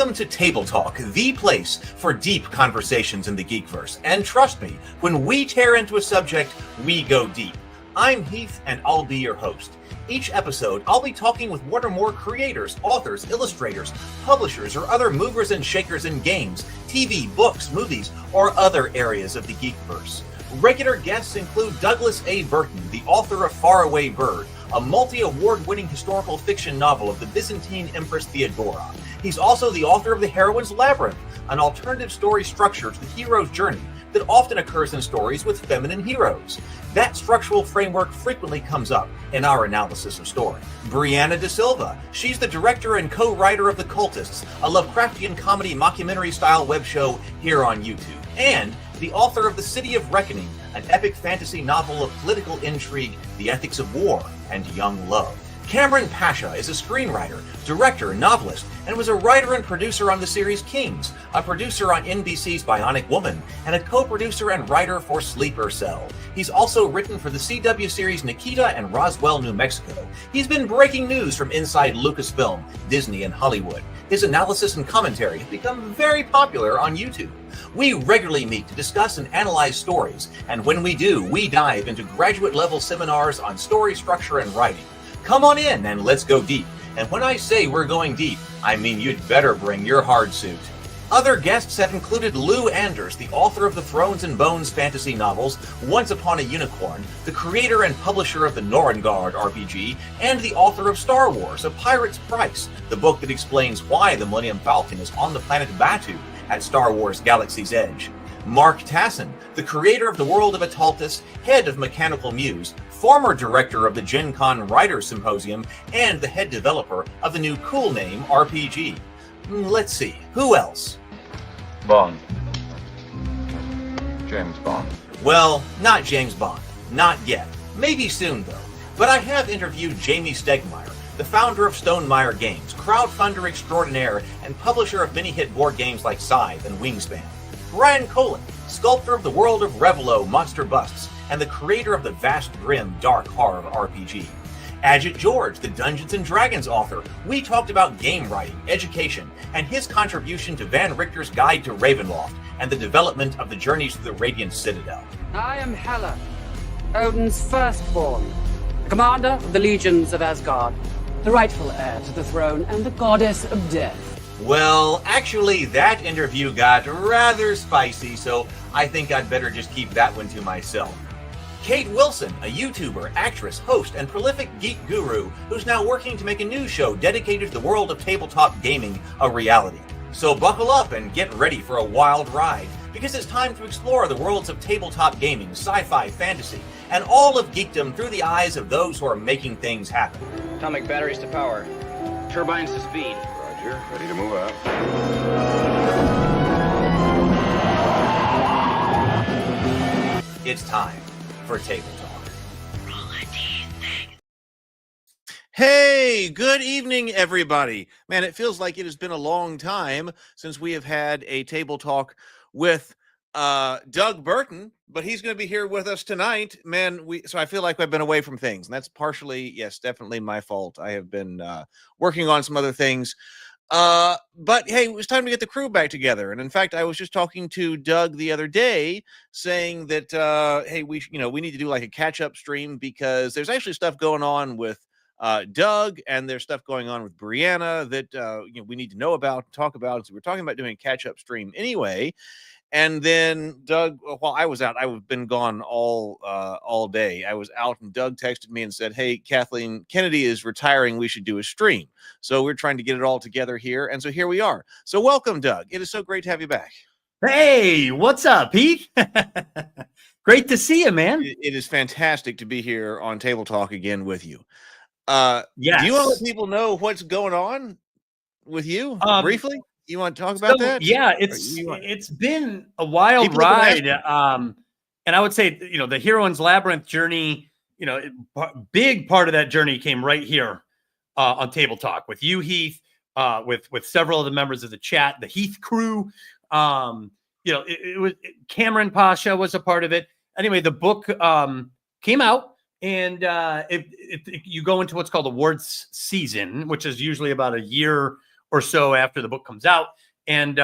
Welcome to Table Talk, the place for deep conversations in the Geekverse. And trust me, when we tear into a subject, we go deep. I'm Heath, and I'll be your host. Each episode, I'll be talking with one or more creators, authors, illustrators, publishers, or other movers and shakers in games, TV, books, movies, or other areas of the Geekverse. Regular guests include Douglas A. Burton, the author of Faraway Bird, a multi-award-winning historical fiction novel of the Byzantine Empress Theodora. He's also the author of The Heroine's Labyrinth, an alternative story structure to the hero's journey that often occurs in stories with feminine heroes. That structural framework frequently comes up in our analysis of story. Brianna De Silva, she's the director and co-writer of The Cultists, a Lovecraftian comedy mockumentary-style web show here on YouTube, and the author of The City of Reckoning, an epic fantasy novel of political intrigue, the ethics of war, and young love. Cameron Pasha is a screenwriter, director, novelist, and was a writer and producer on the series Kings, a producer on NBC's Bionic Woman, and a co-producer and writer for Sleeper Cell. He's also written for the CW series Nikita and Roswell, New Mexico. He's been breaking news from inside Lucasfilm, Disney, and Hollywood. His analysis and commentary have become very popular on YouTube. We regularly meet to discuss and analyze stories, and when we do, we dive into graduate-level seminars on story structure and writing. Come on in and let's go deep. And when I say we're going deep, I mean you'd better bring your hard suit. Other guests have included Lou Anders, the author of the Thrones and Bones fantasy novels Once Upon a Unicorn, the creator and publisher of the Norengard RPG, and the author of Star Wars: A Pirate's Price, the book that explains why the Millennium Falcon is on the planet Batu at Star Wars Galaxy's Edge. Mark Tassin, the creator of the World of Ataltis, head of Mechanical Muse, former director of the Gen Con Writers Symposium, and the head developer of the new Cool Name RPG. Let's see, who else? Bond. James Bond. Well, not James Bond. Not yet. Maybe soon, though. But I have interviewed Jamie Stegmaier, the founder of Stonemaier Games, crowdfunder extraordinaire, and publisher of many hit board games like Scythe and Wingspan. Brian Colin, sculptor of the world of Revelo Monster Busts, and the creator of the vast, grim, dark horror RPG. Ajit George, the Dungeons & Dragons author. We talked about game writing, education, and his contribution to Van Richter's Guide to Ravenloft, and the development of the Journeys to the Radiant Citadel. I am Hela, Odin's firstborn, commander of the legions of Asgard, the rightful heir to the throne, and the goddess of death. Well, actually, that interview got rather spicy, so I think I'd better just keep that one to myself. Kate Wilson, a YouTuber, actress, host, and prolific geek guru who's now working to make a new show dedicated to the world of tabletop gaming a reality. So buckle up and get ready for a wild ride, because it's time to explore the worlds of tabletop gaming, sci-fi, fantasy, and all of geekdom through the eyes of those who are making things happen. Atomic batteries to power. Turbines to speed. Roger, ready to move out. It's time for Table Talk. Hey, good evening, everybody. Man, it feels like it has been a long time since we have had a Table Talk with Doug Burton, but he's going to be here with us tonight. Man, so I feel like I've been away from things, and that's partially, yes, definitely my fault. I have been working on some other things. But hey, it was time to get the crew back together. And in fact, I was just talking to Doug the other day saying that, hey, we need to do like a catch-up stream, because there's actually stuff going on with Doug, and there's stuff going on with Brianna that we need to know about, talk about. So we're talking about doing a catch-up stream anyway. And then Doug, while I was out, I've been gone all day. I was out, and Doug texted me and said, hey, Kathleen Kennedy is retiring. We should do a stream. So we're trying to get it all together here. And so here we are. So welcome, Doug. It is so great to have you back. Hey, what's up, Pete? Great to see you, man. It is fantastic to be here on Table Talk again with you. Yes. Do you want to let people know what's going on with you briefly? You want to talk about that? Yeah, it's been a wild ride. And I would say, the Heroine's Labyrinth journey, big part of that journey came right here on Table Talk with you, Heath, with several of the members of the chat, the Heath crew. It was Cameron Pasha was a part of it. Anyway, the book came out, and you go into what's called awards season, which is usually about a year or so after the book comes out. And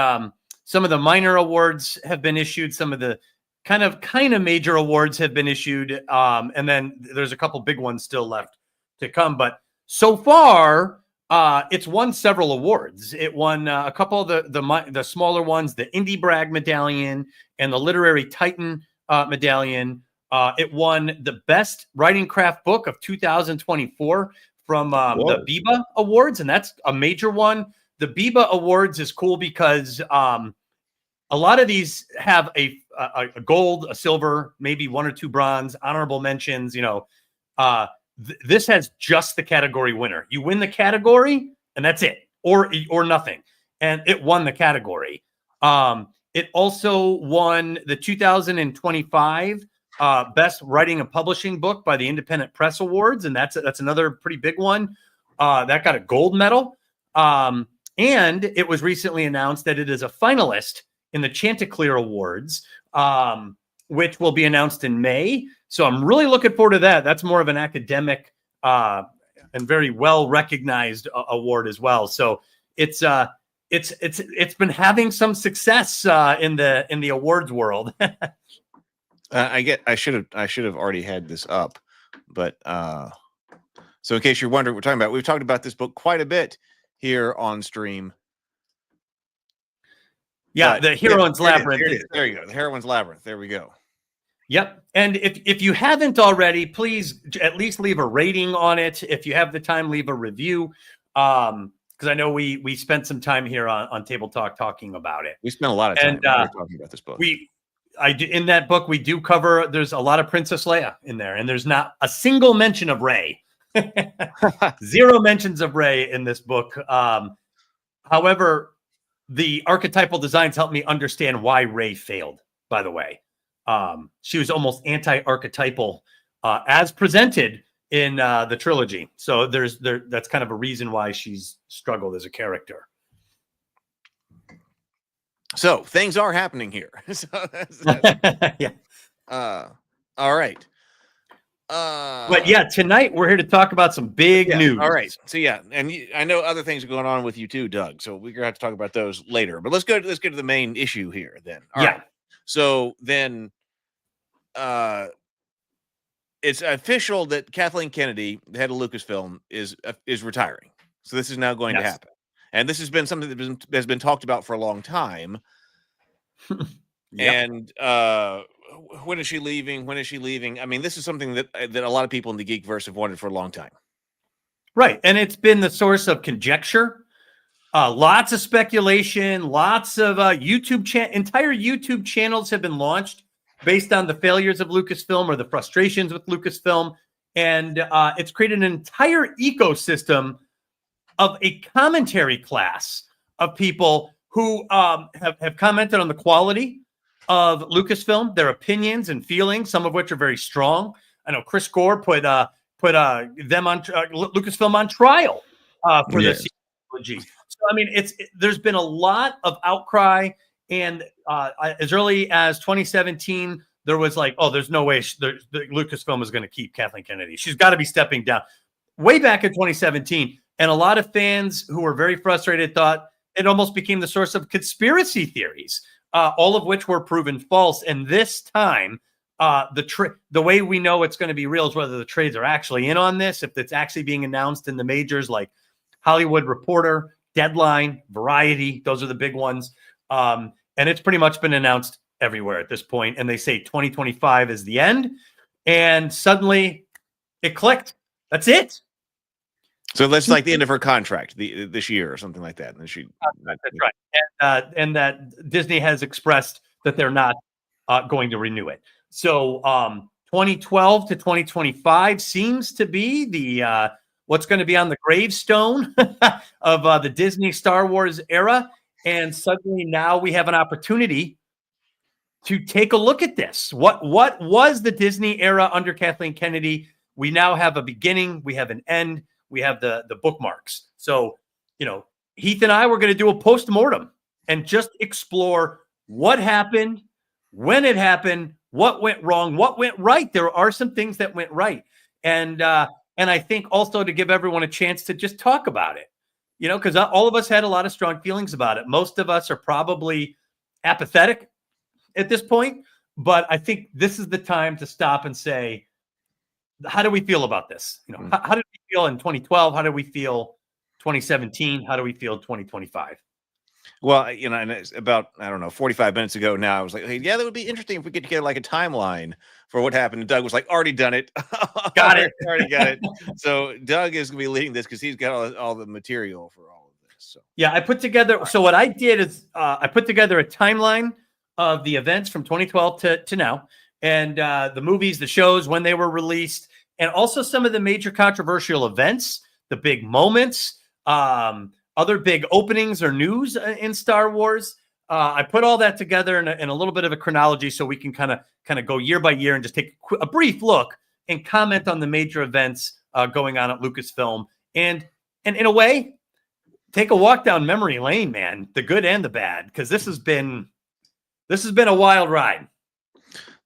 some of the minor awards have been issued. Some of the kind of major awards have been issued. And then there's a couple big ones still left to come. But so far, it's won several awards. It won a couple of the smaller ones, the Indie Brag Medallion and the Literary Titan Medallion. It won the Best Writing Craft Book of 2024 from the Biba Awards, and that's a major one. The Biba Awards is cool because a lot of these have a gold, a silver, maybe one or two bronze, honorable mentions. This has just the category winner. You win the category, and that's it, or nothing. And it won the category. It also won the 2025 Best Writing and Publishing Book by the Independent Press Awards, and that's another pretty big one. That got a gold medal. And it was recently announced that it is a finalist in the Chanticleer Awards, which will be announced in May. So I'm really looking forward to that. That's more of an academic and very well recognized award as well. So it's been having some success in the awards world. I should have already had this up, but so in case you're wondering what we're talking about, we've talked about this book quite a bit here on stream. Yeah, the Heroine's Labyrinth. There you go. The Heroine's Labyrinth. There we go. Yep. And if you haven't already, please at least leave a rating on it. If you have the time, leave a review. Because I know we spent some time here on Table Talk talking about it. We spent a lot of time talking about this book. In that book, we do cover, there's a lot of Princess Leia in there, and there's not a single mention of Rey. Zero mentions of Rey in this book. However, the archetypal designs help me understand why Rey failed, by the way. She was almost anti-archetypal as presented in the trilogy. So that's kind of a reason why she's struggled as a character. So things are happening here. Yeah. All right. But yeah, tonight we're here to talk about some big news. All right. So yeah, and I know other things are going on with you too, Doug. So we're gonna have to talk about those later. But let's get to the main issue here then. All right. So then, it's official that Kathleen Kennedy, the head of Lucasfilm, is retiring. So this is now going to happen, and this has been something that has been talked about for a long time. And when is she leaving? When is she leaving? I mean, this is something that a lot of people in the Geekverse have wanted for a long time. Right. And it's been the source of conjecture, lots of speculation, lots of entire YouTube channels have been launched based on the failures of Lucasfilm or the frustrations with Lucasfilm. And it's created an entire ecosystem of a commentary class of people who have commented on the quality of Lucasfilm, their opinions and feelings, some of which are very strong. I know Chris Gore put them on Lucasfilm on trial for this trilogy. So I mean, there's been a lot of outcry, and as early as 2017, there was like, oh, there's no way Lucasfilm is going to keep Kathleen Kennedy. She's got to be stepping down. Way back in 2017, and a lot of fans who were very frustrated thought it almost became the source of conspiracy theories. All of which were proven false. And this time, the way we know it's going to be real is whether the trades are actually in on this, if it's actually being announced in the majors like Hollywood Reporter, Deadline, Variety. Those are the big ones. And it's pretty much been announced everywhere at this point. And they say 2025 is the end. And suddenly it clicked. That's it. So that's like the end of her contract this year or something like that. And that's right. And that Disney has expressed that they're not going to renew it. So 2012 to 2025 seems to be the what's going to be on the gravestone of the Disney Star Wars era. And suddenly now we have an opportunity to take a look at this. What was the Disney era under Kathleen Kennedy? We now have a beginning. We have an end. We have the bookmarks. So, Heath and I were going to do a postmortem and just explore what happened, when it happened, what went wrong, what went right. There are some things that went right. And I think also to give everyone a chance to just talk about it. you know, because all of us had a lot of strong feelings about it. Most of us are probably apathetic at this point, but I think this is the time to stop and say, how do we feel about this? You know, how did we feel in 2012? How did we feel 2017? How do we feel 2025? Well, you know, and it's about, I don't know, 45 minutes ago now, I was like, hey, yeah, that would be interesting if we could get like a timeline for what happened. And Doug was like, already done it. Got it. Already got it. So Doug is going to be leading this because he's got all the material for all of this. So yeah, I put together. So what I did is I put together a timeline of the events from 2012 to now, and the movies, the shows, when they were released, and also some of the major controversial events, the big moments, other big openings or news in Star Wars. I put all that together in a little bit of a chronology so we can kind of go year by year and just take a brief look and comment on the major events going on at Lucasfilm. And in a way, take a walk down memory lane, man, the good and the bad, because this has been a wild ride.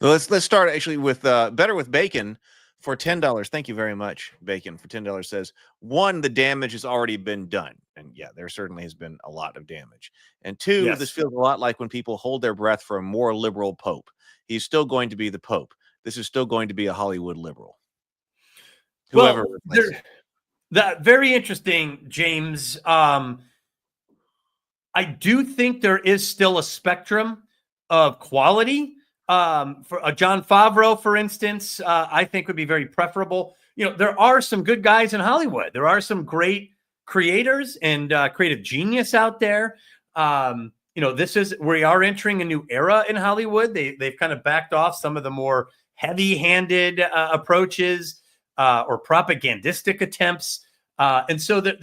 well, let's start actually with Better with Bacon for $10. Thank you very much, Bacon, for $10 says, one, the damage has already been done. And yeah, there certainly has been a lot of damage. And two, Yes. this feels a lot like when people hold their breath for a more liberal pope. He's still going to be the pope. This is still going to be a Hollywood liberal. Whoever replaces him. That very interesting, James. I do think there is still a spectrum of quality. For Jon Favreau, for instance, I think would be very preferable. You know, there are some good guys in Hollywood. There are some great creators and creative genius out there. You know, we are entering a new era in Hollywood. They've kind of backed off some of the more heavy-handed approaches or propagandistic attempts, and so that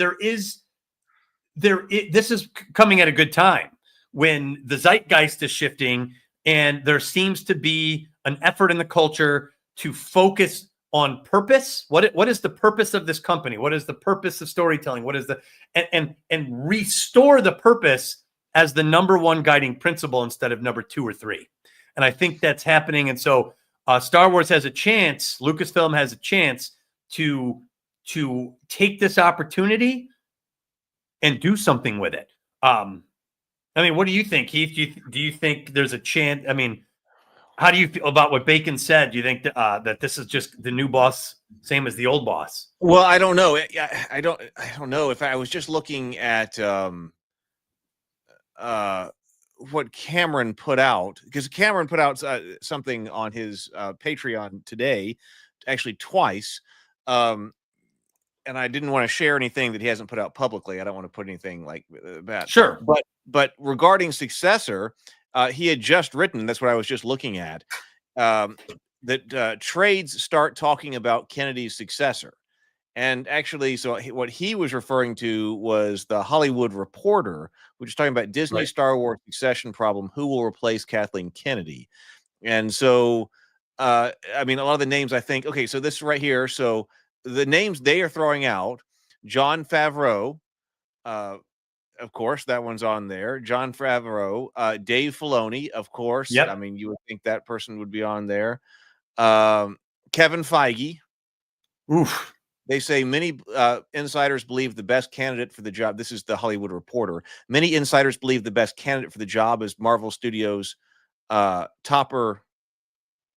this is coming at a good time when the zeitgeist is shifting. And there seems to be an effort in the culture to focus on purpose. What is the purpose of this company? What is the purpose of storytelling? What is and restore the purpose as the number one guiding principle instead of number 2 or 3. And I think that's happening. And so Star Wars has a chance. Lucasfilm has a chance to take this opportunity and do something with it. I mean, what do you think, Heath? Do you think there's a chance? I mean, how do you feel about what Bacon said? Do you think that this is just the new boss, same as the old boss? Well, I don't know. I don't know. If I was just looking at what Cameron put out, because Cameron put out something on his Patreon today, actually twice. And I didn't want to share anything that he hasn't put out publicly. I don't want to put anything like that. Sure. But regarding successor, he had just written, that's what I was just looking at, that trades start talking about Kennedy's successor. And actually, so what he was referring to was the Hollywood Reporter, which is talking about Disney Star Wars succession problem, who will replace Kathleen Kennedy. And so, I mean, a lot of the names I think, okay, so this right here. So the names they are throwing out, Jon Favreau, of course, that one's on there. Jon Favreau, Dave Filoni, of course. Yep. I mean, you would think that person would be on there. Kevin Feige. Oof. They say many insiders believe the best candidate for the job. This is the Hollywood Reporter. Many insiders believe the best candidate for the job is Marvel Studios topper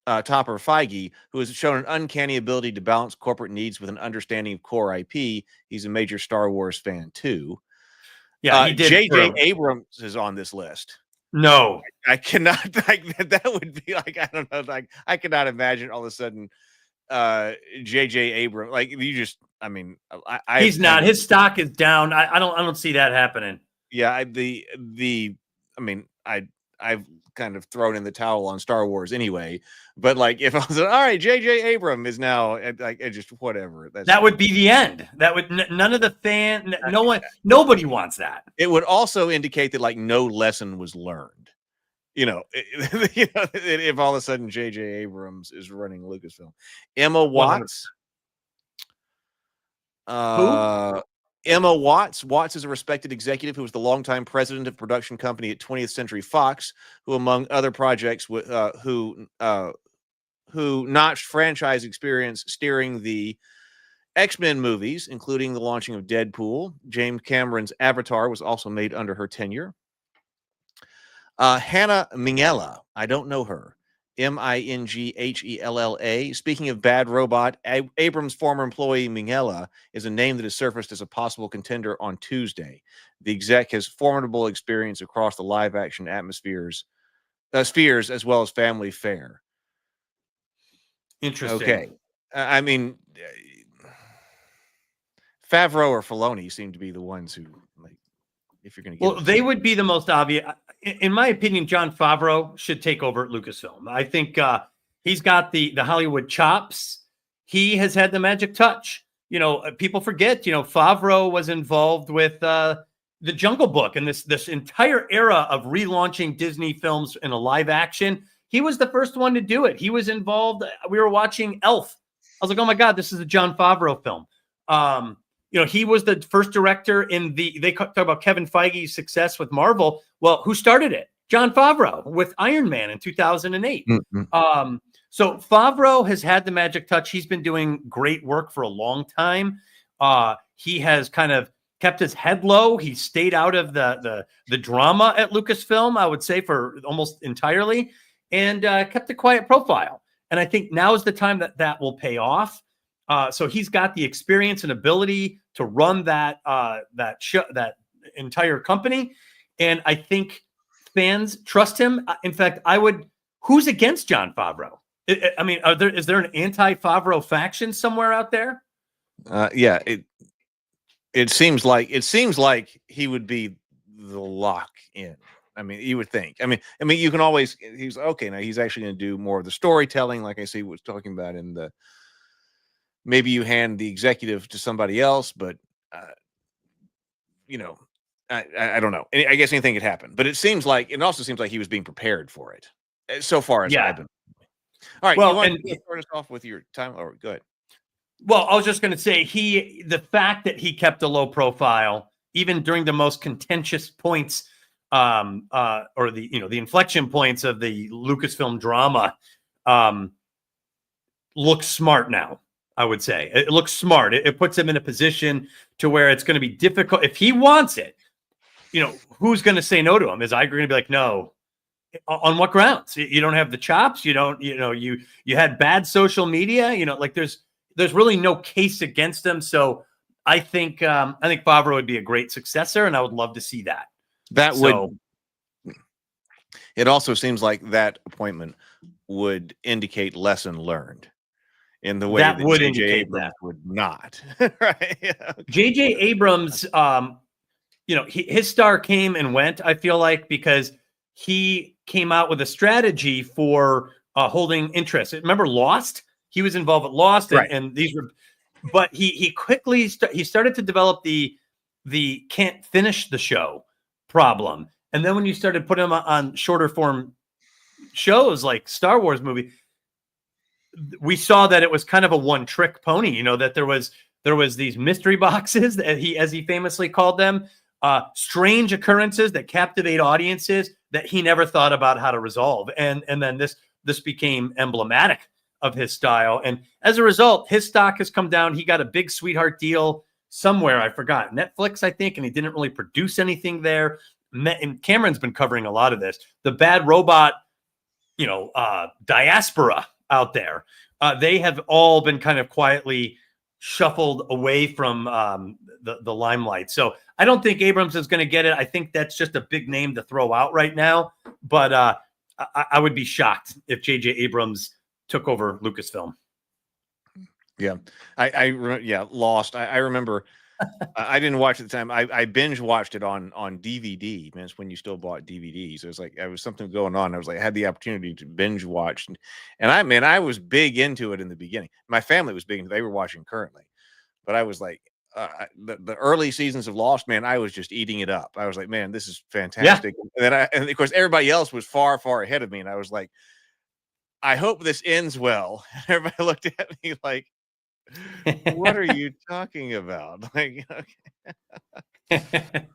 Feige, who has shown an uncanny ability to balance corporate needs with an understanding of core IP. He's a major Star Wars fan too. Yeah, he did. J.J. Abrams is on this list. No, I cannot. Like, that would be like, I don't know. Like, I cannot imagine all of a sudden J.J. Abrams. Like, you just, I mean, he's not. His stock is down. I don't see that happening. Yeah, I mean, I've kind of thrown in the towel on Star Wars anyway. But like, if I was all right, J.J. Abrams is now like, just whatever. That would be the end. That would none of the nobody wants that. It would also indicate that like no lesson was learned. You know, if all of a sudden J.J. Abrams is running Lucasfilm. Emma Watts. Who? Emma Watts. Watts is a respected executive who was the longtime president of production company at 20th Century Fox, who, among other projects, who notched franchise experience steering the X-Men movies, including the launching of Deadpool. James Cameron's Avatar was also made under her tenure. Hannah Minghella, I don't know her. Minghella. Speaking of Bad Robot, Abrams' former employee Minghella is a name that has surfaced as a possible contender on Tuesday. The exec has formidable experience across the live-action spheres, as well as family fare. Interesting. Okay. I mean, Favreau or Filoni seem to be the ones who, like, if you're going to. Well, they would be the most obvious. In my opinion, Jon Favreau should take over at Lucasfilm. I think he's got the Hollywood chops. He has had the magic touch. People forget, Favreau was involved with the Jungle Book and this entire era of relaunching Disney films in a live action. He was the first one to do it. He was involved. We were watching Elf. I was like, oh my God, this is a Jon Favreau film. He was the first director they talk about Kevin Feige's success with Marvel. Well, who started it? Jon Favreau with Iron Man in 2008. Mm-hmm. So Favreau has had the magic touch. He's been doing great work for a long time. He has kind of kept his head low. He stayed out of the drama at Lucasfilm, I would say, for almost entirely, and kept a quiet profile. And I think now is the time that will pay off. So he's got the experience and ability to run that entire company, and I think fans trust him. In fact, who's against Jon Favreau? I mean, is there an anti-Favreau faction somewhere out there? Yeah, it seems like he would be the lock in. I mean, you would think. I mean, you can always. He's okay now. He's actually going to do more of the storytelling, like I see was talking about in the. Maybe you hand the executive to somebody else, but I don't know. I guess anything could happen. But it also seems like he was being prepared for it, so far as I've been. All right. Well, you want to start us off with your time? Oh, go ahead. Well, I was just going to say the fact that he kept a low profile, even during the most contentious points, or the inflection points of the Lucasfilm drama, looks smart now. I would say it looks smart. It puts him in a position to where it's going to be difficult. If he wants it, who's going to say no to him? Is Iger going to be like, no? On what grounds? You don't have the chops. You don't, you had bad social media, there's really no case against him. So I think Favreau would be a great successor, and I would love to see that. It also seems like that appointment would indicate lesson learned. In the way that would J.J. indicate Abrams that would not, right? Yeah, okay. J.J. Abrams, his star came and went. I feel like because he came out with a strategy for holding interest. Remember Lost? He was involved with Lost, and these were. But he quickly started to develop the can't finish the show problem, and then when you started putting him on shorter form shows like Star Wars movie. We saw that it was kind of a one-trick pony, that there was these mystery boxes that as he famously called them, strange occurrences that captivate audiences that he never thought about how to resolve. And then this became emblematic of his style. And as a result, his stock has come down. He got a big sweetheart deal somewhere. I forgot, Netflix, I think, and he didn't really produce anything there. And Cameron's been covering a lot of this. The Bad Robot, diaspora out there. They have all been kind of quietly shuffled away from the limelight. So I don't think Abrams is going to get it. I think that's just a big name to throw out right now. But I would be shocked if J.J. Abrams took over Lucasfilm. Yeah, Lost. I remember. I didn't watch it at the time. I binge watched it on DVD. Man, it's when you still bought DVDs. It was like there was something going on. I was like, I had the opportunity to binge watch, and I was big into it in the beginning. My family was big into. They were watching currently, but I was like, the early seasons of Lost. Man, I was just eating it up. I was like, man, this is fantastic. Yeah. And of course, everybody else was far ahead of me, and I was like, I hope this ends well. And everybody looked at me like. What are you talking about? Like, okay.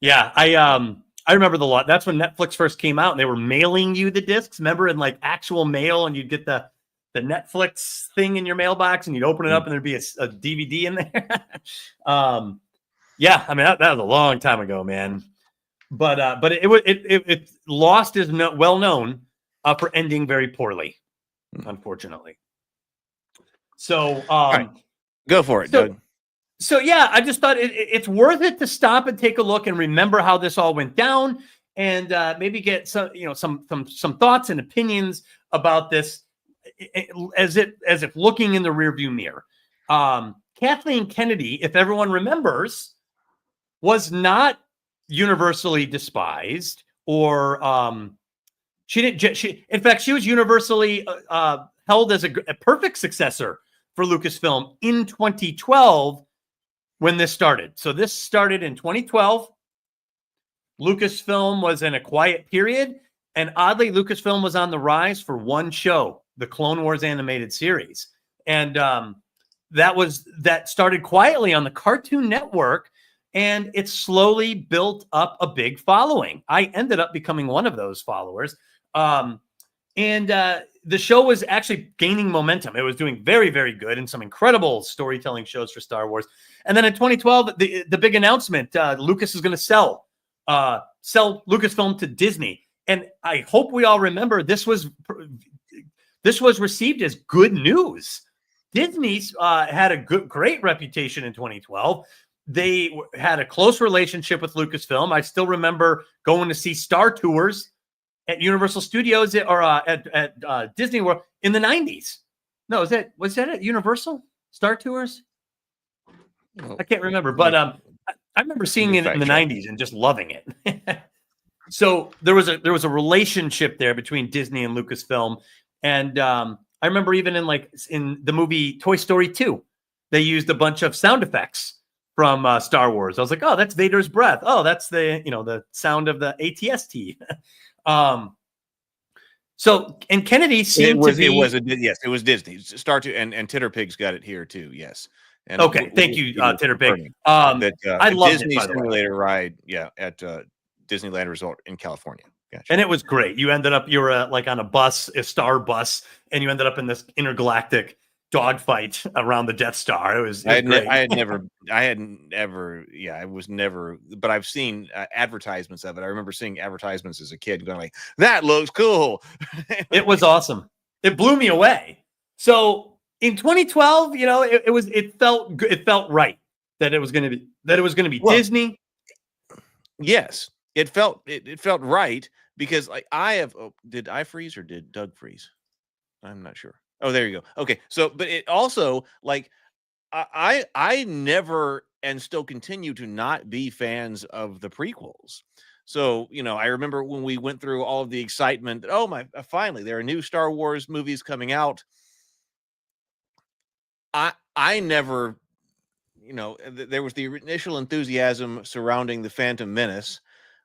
Yeah, I remember that's when Netflix first came out and they were mailing you the discs. Remember, in like actual mail, and you'd get the Netflix thing in your mailbox, and you'd open it up, and there'd be a DVD in there. Yeah, I mean that was a long time ago, man. But it Lost is well known for ending very poorly, unfortunately. So right. Go for it, Doug. So yeah, I just thought it's worth it to stop and take a look and remember how this all went down, and maybe get some thoughts and opinions about this as if looking in the rearview mirror. Kathleen Kennedy, if everyone remembers, was not universally despised, or in fact she was universally held as a perfect successor for Lucasfilm in 2012 when this started. So this started in 2012. Lucasfilm was in a quiet period, and oddly Lucasfilm was on the rise for one show, the Clone Wars animated series, and that started quietly on the Cartoon Network. And it slowly built up a big following. I ended up becoming one of those followers. And the show was actually gaining momentum. It was doing very, very good, and some incredible storytelling shows for Star Wars. And then in 2012, the big announcement, Lucas is going to sell Lucasfilm to Disney. And I hope we all remember this was received as good news. Disney's had a great reputation in 2012. They had a close relationship with Lucasfilm. I still remember going to see Star Tours at Universal Studios or at Disney World in the 90s. No, was that at Universal? Star Tours? I can't remember, but I remember seeing it in the 90s and just loving it. So there was a relationship there between Disney and Lucasfilm, and I remember even in the movie Toy Story 2, they used a bunch of sound effects from Star Wars. I was like, oh, that's Vader's breath. Oh, that's the sound of the ATST. So, and Kennedy seemed to be. It was Disney. Star Tours and Titterpigs got it here too. Yes. And okay, thank you, Titterpig. I love Disney simulator ride. Yeah, at Disneyland Resort in California. Gotcha. And it was great. You were on a bus, a star bus, and you ended up in this intergalactic dogfight around the Death Star. It was great. I was never, but I've seen advertisements of it. I remember seeing advertisements as a kid going like, that looks cool. It was awesome. It blew me away. So in 2012, it felt good. It felt right that it was going to be Disney. Yes, it felt right because did I freeze or did Doug freeze? I'm not sure. Oh, there you go. Okay. So, but it also I never and still continue to not be fans of the prequels. So, I remember when we went through all of the excitement that, finally there are new Star Wars movies coming out. I never, there was the initial enthusiasm surrounding the Phantom Menace,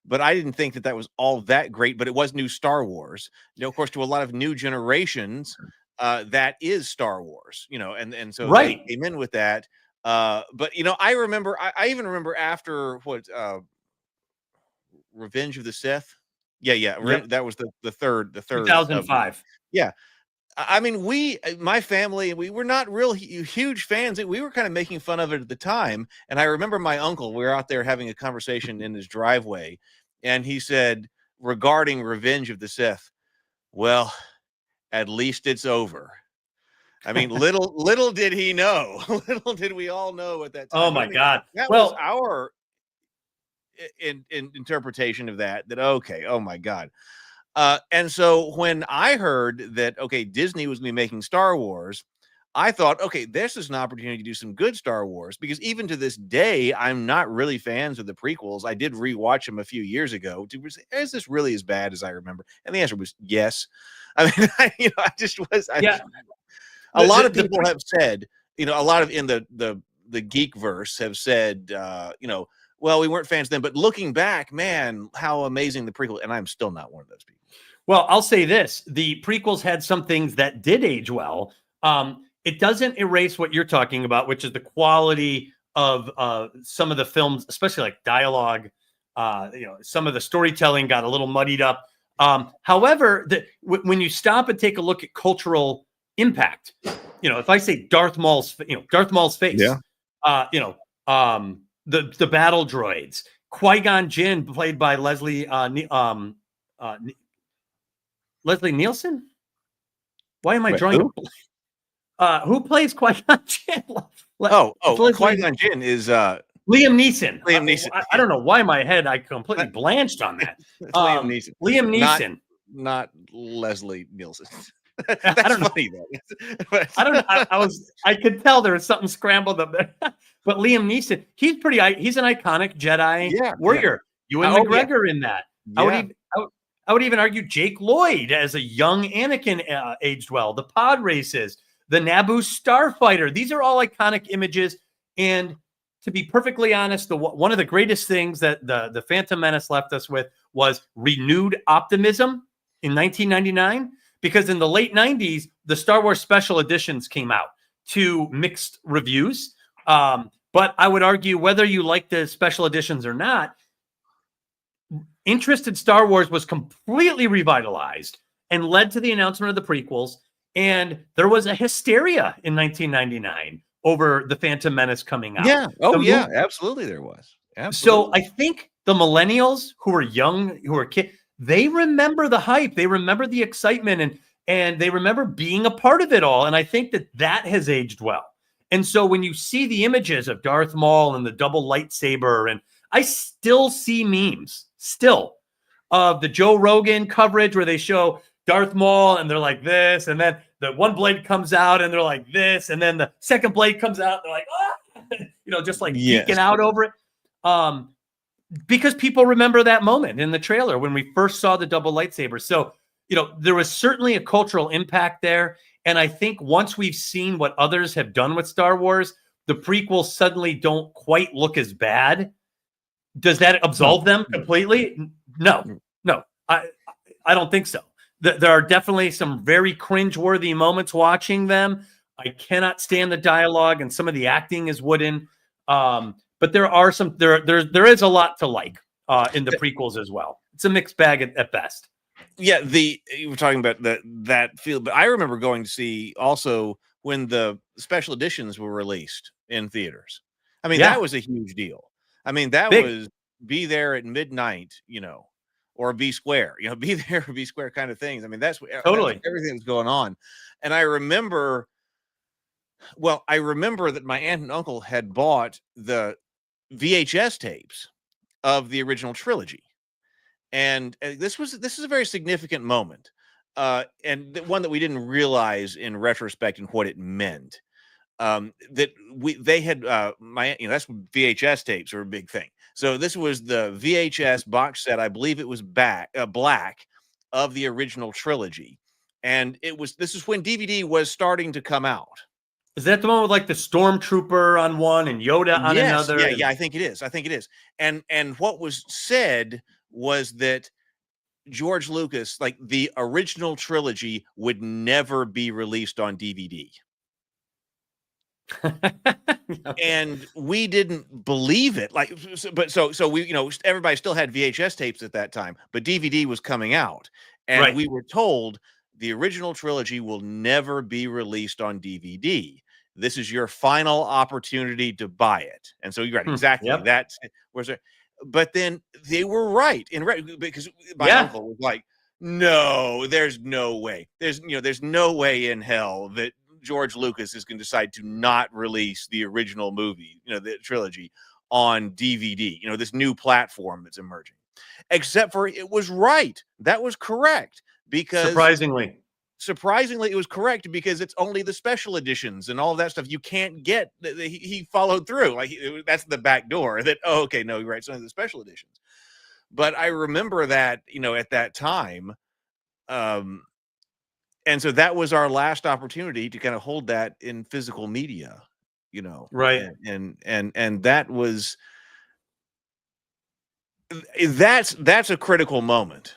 but I didn't think that was all that great, but it was new Star Wars. Of course, to a lot of new generations, that is Star Wars, and so right. They came in with that. But I remember, I even remember after Revenge of the Sith. Yeah. That was the third 2005. Yeah. I mean, my family, we were not real huge fans. We were kind of making fun of it at the time. And I remember my uncle, we were out there having a conversation in his driveway, and he said regarding Revenge of the Sith, well, at least it's over. I mean, little did he know. Little did we all know at that time. Oh my God! That was our interpretation of that. Okay. Oh my God. And so when I heard that Disney was going to be making Star Wars, I thought, this is an opportunity to do some good Star Wars, because even to this day, I'm not really fans of the prequels. I did rewatch them a few years ago. Is this really as bad as I remember? And the answer was yes. I mean, I just was. A lot of people have said, a lot of in the Geekverse have said, well, we weren't fans then, but looking back, man, how amazing the prequel. And I'm still not one of those people. Well, I'll say this: the prequels had some things that did age well. It doesn't erase what you're talking about, which is the quality of some of the films, especially like dialogue. Some of the storytelling got a little muddied up. However, when you stop and take a look at cultural impact. If I say Darth Maul's face, Yeah. The battle droids, Qui-Gon Jinn, played by Leslie Nielsen. Why am I drawing who? a blank? Who plays Qui-Gon Jinn? Qui-Gon Jinn is Liam Neeson. Liam Neeson. I don't know why I completely blanched on that. Liam Neeson. Liam Neeson. Not Leslie Nielsen. I That's don't funny know. though. I don't know. I could tell there was something scrambled up there. But Liam Neeson, he's an iconic Jedi warrior. Ewan McGregor in that. Yeah. I would even argue Jake Lloyd as a young Anakin aged well. The pod races, the Naboo starfighter. These are all iconic images. And to be perfectly honest, one of the greatest things that the Phantom Menace left us with was renewed optimism in 1999. Because in the late 90s, the Star Wars special editions came out to mixed reviews. But I would argue whether you like the special editions or not, interest in Star Wars was completely revitalized and led to the announcement of the prequels. And there was a hysteria in 1999 over the Phantom Menace coming out. Yeah. Absolutely there was. Absolutely. So I think the millennials who are young, who are kids, they remember the hype. They remember the excitement and they remember being a part of it all. And I think that has aged well. And so when you see the images of Darth Maul and the double lightsaber, and I still see memes of the Joe Rogan coverage where they show Darth Maul and they're like this, and then the one blade comes out and they're like this, and then the second blade comes out and they're like, ah! Just like geeking out over it. Because people remember that moment in the trailer when we first saw the double lightsaber. So, there was certainly a cultural impact there. And I think once we've seen what others have done with Star Wars, the prequels suddenly don't quite look as bad. Does that absolve them completely? No. I don't think so. There are definitely some very cringeworthy moments watching them. I cannot stand the dialogue and some of the acting is wooden. But there are there is a lot to like in the prequels as well. It's a mixed bag at best. Yeah, you were talking about that field, but I remember going to see also when the special editions were released in theaters. I mean, that was a huge deal. I mean, that was be there at midnight, or be square, be there or be square kind of things. I mean, that's everything that's going on. And I remember that my aunt and uncle had bought the VHS tapes of the original trilogy. And this is a very significant moment, and one that we didn't realize in retrospect and what it meant. That they had that's VHS tapes are a big thing. So this was the VHS box set. I believe it was black of the original trilogy, and this is when DVD was starting to come out. Is that the one with like the Stormtrooper on one and Yoda on another? Yeah, I think it is. And what was said was that George Lucas, like the original trilogy, would never be released on DVD. And we didn't believe it. So we, everybody still had VHS tapes at that time, but DVD was coming out. And we were told the original trilogy will never be released on DVD. This is your final opportunity to buy it. And so you're right. Exactly. That's where's it. But then they were right because my uncle was like, no, there's no way. There's no way in hell that George Lucas is going to decide to not release the original movie, the trilogy on DVD, this new platform that's emerging. Except for it was right. That was correct because surprisingly, it was correct because it's only the special editions and all of that stuff you can't get. He followed through. That's the back door that, okay, no, you're right. It's only the special editions. But I remember that, at that time. And so that was our last opportunity to kind of hold that in physical media, Right. And that was, that's a critical moment.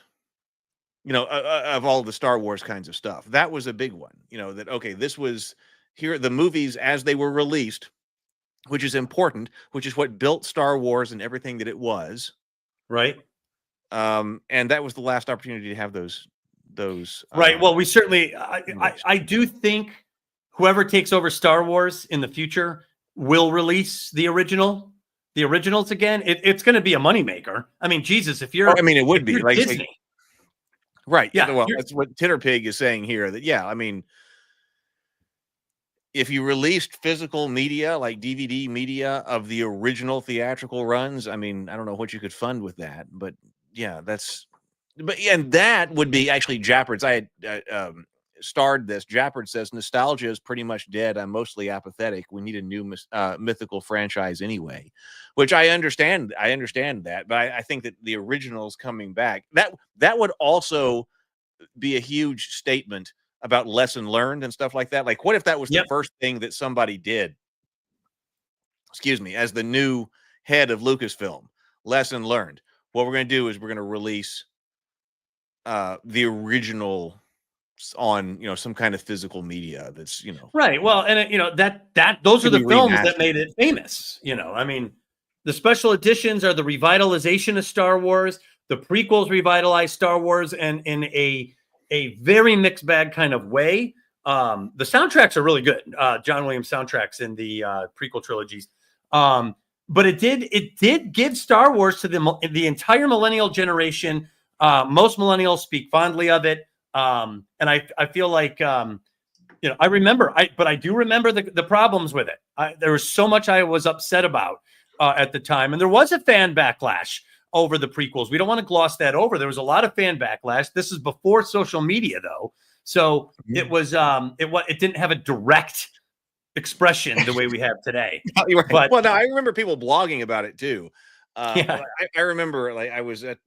Of all the Star Wars kinds of stuff. That was a big one, that, okay, this was here, the movies as they were released, which is important, which is what built Star Wars and everything that it was. Right. And that was the last opportunity to have those those. Right. Well, we certainly, I do think whoever takes over Star Wars in the future will release the originals again. It's going to be a moneymaker. I mean, Jesus, if you're, I mean, it would be like Disney, right? Yeah. Well, that's what Titterpig is saying here. That I mean, if you released physical media like DVD media of the original theatrical runs, I mean, I don't know what you could fund with that, but yeah, and that would be actually Jappert's. I had starred this. Jappert says nostalgia is pretty much dead. I'm mostly apathetic. We need a new mythical franchise anyway, which I understand. I understand that, but I think that the originals coming back, that would also be a huge statement about lesson learned and stuff like that. Like, what if that was the first thing that somebody did? Excuse me, as the new head of Lucasfilm, lesson learned. What we're going to do is we're going to release the original on some kind of physical media that's right. Well, and those are the films that made it famous. I mean, the special editions are the revitalization of Star Wars. The prequels revitalized Star Wars, and in a very mixed bag kind of way. The soundtracks are really good. John Williams soundtracks in the prequel trilogies. But it did give Star Wars to the entire millennial generation. Most millennials speak fondly of it. And I feel like, I remember, but I do remember the problems with it. There was so much I was upset about at the time. And there was a fan backlash over the prequels. We don't want to gloss that over. There was a lot of fan backlash. This is before social media, though. So it was, it didn't have a direct expression the way we have today. Right. But well, no, I remember people blogging about it too. I remember, like, I was at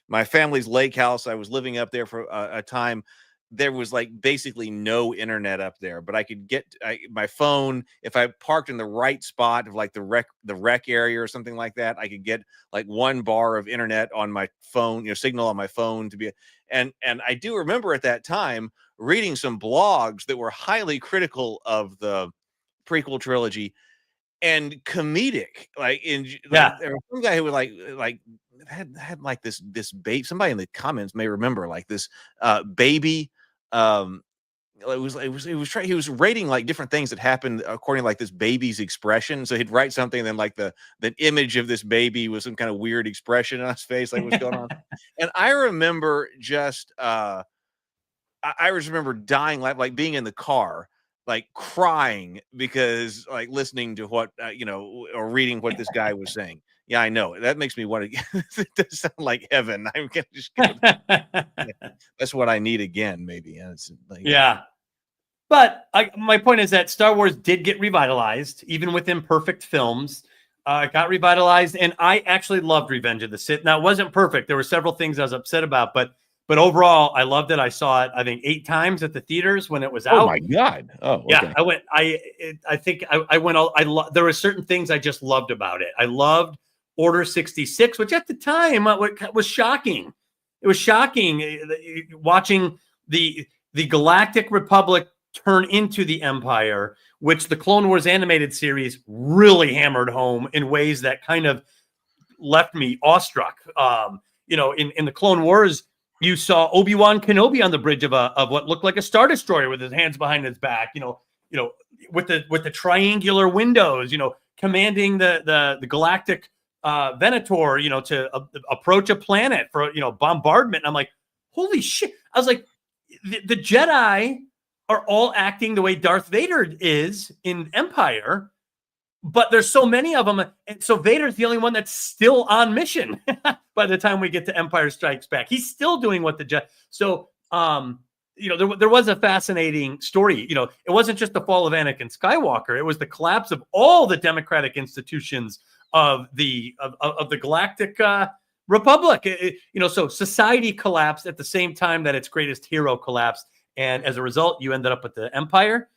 my family's lake house. I was living up there for a time. There was like basically no internet up there, but I could get my phone if I parked in the right spot of like the rec area or something like that. I could get like 1 bar of internet on my phone, signal on my phone to be. And I do remember at that time reading some blogs that were highly critical of the prequel trilogy and comedic. Like there was some guy who would like had like this baby. Somebody in the comments may remember like this baby. He was rating like different things that happened according to like this baby's expression. So he'd write something, and then like the image of this baby was some kind of weird expression on his face, like what's going on. And I remember just I remember dying, like being in the car, like crying because like listening to what or reading what this guy was saying. Yeah, I know. That makes me want to. It does sound like heaven. I'm gonna just. That's what I need again, maybe. It's like, yeah, but my point is that Star Wars did get revitalized, even with imperfect films. It got revitalized, and I actually loved Revenge of the Sith. Now, it wasn't perfect. There were several things I was upset about, but overall, I loved it. I saw it, I think, 8 times at the theaters when it was out. Oh my God! Oh, okay. Yeah, I went. I think I went. There were certain things I just loved about it. I loved Order 66, which at the time was shocking. It was shocking watching the Galactic Republic turn into the Empire, which the Clone Wars animated series really hammered home in ways that kind of left me awestruck. In the Clone Wars, you saw Obi-Wan Kenobi on the bridge of what looked like a Star Destroyer with his hands behind his back, with the triangular windows, commanding the galactic Venator, to approach a planet for, bombardment. And I'm like, holy shit. I was like, the Jedi are all acting the way Darth Vader is in Empire, but there's so many of them. And so Vader's the only one that's still on mission by the time we get to Empire Strikes Back. He's still doing what the Jedi. So, there was a fascinating story. It wasn't just the fall of Anakin Skywalker. It was the collapse of all the democratic institutions of the Galactic Republic. So society collapsed at the same time that its greatest hero collapsed, and as a result, you ended up with the Empire,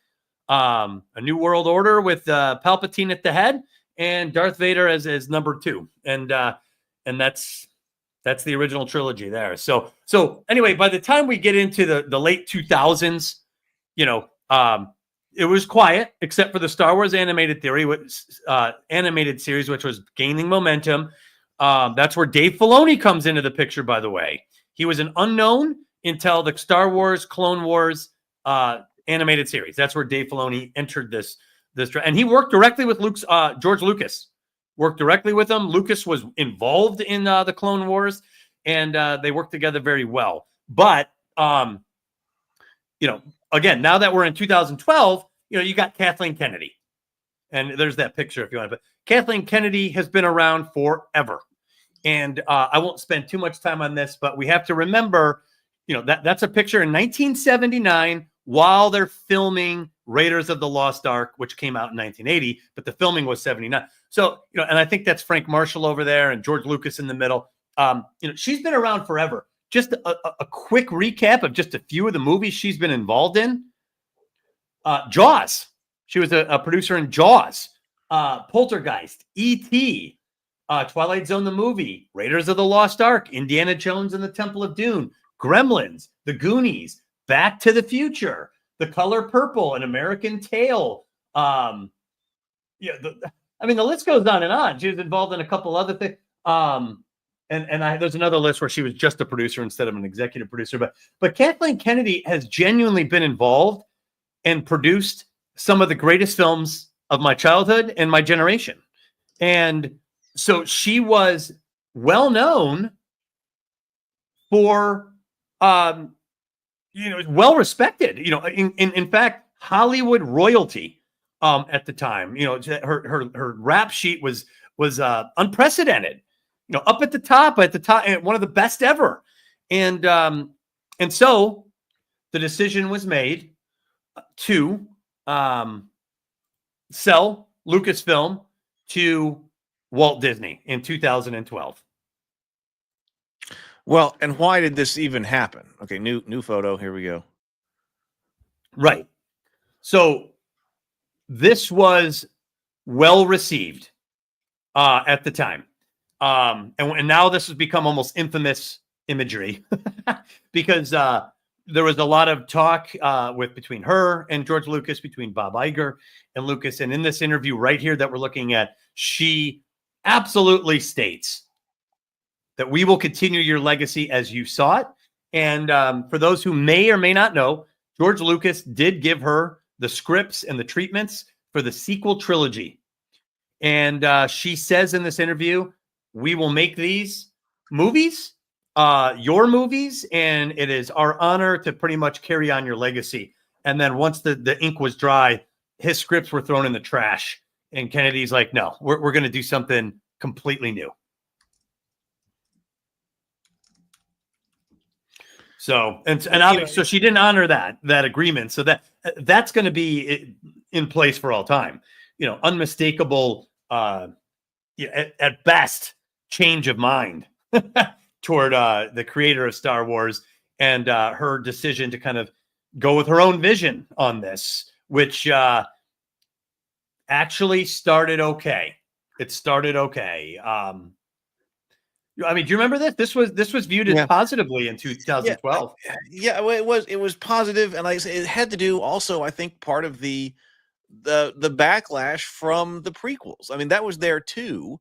a new world order with Palpatine at the head, and Darth Vader as number 2, and that's the original trilogy there. So anyway, by the time we get into the late 2000s, it was quiet, except for the Star Wars animated series, which was gaining momentum. That's where Dave Filoni comes into the picture, by the way. He was an unknown until the Star Wars Clone Wars animated series. That's where Dave Filoni entered this, and he worked directly with George Lucas. Worked directly with him. Lucas was involved in the Clone Wars, and they worked together very well. But again, now that we're in 2012, you got Kathleen Kennedy, and there's that picture if you want. But Kathleen Kennedy has been around forever, and I won't spend too much time on this, but we have to remember, that's a picture in 1979 while they're filming Raiders of the Lost Ark, which came out in 1980, but the filming was 79. So, and I think that's Frank Marshall over there and George Lucas in the middle. She's been around forever. Just a quick recap of just a few of the movies she's been involved in. Jaws. She was a producer in Jaws, Poltergeist, E.T., Twilight Zone the movie, Raiders of the Lost Ark, Indiana Jones and the Temple of Doom, Gremlins, The Goonies, Back to the Future, The Color Purple, An American Tail. The list goes on and on. She was involved in a couple other things. There's another list where she was just a producer instead of an executive producer. But Kathleen Kennedy has genuinely been involved and produced some of the greatest films of my childhood and my generation. And so she was well known for, well respected, in fact, Hollywood royalty at the time. Her rap sheet was unprecedented, up at the top, one of the best ever. And so the decision was made to sell Lucasfilm to Walt Disney in 2012. Well, and why did this even happen? Okay, new photo. Here we go. Right. So this was well received at the time. And now this has become almost infamous imagery because there was a lot of talk between her and George Lucas, between Bob Iger and Lucas. And in this interview right here that we're looking at, she absolutely states that we will continue your legacy as you saw it. And for those who may or may not know, George Lucas did give her the scripts and the treatments for the sequel trilogy. And she says in this interview, we will make these movies, your movies, and it is our honor to pretty much carry on your legacy. And then once the ink was dry, his scripts were thrown in the trash. And Kennedy's like, no, we're going to do something completely new. So, and obviously, so she didn't honor that agreement. So that's going to be in place for all time. Unmistakable, at best, change of mind toward the creator of Star Wars and her decision to kind of go with her own vision on this, which actually started okay. It started okay. Do you remember this? This was viewed as positively in 2012. Yeah, well, it was positive, and like I say, it had to do also, I think, part of the backlash from the prequels. I mean, that was there too.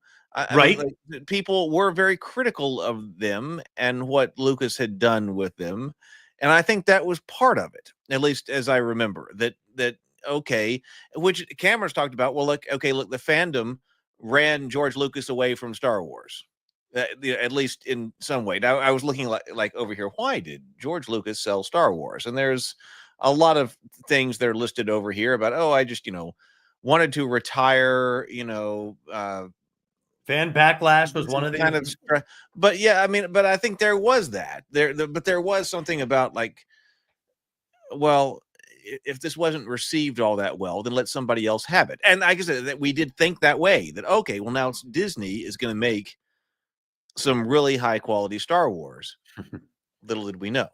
Right. People were very critical of them and what Lucas had done with them, and I think that was part of it, at least as I remember. That okay, which Cameron's talked about. Well, look, the fandom ran George Lucas away from Star Wars. At least in some way. Now I was looking like over here. Why did George Lucas sell Star Wars? And there's a lot of things that are listed over here about. I just wanted to retire. Fan backlash was one of the kind of. But yeah, but I think there was that but there was something about if this wasn't received all that well, then let somebody else have it. And like I said, that we did think that way. That okay, well now Disney is going to make some really high quality Star Wars. Little did we know.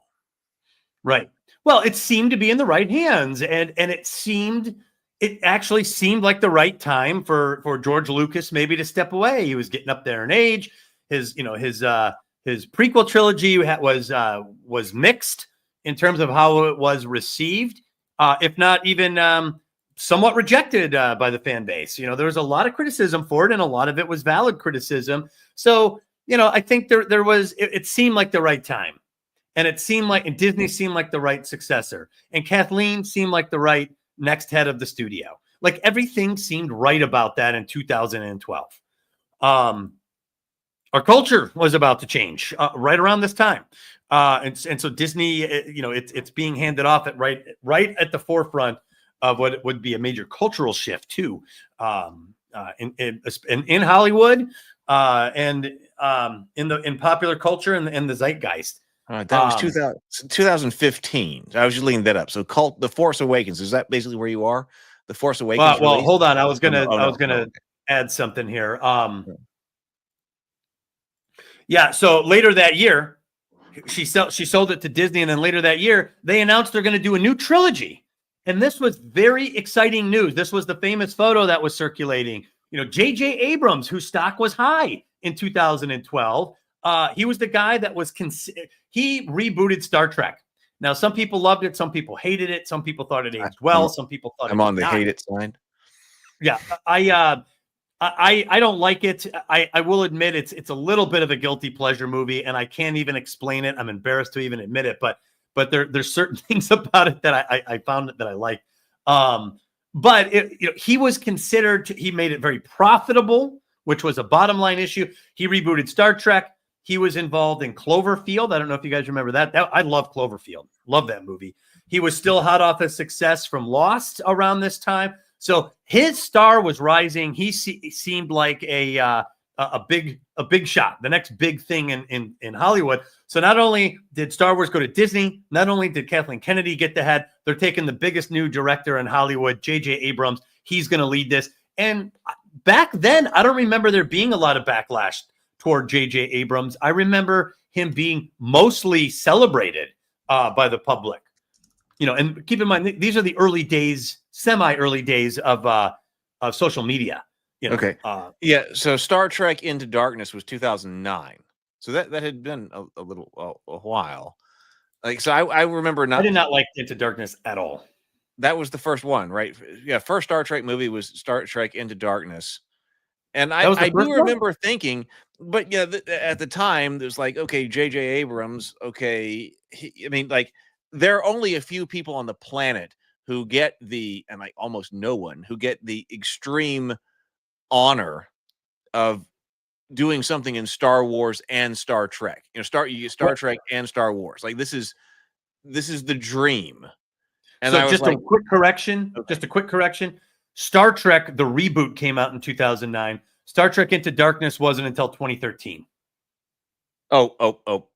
Right. Well, it seemed to be in the right hands, and it actually seemed like the right time for George Lucas maybe to step away. He was getting up there in age. His prequel trilogy was mixed in terms of how it was received, if not even somewhat rejected by the fan base. There was a lot of criticism for it, and a lot of it was valid criticism. So I think there was, it seemed like the right time. And it seemed like, and Disney seemed like the right successor. And Kathleen seemed like the right next head of the studio. Like everything seemed right about that in 2012. Our culture was about to change right around this time. And so Disney, it's being handed off at right at the forefront of what would be a major cultural shift too, in Hollywood, and in popular culture and the zeitgeist. That was 2015. I was just looking that up. So, The Force Awakens, is that basically where you are? The Force Awakens. Well, hold on. I was gonna add something here. Yeah. So later that year, she sold it to Disney, and then later that year, they announced they're going to do a new trilogy. And this was very exciting news. This was the famous photo that was circulating. J.J. Abrams, whose stock was high in 2012. He was the guy that was he rebooted Star Trek. Now, some people loved it, some people hated it, some people thought it aged well, some people thought I'm on the hate it side. Yeah, I don't like it. I will admit it's a little bit of a guilty pleasure movie, and I can't even explain it. I'm embarrassed to even admit it, but there's certain things about it that I found that I like. But he was considered. He made it very profitable, which was a bottom line issue. He rebooted Star Trek. He was involved in Cloverfield. I don't know if you guys remember that. I love Cloverfield. Love that movie. He was still hot off his success from Lost around this time. So his star was rising. He seemed like a big shot, the next big thing in Hollywood. So not only did Star Wars go to Disney, not only did Kathleen Kennedy get the head, they're taking the biggest new director in Hollywood, J.J. Abrams. He's going to lead this. And back then, I don't remember there being a lot of backlash toward J.J. Abrams. I remember him being mostly celebrated by the public. And keep in mind, these are the early days, semi-early days of social media. Okay. So Star Trek Into Darkness was 2009. So that had been a while. Like, so I remember I did not like Into Darkness at all. That was the first one, right? Yeah. First Star Trek movie was Star Trek Into Darkness. And I do remember thinking, but at the time, there's like, okay, J.J. Abrams, okay. There are only a few people on the planet who get almost no one who get the extreme honor of doing something in Star Wars and Star Trek. Star Trek and Star Wars. Like this is the dream. And so just a quick correction. Star Trek, the reboot, came out in 2009. Star Trek Into Darkness wasn't until 2013. Oh.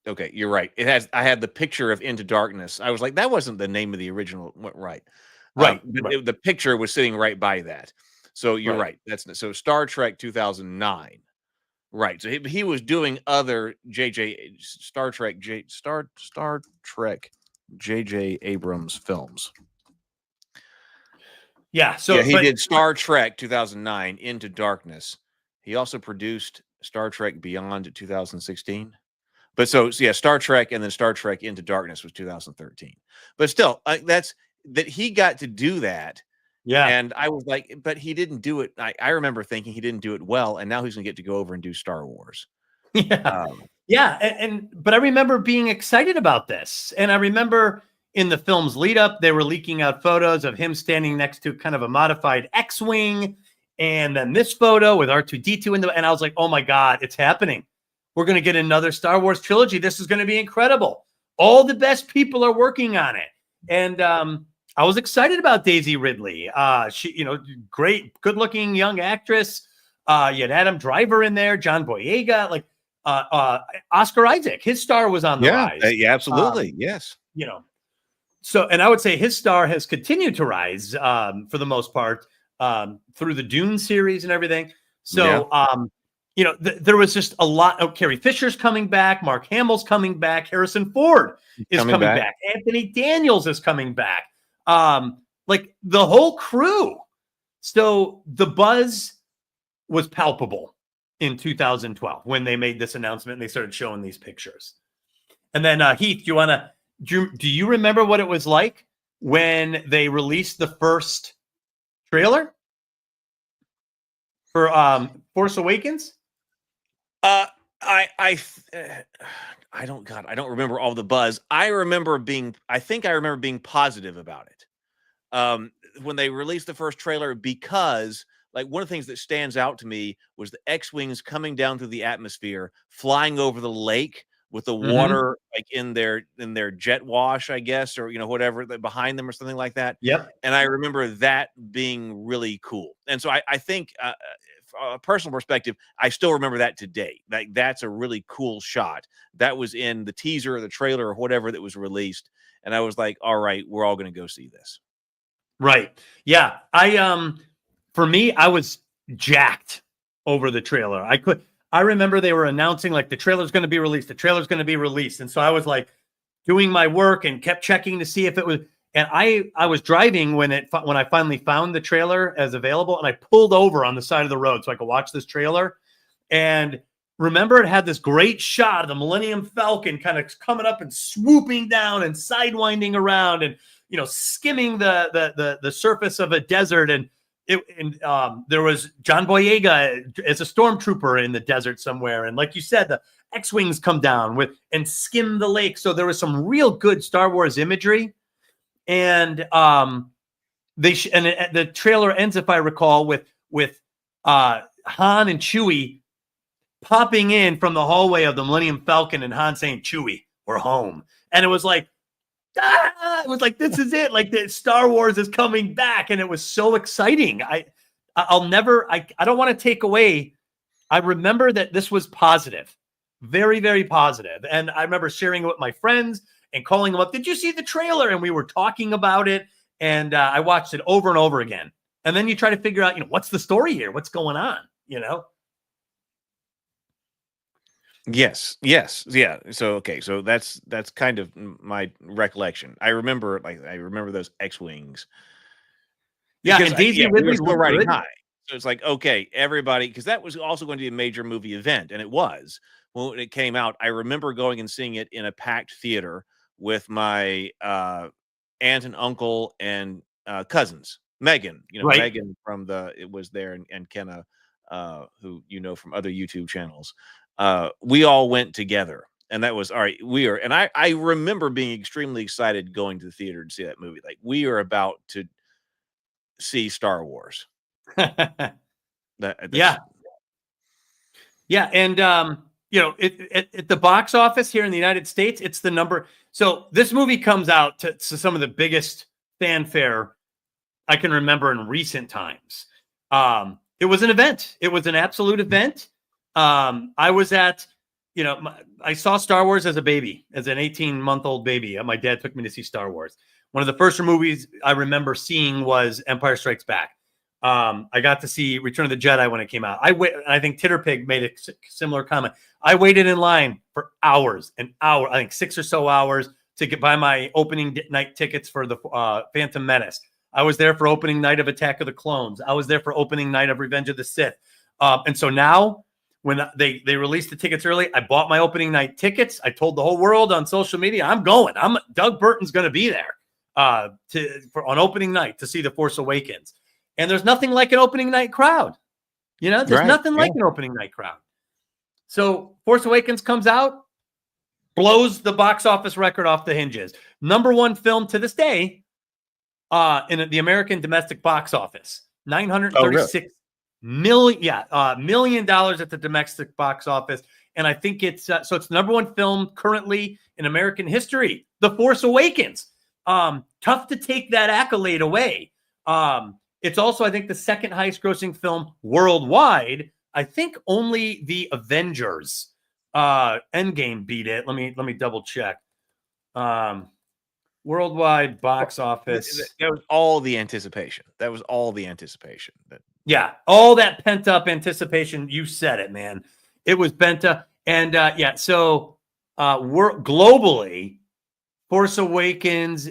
Okay, you're right. I had the picture of Into Darkness. I was like, that wasn't the name of the original. Right. The picture was sitting right by that. So you're right. So Star Trek 2009. Right. So he was doing other Star Trek J.J. Abrams films. Yeah. So he did Star Trek 2009 Into Darkness. He also produced Star Trek Beyond 2016. But Star Trek and then Star Trek Into Darkness was 2013. But still, that he got to do that. Yeah. And I was like, but he didn't do it. I remember thinking he didn't do it well. And now he's going to get to go over and do Star Wars. Yeah. But I remember being excited about this. And I remember in the film's lead up, they were leaking out photos of him standing next to kind of a modified X-Wing. And then this photo with R2-D2 and I was like, oh my God, it's happening. We're going to get another Star Wars trilogy. This is going to be incredible. All the best people are working on it. And I was excited about Daisy Ridley. She, great, good-looking young actress. You had Adam Driver in there, John Boyega, like Oscar Isaac. His star was on the rise. Yeah, absolutely. Yes. So, and I would say his star has continued to rise for the most part through the Dune series and everything. So, there was just a lot. Oh, Carrie Fisher's coming back. Mark Hamill's coming back. Harrison Ford is coming back. Anthony Daniels is coming back. Like the whole crew. So the buzz was palpable in 2012 when they made this announcement and they started showing these pictures. And then Heath, do you remember what it was like when they released the first trailer for Force Awakens? I don't remember all the buzz. I think I remember being positive about it. When they released the first trailer, because like one of the things that stands out to me was the X-Wings coming down through the atmosphere, flying over the lake with the water like in their jet wash, I guess, or whatever behind them or something like that. Yep. And I remember that being really cool. And so I think from a personal perspective, I still remember that today. Like that's a really cool shot. That was in the teaser or the trailer or whatever that was released. And I was like, all right, we're all going to go see this. Right. Yeah. For me, I was jacked over the trailer. I remember they were announcing like the trailer's going to be released. The trailer's going to be released. And so I was like doing my work and kept checking to see if it was, and I was driving when I finally found the trailer as available, and I pulled over on the side of the road so I could watch this trailer. And remember, it had this great shot of the Millennium Falcon kind of coming up and swooping down and sidewinding around and, skimming the surface of a desert. And there was John Boyega as a stormtrooper in the desert somewhere. And like you said, the X-Wings come down and skim the lake. So there was some real good Star Wars imagery. And the trailer ends, if I recall, with Han and Chewie popping in from the hallway of the Millennium Falcon, and Han saying, "Chewie, we're home." And it was like, this is it. Like the Star Wars is coming back, and it was so exciting. I don't want to take away. I remember that this was positive, very, very positive, and I remember sharing it with my friends and calling them up. Did you see the trailer? And we were talking about it, and I watched it over and over again. And then you try to figure out, what's the story here? What's going on? Yes. Yeah. So, okay. So that's kind of my recollection. I remember those X-Wings. Yeah. And Daisy Ridley was riding high. So it's like, okay, everybody, because that was also going to be a major movie event. And it was. When it came out, I remember going and seeing it in a packed theater with my aunt and uncle and cousins. Megan, right. Megan it was there, and Kenna, who from other YouTube channels. We all went together, and that was all right. And I remember being extremely excited going to the theater to see that movie. Like we are about to see Star Wars. Yeah. And at the box office here in the United States, it's the number. So this movie comes out to some of the biggest fanfare I can remember in recent times. It was an event. It was an absolute event. I was at, I saw Star Wars as a baby, as an 18-month-old baby. My dad took me to see Star Wars. One of the first movies I remember seeing was Empire Strikes Back. I got to see Return of the Jedi when it came out. I think Titterpig made a similar comment. I waited in line for hours and hours, I think 6 or so hours, to buy my opening night tickets for the Phantom Menace. I was there for opening night of Attack of the Clones. I was there for opening night of Revenge of the Sith. And so now, when they released the tickets early, I bought my opening night tickets. I told the whole world on social media, I'm going. Doug Burton's going to be there on opening night to see The Force Awakens. And there's nothing like an opening night crowd. There's nothing like an opening night crowd. So Force Awakens comes out, blows the box office record off the hinges. Number one film to this day in the American domestic box office. $936 million at the domestic box office. And I think it's the number one film currently in American history, The Force Awakens. Tough to take that accolade away. It's also, I think, the second highest grossing film worldwide. I think only The Avengers Endgame beat it. Let me double check. Worldwide box office. That was all the anticipation. Yeah, all that pent up anticipation. You said it, man. It was pent up. And so we're globally, Force Awakens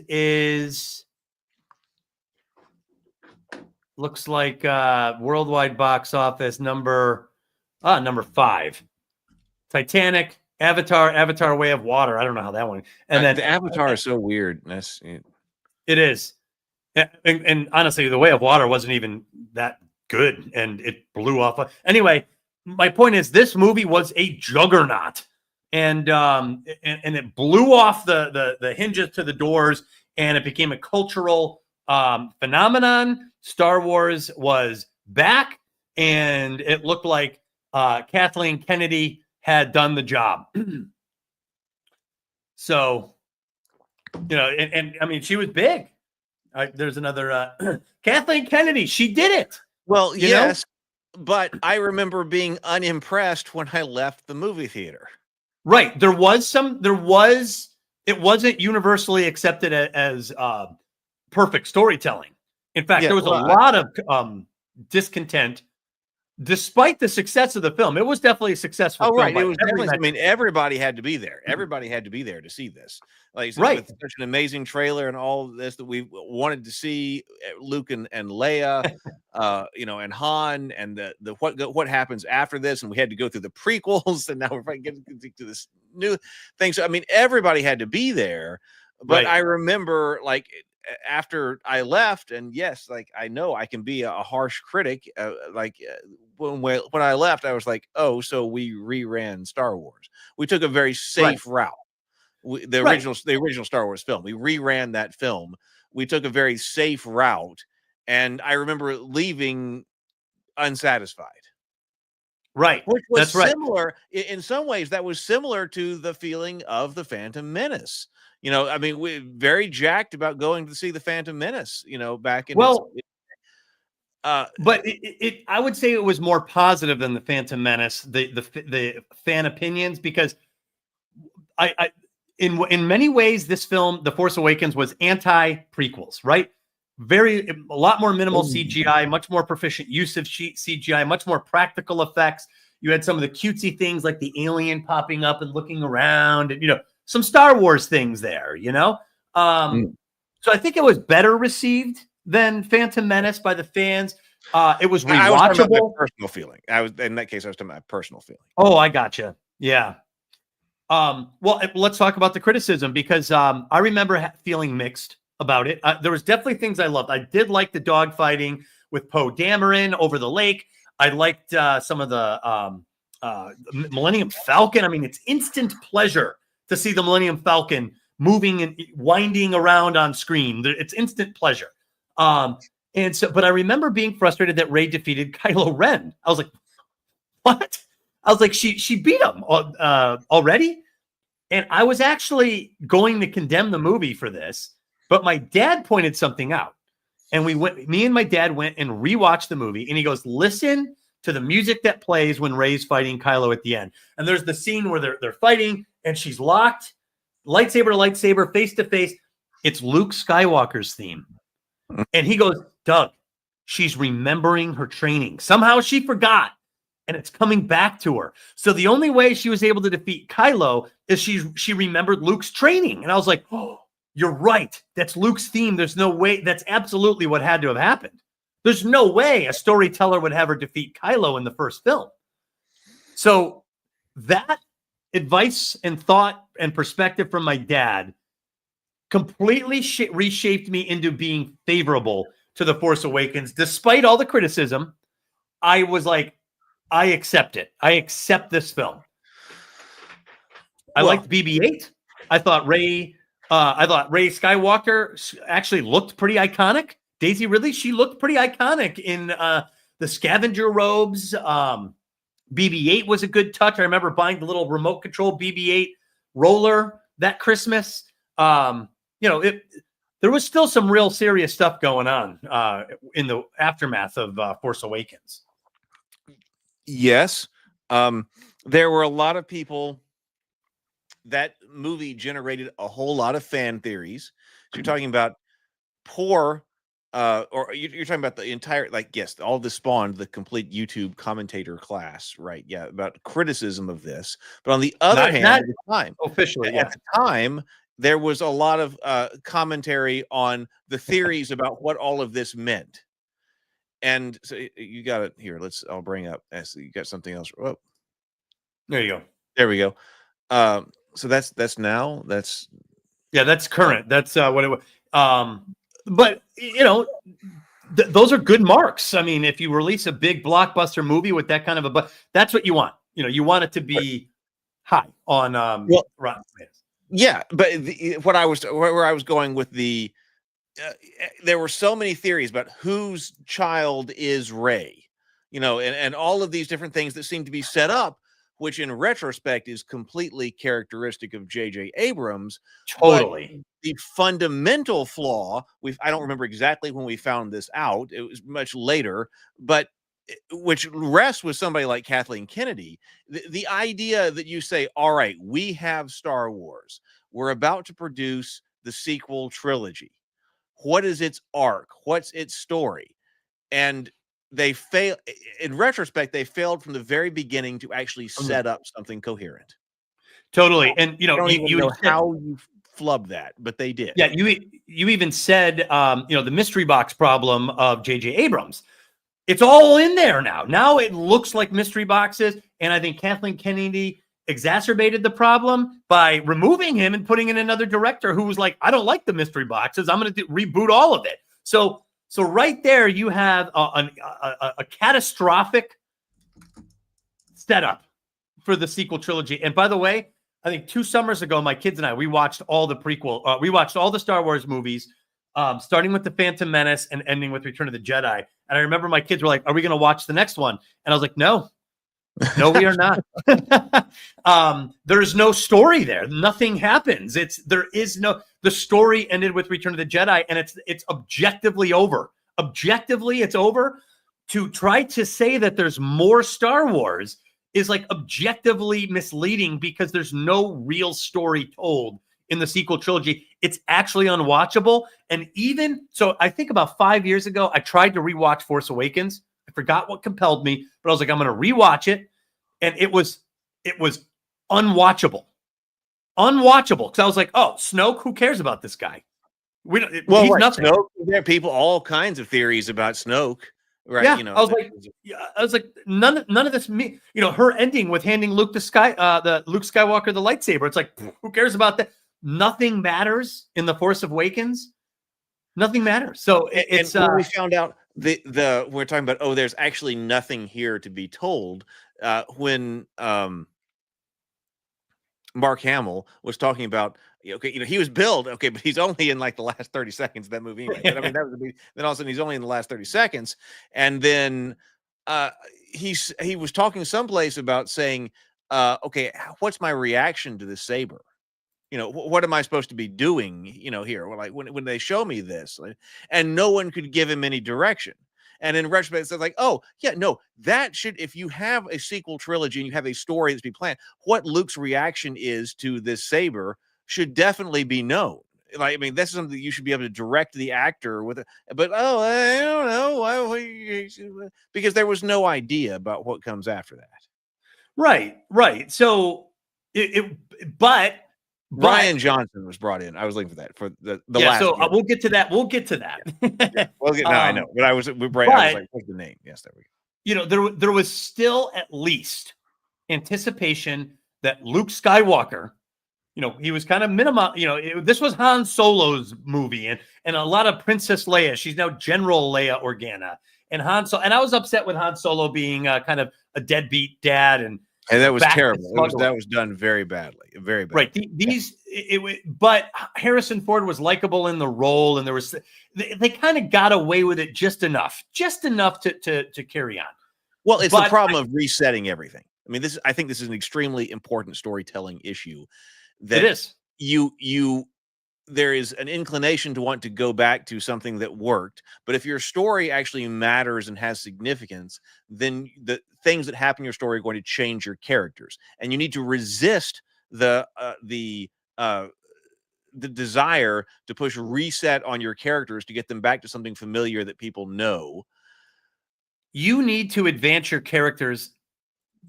looks like worldwide box office number 5. Titanic, Avatar, Way of Water. I don't know how that one. And then the Avatar is so weird. It is. And honestly, The Way of Water wasn't even that good, and it blew off. Anyway, my point is, this movie was a juggernaut, and it blew off the hinges to the doors, and it became a cultural phenomenon. Star Wars was back, and it looked like Kathleen Kennedy had done the job. So, and I mean, she was big. There's another Kathleen Kennedy. She did it. Well, You yes, but I remember being unimpressed when I left the movie theater. Right. It wasn't universally accepted as perfect storytelling. In fact, there was a lot of discontent despite the success of the film. It was definitely a successful film. Right. It was definitely, I mean, everybody had to be there. Everybody had to be there to see this. Like, with such an amazing trailer and all this that we wanted to see, Luke and Leia, and Han, and the what happens after this, and we had to go through the prequels, and now we're getting to this new thing. So I mean, everybody had to be there. But I remember, like, after I left, and yes, like, I know I can be a harsh critic. When I left, I was like, oh, so we reran Star Wars. We took a very safe route. The original Star Wars film. We reran that film. We took a very safe route, and I remember leaving unsatisfied. Right. Which was similar in some ways. That was similar to the feeling of the Phantom Menace. I mean, we're very jacked about going to see the Phantom Menace. Back in but I would say it was more positive than the Phantom Menace. The fan opinions, because in many ways, this film, The Force Awakens, was anti-prequels, right? A lot more minimal CGI, much more proficient use of CGI, much more practical effects. You had some of the cutesy things like the alien popping up and looking around, and some Star Wars things there. So I think it was better received than Phantom Menace by the fans. It was rewatchable. I was talking about my personal feeling. In that case, I was talking about my personal feeling. Oh, I gotcha. Yeah. Well, let's talk about the criticism, because I remember feeling mixed about it. There was definitely things I loved. I did like the dogfighting with Poe Dameron over the lake. I liked some of the Millennium Falcon. I mean, it's instant pleasure to see the Millennium Falcon moving and winding around on screen. It's instant pleasure. But I remember being frustrated that Rey defeated Kylo Ren. I was like, what? I was like, she beat him already? And I was actually going to condemn the movie for this, but my dad pointed something out. And me and my dad went and rewatched the movie, and he goes, listen to the music that plays when Rey's fighting Kylo at the end. And there's the scene where they're fighting, and she's locked, lightsaber to lightsaber, face to face. It's Luke Skywalker's theme. And he goes, Doug, she's remembering her training. Somehow she forgot, and it's coming back to her. So the only way she was able to defeat Kylo is she remembered Luke's training. And I was like, oh, you're right. That's Luke's theme. There's no way. That's absolutely what had to have happened. There's no way a storyteller would have her defeat Kylo in the first film. So that advice and thought and perspective from my dad completely reshaped me into being favorable to The Force Awakens. Despite all the criticism, I was like, I accept it. I accept this film. I liked BB-8. I thought Rey Skywalker actually looked pretty iconic. Daisy Ridley, she looked pretty iconic in the scavenger robes. BB-8 was a good touch. I remember buying the little remote control BB-8 roller that Christmas. There was still some real serious stuff going on in the aftermath of Force Awakens. Yes. There were a lot of people. That movie generated a whole lot of fan theories. So you're talking about poor, or you're talking about the entire, like, yes, all this spawned the complete YouTube commentator class, right? Yeah, about criticism of this. But on the other hand, at the time, officially, at the time, there was a lot of commentary on the theories about what all of this meant. And so you got it here. I'll bring up. You got something else. Oh, there you go. There we go. So that's now. That's current. That's what it was. But those are good marks. I mean, if you release a big blockbuster movie with that kind of but that's what you want. You want it to be high on Rotten Tomatoes. Yeah, but where I was going with there were so many theories about whose child is Rey, and all of these different things that seem to be set up, which in retrospect is completely characteristic of J.J. Abrams. Totally. But the fundamental flaw, I don't remember exactly when we found this out. It was much later, but which rests with somebody like Kathleen Kennedy. The idea that you say, all right, we have Star Wars. We're about to produce the sequel trilogy. What is its arc? What's its story? And they fail. In retrospect, they failed from the very beginning to actually set up something coherent. Totally. And I don't even know how you flubbed that, but they did. Yeah, you even said the mystery box problem of J.J. Abrams. It's all in there now. Now it looks like mystery boxes, and I think Kathleen Kennedy exacerbated the problem by removing him and putting in another director who was like, I don't like the mystery boxes. I'm going to reboot all of it. So right there, you have a catastrophic setup for the sequel trilogy. And by the way, I think 2 summers ago, my kids and I, we watched all the prequel. We watched all the Star Wars movies, starting with The Phantom Menace and ending with Return of the Jedi. And I remember my kids were like, are we going to watch the next one? And I was like, no, we are not. There's no story there. Nothing happens. The story ended with Return of the Jedi, and it's objectively over. Objectively, it's over. To try to say that there's more Star Wars is like objectively misleading because there's no real story told in the sequel trilogy. It's actually unwatchable. And even so, I think about 5 years ago, I tried to rewatch Force Awakens. I forgot what compelled me, but I was like, I'm going to rewatch it. And it was unwatchable. Unwatchable. Because I was like, oh, Snoke, who cares about this guy? He's nothing. Snoke, there are people, all kinds of theories about Snoke. Right. Yeah, I was like, none of this. Her ending with handing Luke Luke Skywalker the lightsaber. It's like, who cares about that? Nothing matters in the Force Awakens. Nothing matters. So it's when we found out we're talking about, there's actually nothing here to be told. When Mark Hamill was talking about, he was billed, but he's only in like the last 30 seconds of that movie. Anyway. But I mean, then all of a sudden he's only in the last 30 seconds. And then he was talking someplace about saying, what's my reaction to this saber? What am I supposed to be doing, here? Like when they show me this, and no one could give him any direction. And in retrospect, it's like, that should, if you have a sequel trilogy and you have a story that's being planned, what Luke's reaction is to this saber should definitely be known. Like, I mean, this is something that you should be able to direct the actor with, but I don't know, because there was no idea about what comes after that. Right. So but Ryan Johnson was brought in. I was looking for that for the last. So we'll get to that. Yeah, I know, but I was like, what's the name? Yes, there we go. There was still at least anticipation that Luke Skywalker, he was kind of minimal. This was Han Solo's movie, and a lot of Princess Leia. She's now General Leia Organa, and Han Solo. And I was upset with Han Solo being kind of a deadbeat dad, and that was terrible. That was done very badly, very badly. Right. But Harrison Ford was likable in the role, and they kind of got away with it just enough to carry on. Well, it's the problem of resetting everything. I mean, I think this is an extremely important storytelling issue. That it is. There is an inclination to want to go back to something that worked, but if your story actually matters and has significance, then the things that happen in your story are going to change your characters, and you need to resist the desire to push reset on your characters to get them back to something familiar that people know. You need to advance your character's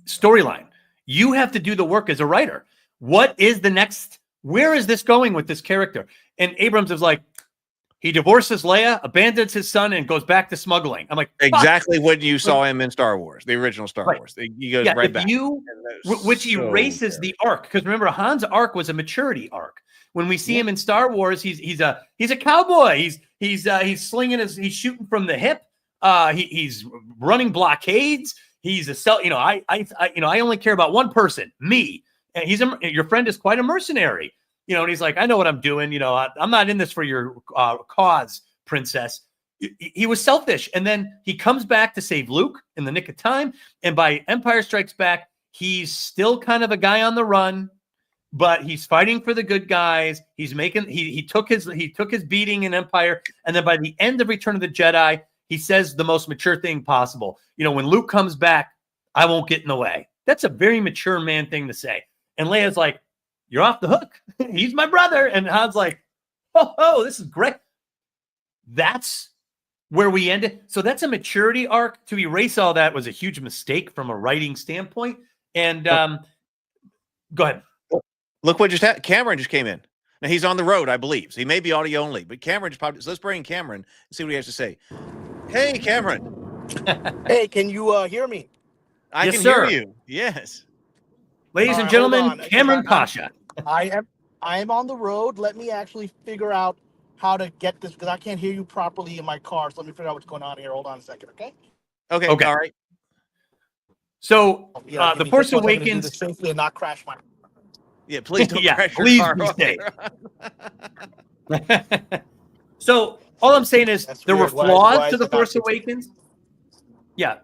storyline. You have to do the work as a writer. What is the next? Where is this going with this character? And Abrams is like, he divorces Leia, abandons his son, and goes back to smuggling. I'm like, exactly what you saw him in Star Wars, the original Star Wars. He goes right back. Which erases the arc. Because remember, Han's arc was a maturity arc. When we see him in Star Wars, he's a cowboy. He's slinging he's shooting from the hip. He's running blockades. He's I only care about one person, me. And your friend is quite a mercenary, and he's like, I know what I'm doing. I'm not in this for your cause, princess. He was selfish. And then he comes back to save Luke in the nick of time. And by Empire Strikes Back, he's still kind of a guy on the run, but he's fighting for the good guys. He's making, he took his beating in Empire. And then by the end of Return of the Jedi, he says the most mature thing possible. When Luke comes back, I won't get in the way. That's a very mature man thing to say. And Leia's like, you're off the hook. He's my brother. And Han's like, oh, this is great. That's where we ended. So that's a maturity arc. To erase all that was a huge mistake from a writing standpoint. And go ahead. Look what just happened. Cameron just came in. Now he's on the road, I believe. So he may be audio only, but Cameron just popped in. So let's bring in Cameron and see what he has to say. Hey, Cameron. Hey, can you hear me? I Yes, can sir. hear you. Yes. Ladies and gentlemen, Cameron Pasha. I am on the road. Let me actually figure out how to get this because I can't hear you properly in my car. So let me figure out what's going on here. Hold on a second, okay? Okay. All right. So Yeah, The Force Awakens. Do this safely and not crash my. Yeah, please don't crash your please car. be safe. So all I'm saying is That's there weird. were Why flaws is to The it not Force fixing? Awakens. Yeah.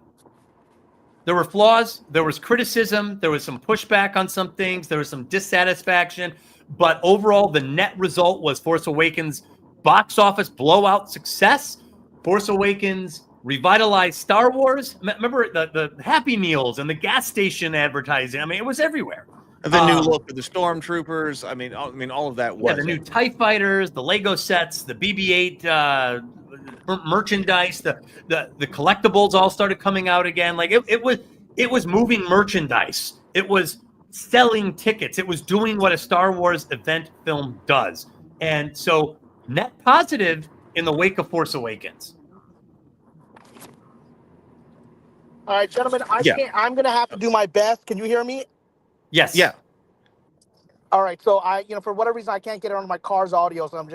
There were flaws. There was criticism. There was some pushback on some things. There was some dissatisfaction. But overall, the net result was Force Awakens box office blowout success. Force Awakens revitalized Star Wars. Remember the Happy Meals and the gas station advertising. I mean, it was everywhere. The new look of the stormtroopers. I mean, all of that was. Yeah, the new TIE fighters, the Lego sets, the BB-8 merchandise, the collectibles all started coming out again. Like it was moving merchandise. It was selling tickets. It was doing what a Star Wars event film does. And so net positive in the wake of Force Awakens. All right, gentlemen, I'm going to have to do my best. Can you hear me? Yes. Yeah. All right, so for whatever reason, I can't get it on my car's audio, so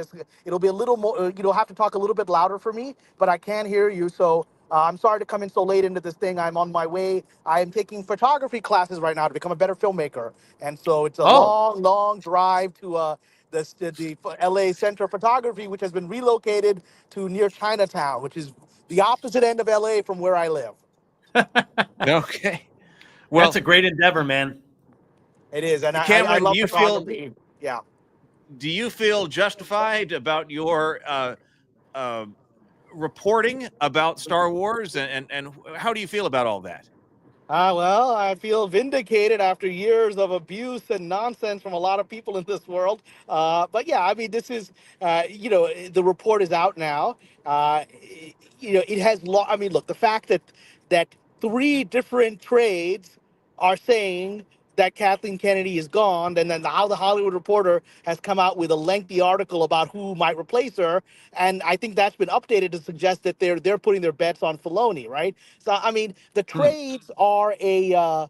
it'll be a little more, you'll have to talk a little bit louder for me, but I can hear you, so I'm sorry to come in so late into this thing. I'm on my way. I am taking photography classes right now to become a better filmmaker, and so it's a long drive to the LA Center of Photography, which has been relocated to near Chinatown, which is the opposite end of LA from where I live. Okay. Well, that's a great endeavor, man. It is, and Cameron, I love do you photography. Yeah. Do you feel justified about your reporting about Star Wars, and how do you feel about all that? Well, I feel vindicated after years of abuse and nonsense from a lot of people in this world. But yeah, I mean, this is, the report is out now. It has, I mean, look, the fact that 3 different trades are saying that Kathleen Kennedy is gone, and then how the Hollywood Reporter has come out with a lengthy article about who might replace her, and I think that's been updated to suggest that they're putting their bets on Filoni, right? So I mean, the trades are a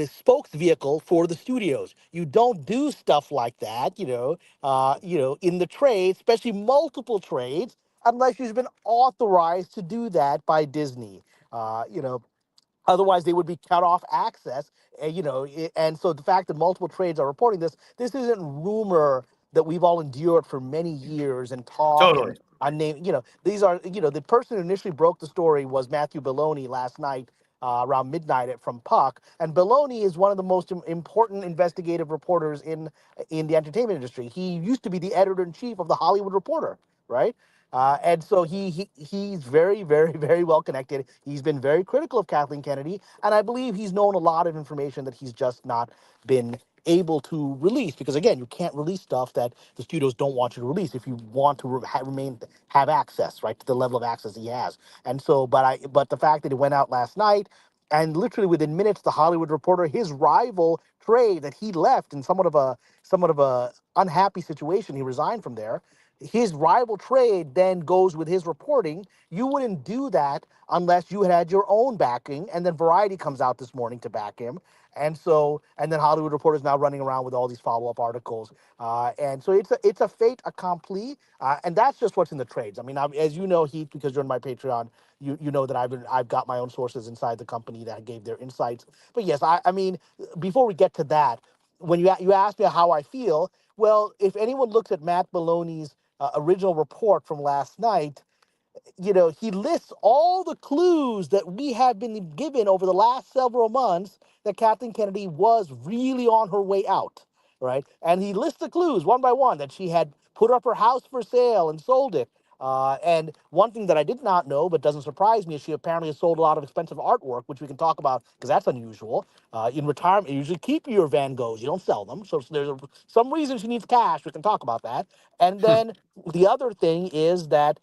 spokes vehicle for the studios. You don't do stuff like that, in the trade, especially multiple trades, unless you've been authorized to do that by Disney. Otherwise, they would be cut off access, and so the fact that multiple trades are reporting this isn't rumor that we've all endured for many years and talk. Totally. And name, these are, the person who initially broke the story was Matthew Belloni last night around midnight from Puck. And Belloni is one of the most important investigative reporters in the entertainment industry. He used to be the editor-in-chief of the Hollywood Reporter, right? And so he's very, very, very well connected. He's been very critical of Kathleen Kennedy, and I believe he's known a lot of information that he's just not been able to release. Because again, you can't release stuff that the studios don't want you to release if you want to have access, right, to the level of access he has. And so, but the fact that it went out last night, and literally within minutes, the Hollywood Reporter, his rival trade that he left in somewhat of a unhappy situation. He resigned from there. His rival trade then goes with his reporting. You wouldn't do that unless you had your own backing, and then Variety comes out this morning to back him. And then Hollywood Reporter is now running around with all these follow-up articles, and so it's a fait accompli, and that's just what's in the trades. I mean, as you know, Heath, because you're in my Patreon, you know that I've got my own sources inside the company that gave their insights. But yes, I mean, before we get to that, when you asked me how I feel, well, if anyone looks at Matt Maloney's original report from last night, he lists all the clues that we have been given over the last several months that Kathleen Kennedy was really on her way out, right? And he lists the clues one by one, that she had put up her house for sale and sold it. And one thing that I did not know, but doesn't surprise me, is she apparently has sold a lot of expensive artwork, which we can talk about because that's unusual. In retirement, you usually keep your Van Goghs, you don't sell them. So there's some reason she needs cash. We can talk about that. And then the other thing is that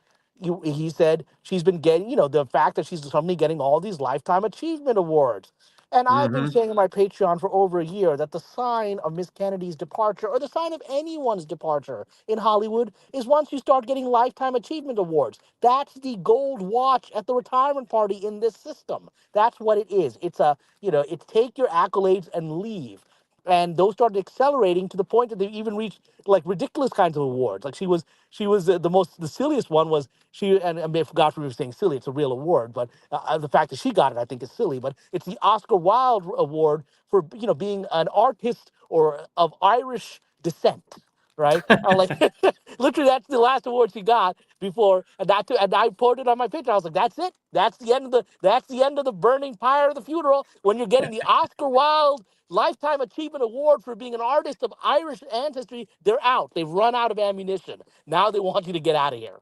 he said she's been getting, the fact that she's suddenly getting all these Lifetime Achievement Awards. And I've been saying on my Patreon for over a year that the sign of Miss Kennedy's departure, or the sign of anyone's departure in Hollywood, is once you start getting Lifetime Achievement Awards. That's the gold watch at the retirement party in this system. That's what it is. It's it's take your accolades and leave. And those started accelerating to the point that they even reached like ridiculous kinds of awards. Like she was the silliest one was and I may have forgot for saying silly. It's a real award, but the fact that she got it, I think, is silly. But it's the Oscar Wilde Award for being an artist or of Irish descent, right? I'm like, literally, that's the last award she got before, and I poured it on my picture. I was like, that's it. That's the end of the burning pyre of the funeral when you're getting the Oscar Wilde Lifetime Achievement Award for being an artist of Irish ancestry. They're out. They've run out of ammunition. Now they want you to get out of here.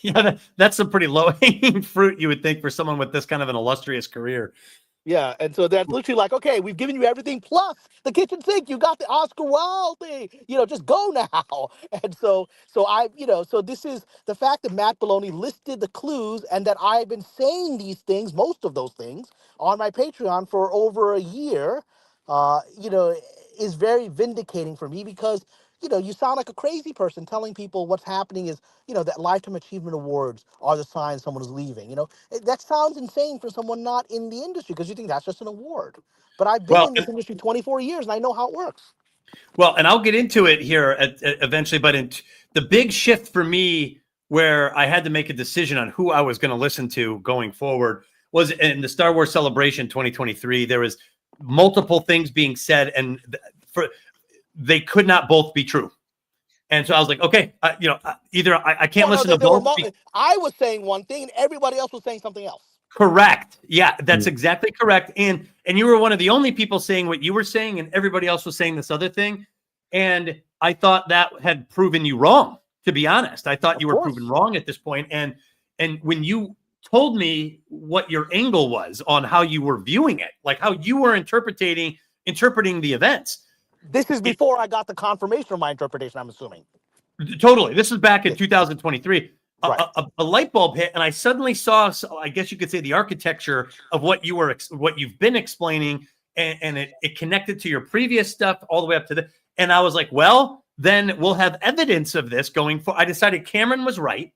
Yeah, that's a pretty low-hanging fruit, you would think, for someone with this kind of an illustrious career. Yeah, and so that's literally like, okay, we've given you everything plus the kitchen sink. You got the Oscar Wilde thing. Just go now. And so this is the fact that Matt Maloney listed the clues, and that I've been saying these things, most of those things, on my Patreon for over a year. Is very vindicating for me, because you sound like a crazy person telling people what's happening is, that Lifetime Achievement Awards are the sign someone is leaving. That sounds insane for someone not in the industry, because you think that's just an award. But I've been in this industry 24 years, and I know how it works. Well, and I'll get into it here eventually, but the big shift for me where I had to make a decision on who I was going to listen to going forward was in the Star Wars Celebration 2023. There was multiple things being said, and they could not both be true. And so I was like, okay, either I can't listen to both. I was saying one thing and everybody else was saying something else. Correct. Yeah, that's exactly correct. And you were one of the only people saying what you were saying, and everybody else was saying this other thing. And I thought that had proven you wrong, to be honest. I thought you were proven wrong at this point. And when you told me what your angle was on how you were viewing it, like how you were interpreting the events. This is before I got the confirmation of my interpretation, I'm assuming. Totally. This was back in 2023. Right. A light bulb hit, and I suddenly saw, I guess you could say, the architecture of what you've been explaining, and it connected to your previous stuff all the way up to the. And I was like, well, then we'll have evidence of this going forward. I decided Cameron was right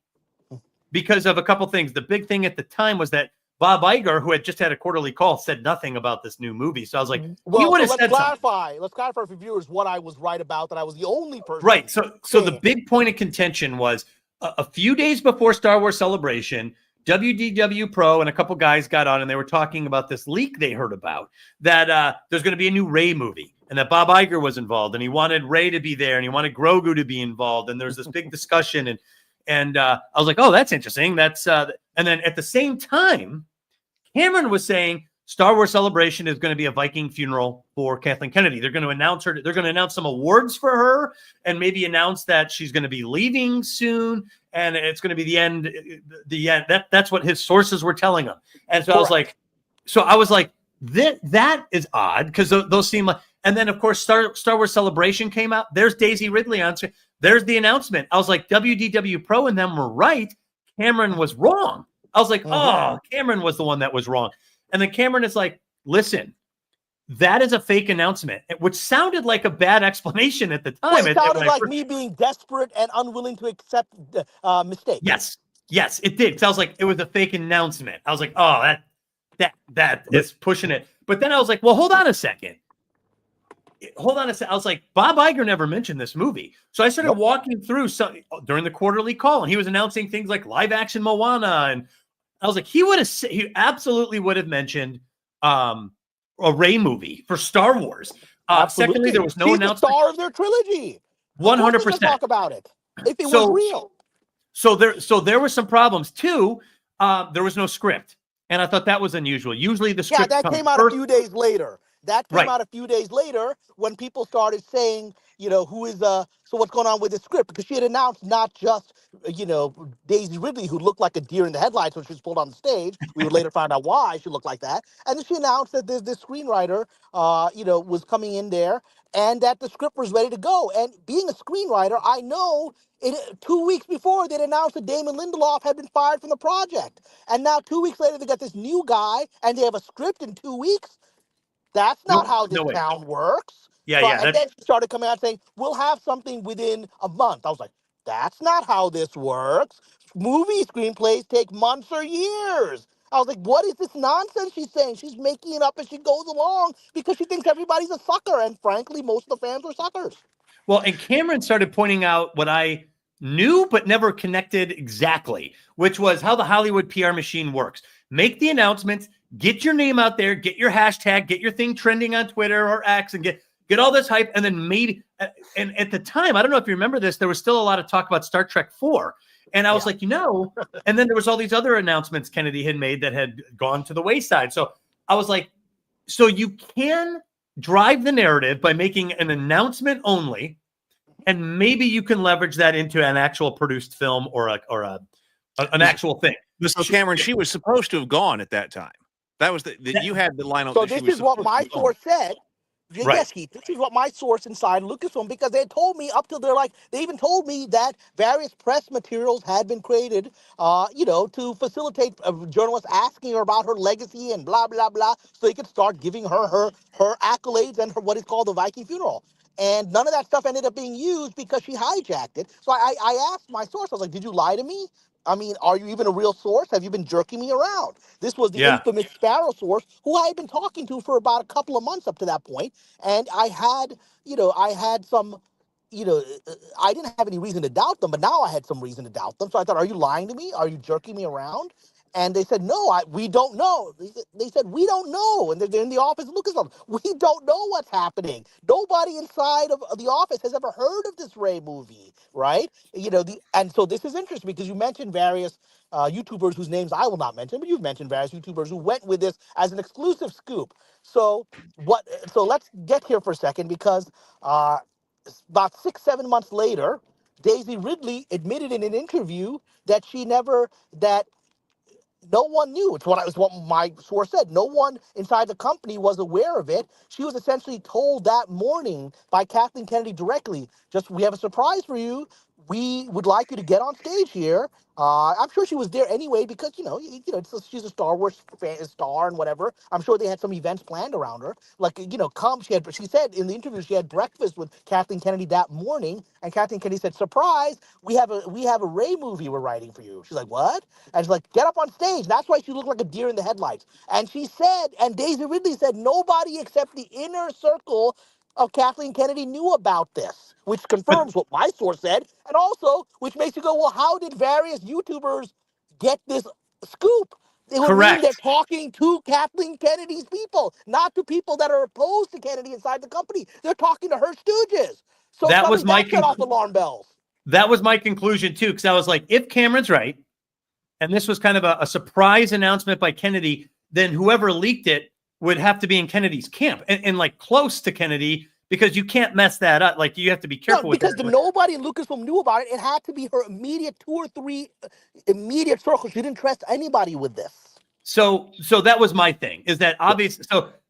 because of a couple things. The big thing at the time was that Bob Iger, who had just had a quarterly call, said nothing about this new movie. So I was like, let's clarify for viewers what I was right about, that I was the only person. Right. So the big point of contention was a few days before Star Wars Celebration, WDW Pro and a couple guys got on, and they were talking about this leak they heard about, that there's going to be a new Rey movie, and that Bob Iger was involved, and he wanted Rey to be there, and he wanted Grogu to be involved, and there's this big discussion, and I was like, oh, that's interesting. That's and then at the same time, Cameron was saying Star Wars Celebration is going to be a Viking funeral for Kathleen Kennedy. They're going to announce her. They're going to announce some awards for her, and maybe announce that she's going to be leaving soon, and it's going to be the end. The end. That's what his sources were telling him. And so I was like, that is odd, because those seem like. And then of course Star Wars Celebration came out. There's Daisy Ridley on screen. There's the announcement. I was like, WDW Pro and them were right. Cameron was wrong. I was like, oh, Cameron was the one that was wrong. And then Cameron is like, listen, that is a fake announcement, which sounded like a bad explanation at the time. Well, it sounded like me being desperate and unwilling to accept mistakes. Yes, it did. Because I was like, it was a fake announcement. I was like, oh, that is pushing it. But then I was like, well, hold on a second. I was like, Bob Iger never mentioned this movie. So I started walking through during the quarterly call, and he was announcing things like live action Moana. And I was like, he absolutely would have mentioned a Rey movie for Star Wars. Secondly, there was no announcement. The star of their trilogy. 100%. Talk about it if it was real. So there were some problems too. There was no script, and I thought that was unusual. Usually the script came out a few days later. That came out a few days later when people started saying, who is so what's going on with the script? Because she had announced not just Daisy Ridley, who looked like a deer in the headlights when she was pulled on the stage. We would later find out why she looked like that. And then she announced that this screenwriter was coming in there and that the script was ready to go. And being a screenwriter, I know 2 weeks before they'd announced that Damon Lindelof had been fired from the project. And now 2 weeks later they got this new guy and they have a script in 2 weeks. That's not how this town works. And then she started coming out saying, we'll have something within a month. I was like, that's not how this works. Movie screenplays take months or years. I was like, what is this nonsense she's saying? She's making it up as she goes along because she thinks everybody's a sucker. And frankly, most of the fans are suckers. Well, and Cameron started pointing out what I knew but never connected exactly, which was how the Hollywood PR machine works. Make the announcements, get your name out there, get your hashtag, get your thing trending on Twitter or X, and get all this hype. And then maybe, and at the time, I don't know if you remember this, there was still a lot of talk about Star Trek 4. And I was like, and then there was all these other announcements Kennedy had made that had gone to the wayside. So I was like, so you can drive the narrative by making an announcement only, and maybe you can leverage that into an actual produced film or an actual thing. So Cameron, she was supposed to have gone at that time. That was you had the lineup. So this is what my source said. Yes, Keith, this is what my source inside Lucasfilm, because they had told me up till they even told me that various press materials had been created, to facilitate journalists asking her about her legacy and blah, blah, blah, so they could start giving her accolades and her what is called the Viking funeral. And none of that stuff ended up being used because she hijacked it. So I asked my source, I was like, did you lie to me? I mean, are you even a real source? Have you been jerking me around? This was the infamous Sparrow source who I had been talking to for about a couple of months up to that point. And I had some, I didn't have any reason to doubt them, but now I had some reason to doubt them. So I thought, are you lying to me? Are you jerking me around? And they said, no, we don't know. They said, we don't know. And they're in the office of Lucasfilm. We don't know what's happening. Nobody inside of the office has ever heard of this Rey movie, right? And so this is interesting because you mentioned various YouTubers whose names I will not mention, but you've mentioned various YouTubers who went with this as an exclusive scoop. So let's get here for a second because about 6-7 months later, Daisy Ridley admitted in an interview that no one knew. It's what my source said. No one inside the company was aware of it. She was essentially told that morning by Kathleen Kennedy directly, we have a surprise for you. We would like you to get on stage here. I'm sure she was there anyway because, she's a Star Wars star and whatever. I'm sure they had some events planned around her. Come. She said in the interview she had breakfast with Kathleen Kennedy that morning, and Kathleen Kennedy said, "Surprise! We have a Rey movie we're writing for you." She's like, "What?" And she's like, "Get up on stage." That's why she looked like a deer in the headlights. And she said, and Daisy Ridley said, nobody except the inner circle of Kathleen Kennedy knew about this, which confirms what my source said, and also which makes you go, well, how did various YouTubers get this scoop? It would mean they're talking to Kathleen Kennedy's people, not to people that are opposed to Kennedy inside the company. They're talking to her stooges. So that was my set off alarm bells. That was my conclusion too, because I was like, if Cameron's right, and this was kind of a surprise announcement by Kennedy, then whoever leaked it would have to be in Kennedy's camp and like close to Kennedy, because you can't mess that up. Like, you have to be careful with that. Because nobody in Lucasfilm knew about it. It had to be her immediate 2 or 3 immediate circles. She didn't trust anybody with this. So that was my thing, is that obvious.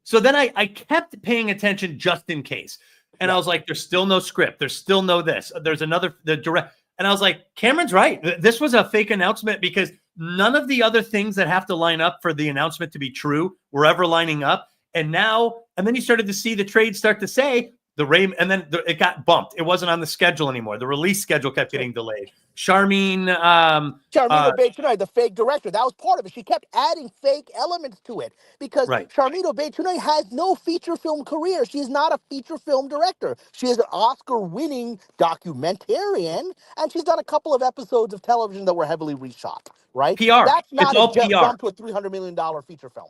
So then I kept paying attention just in case. And I was like, there's still no script. There's still no this. There's the direct. And I was like, Cameron's right. This was a fake announcement because none of the other things that have to line up for the announcement to be true were ever lining up. And now And then you started to see the trade start to say and then it got bumped. It wasn't on the schedule anymore. The release schedule kept getting delayed. Charmin Obey-Chinoy, the fake director, that was part of it. She kept adding fake elements to it because Right. Charmin Obey-Chinoy has no feature film career. She's not a feature film director. She is an Oscar-winning documentarian, and she's done a couple of episodes of television that were heavily reshot. Right? PR. That's not It's all PR. jump to a $300 million feature film.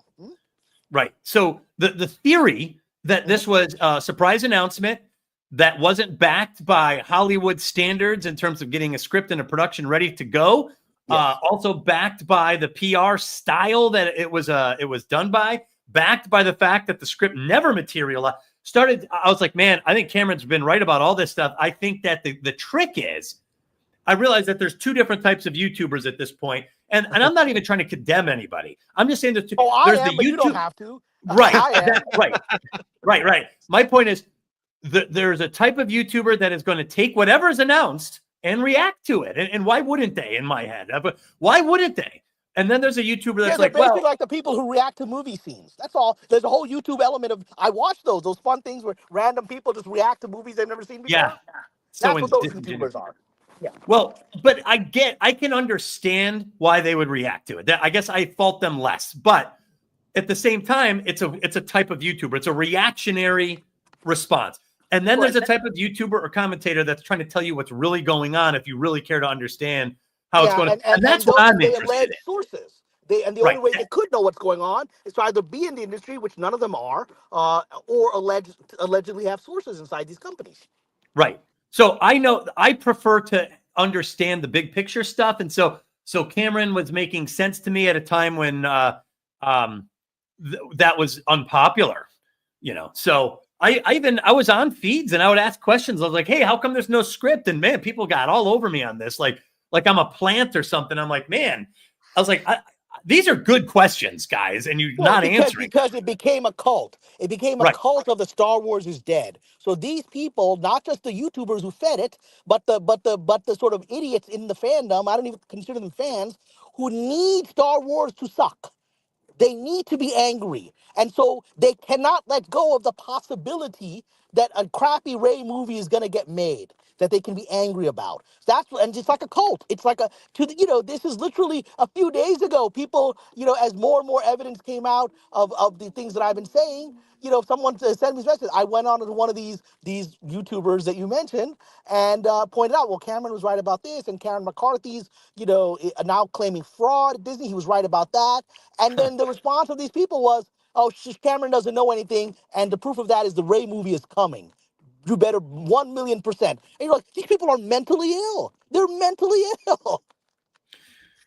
Right. So the theory that this was a surprise announcement that wasn't backed by Hollywood standards in terms of getting a script and a production ready to go, also backed by the PR style that it was done by, backed by the fact that the script never materialized. I was like, man, I think Cameron's been right about all this stuff. I think that the trick is, I realize that there's two different types of YouTubers at this point. And I'm not even trying to condemn anybody. I'm just saying there's but YouTube. You don't have to. Right. Right. My point is there's a type of YouTuber that is going to take whatever is announced and react to it. And why wouldn't they, in my head? But why wouldn't they? And then there's a YouTuber that's like, basically like the people who react to movie scenes. That's all. There's a whole YouTube element of, I watch those fun things where random people just react to movies they've never seen before. Yeah. That's what those YouTubers are. Yeah. Well, but I can understand why they would react to it. I guess I fault them less, but at the same time, it's a type of YouTuber. It's a reactionary response. And then there's a type of YouTuber or commentator that's trying to tell you what's really going on if you really care to understand how it's going to. And that's what I'm interested in. Sources. The only way they could know what's going on is to either be in the industry, which none of them are, or allegedly have sources inside these companies. Right. So I prefer to understand the big picture stuff. And so Cameron was making sense to me at a time when that was unpopular, So I was on feeds and I would ask questions. I was like, hey, how come there's no script? And man, people got all over me on this. Like I'm a plant or something. I'm like, man, I was like, these are good questions, guys, and you're not answering. Because it became a cult. It became a cult of the Star Wars is dead. So these people, not just the YouTubers who fed it, but the sort of idiots in the fandom, I don't even consider them fans, who need Star Wars to suck. They need to be angry. And so they cannot let go of the possibility that a crappy Rey movie is going to get made that they can be angry about. And it's like a cult. It's like this is literally a few days ago. People, as more and more evidence came out of the things that I've been saying, someone sent me a message. I went on to one of these YouTubers that you mentioned and pointed out, well, Cameron was right about this, and Karen McCarthy's, now claiming fraud at Disney. He was right about that. And then the response of these people was, oh, Cameron doesn't know anything, and the proof of that is the Rey movie is coming. You better 1,000,000%. And you're like, these people are mentally ill. They're mentally ill.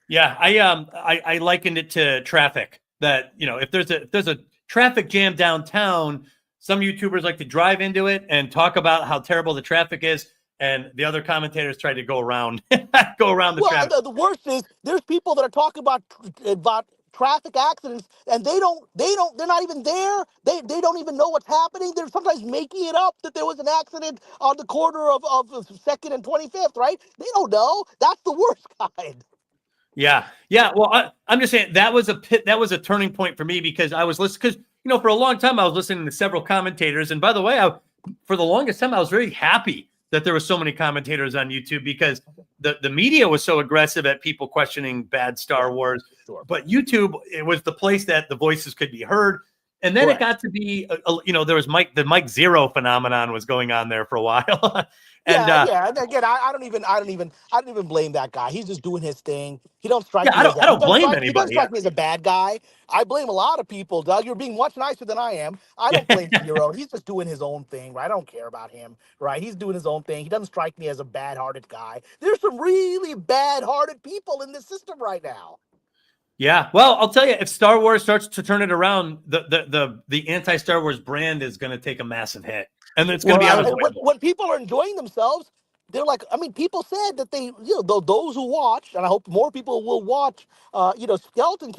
Yeah, I likened it to traffic. That if there's a traffic jam downtown, some YouTubers like to drive into it and talk about how terrible the traffic is, and the other commentators try to go around the traffic. The worst is there's people that are talking about traffic accidents, and they're not even there. They don't even know what's happening. They're sometimes making it up that there was an accident on the corner of 2nd and 25th, right? They don't know. That's the worst kind. Yeah. Well, I'm just saying that was a turning point for me because I was listening, because for a long time I was listening to several commentators, and by the way, for the longest time I was very happy that there were so many commentators on YouTube because the media was so aggressive at people questioning bad Star Wars. Sure. But YouTube, it was the place that the voices could be heard. And then it got to be, there was the Mike Zero phenomenon was going on there for a while. And And again, I don't even blame that guy. He's just doing his thing. He don't strike me. I don't blame anybody. He doesn't strike me as a bad guy. I blame a lot of people, Doug. You're being much nicer than I am. I don't blame Zero. He's just doing his own thing, right? I don't care about him, right? He's doing his own thing. He doesn't strike me as a bad-hearted guy. There's some really bad-hearted people in this system right now. Yeah, well, I'll tell you, if Star Wars starts to turn it around, the anti-Star Wars brand is going to take a massive hit, and it's going to be unavoidable. When people are enjoying themselves, they're like, people said that they, those who watch, and I hope more people will watch, Skeleton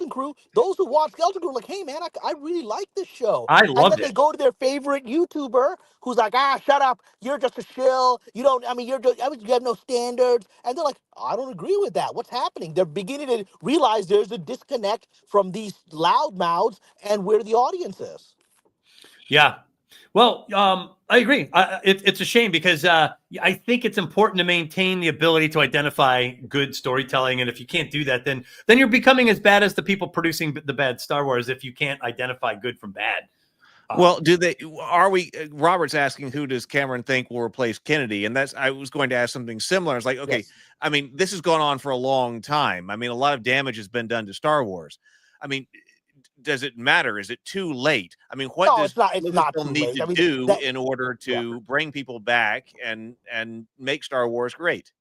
Crew, those who watch Skeleton Crew are like, hey, man, I really like this show. I loved it. And then they go to their favorite YouTuber who's like, shut up. You're just a shill. You have no standards. And they're like, I don't agree with that. What's happening? They're beginning to realize there's a disconnect from these loudmouths and where the audience is. Yeah. Well, I agree. It's a shame because I think it's important to maintain the ability to identify good storytelling, and if you can't do that, then you're becoming as bad as the people producing the bad Star Wars. If you can't identify good from bad. Well, Robert's asking, who does Cameron think will replace Kennedy? And I was going to ask something similar. It's like, okay, Yes. I mean, this has gone on for a long time. I mean, a lot of damage has been done to Star Wars. I mean, does it matter? Is it too late? I mean, what No, does it's not too Lucasfilm need late. to I mean, do that, in order yeah. to bring people back and make Star Wars great?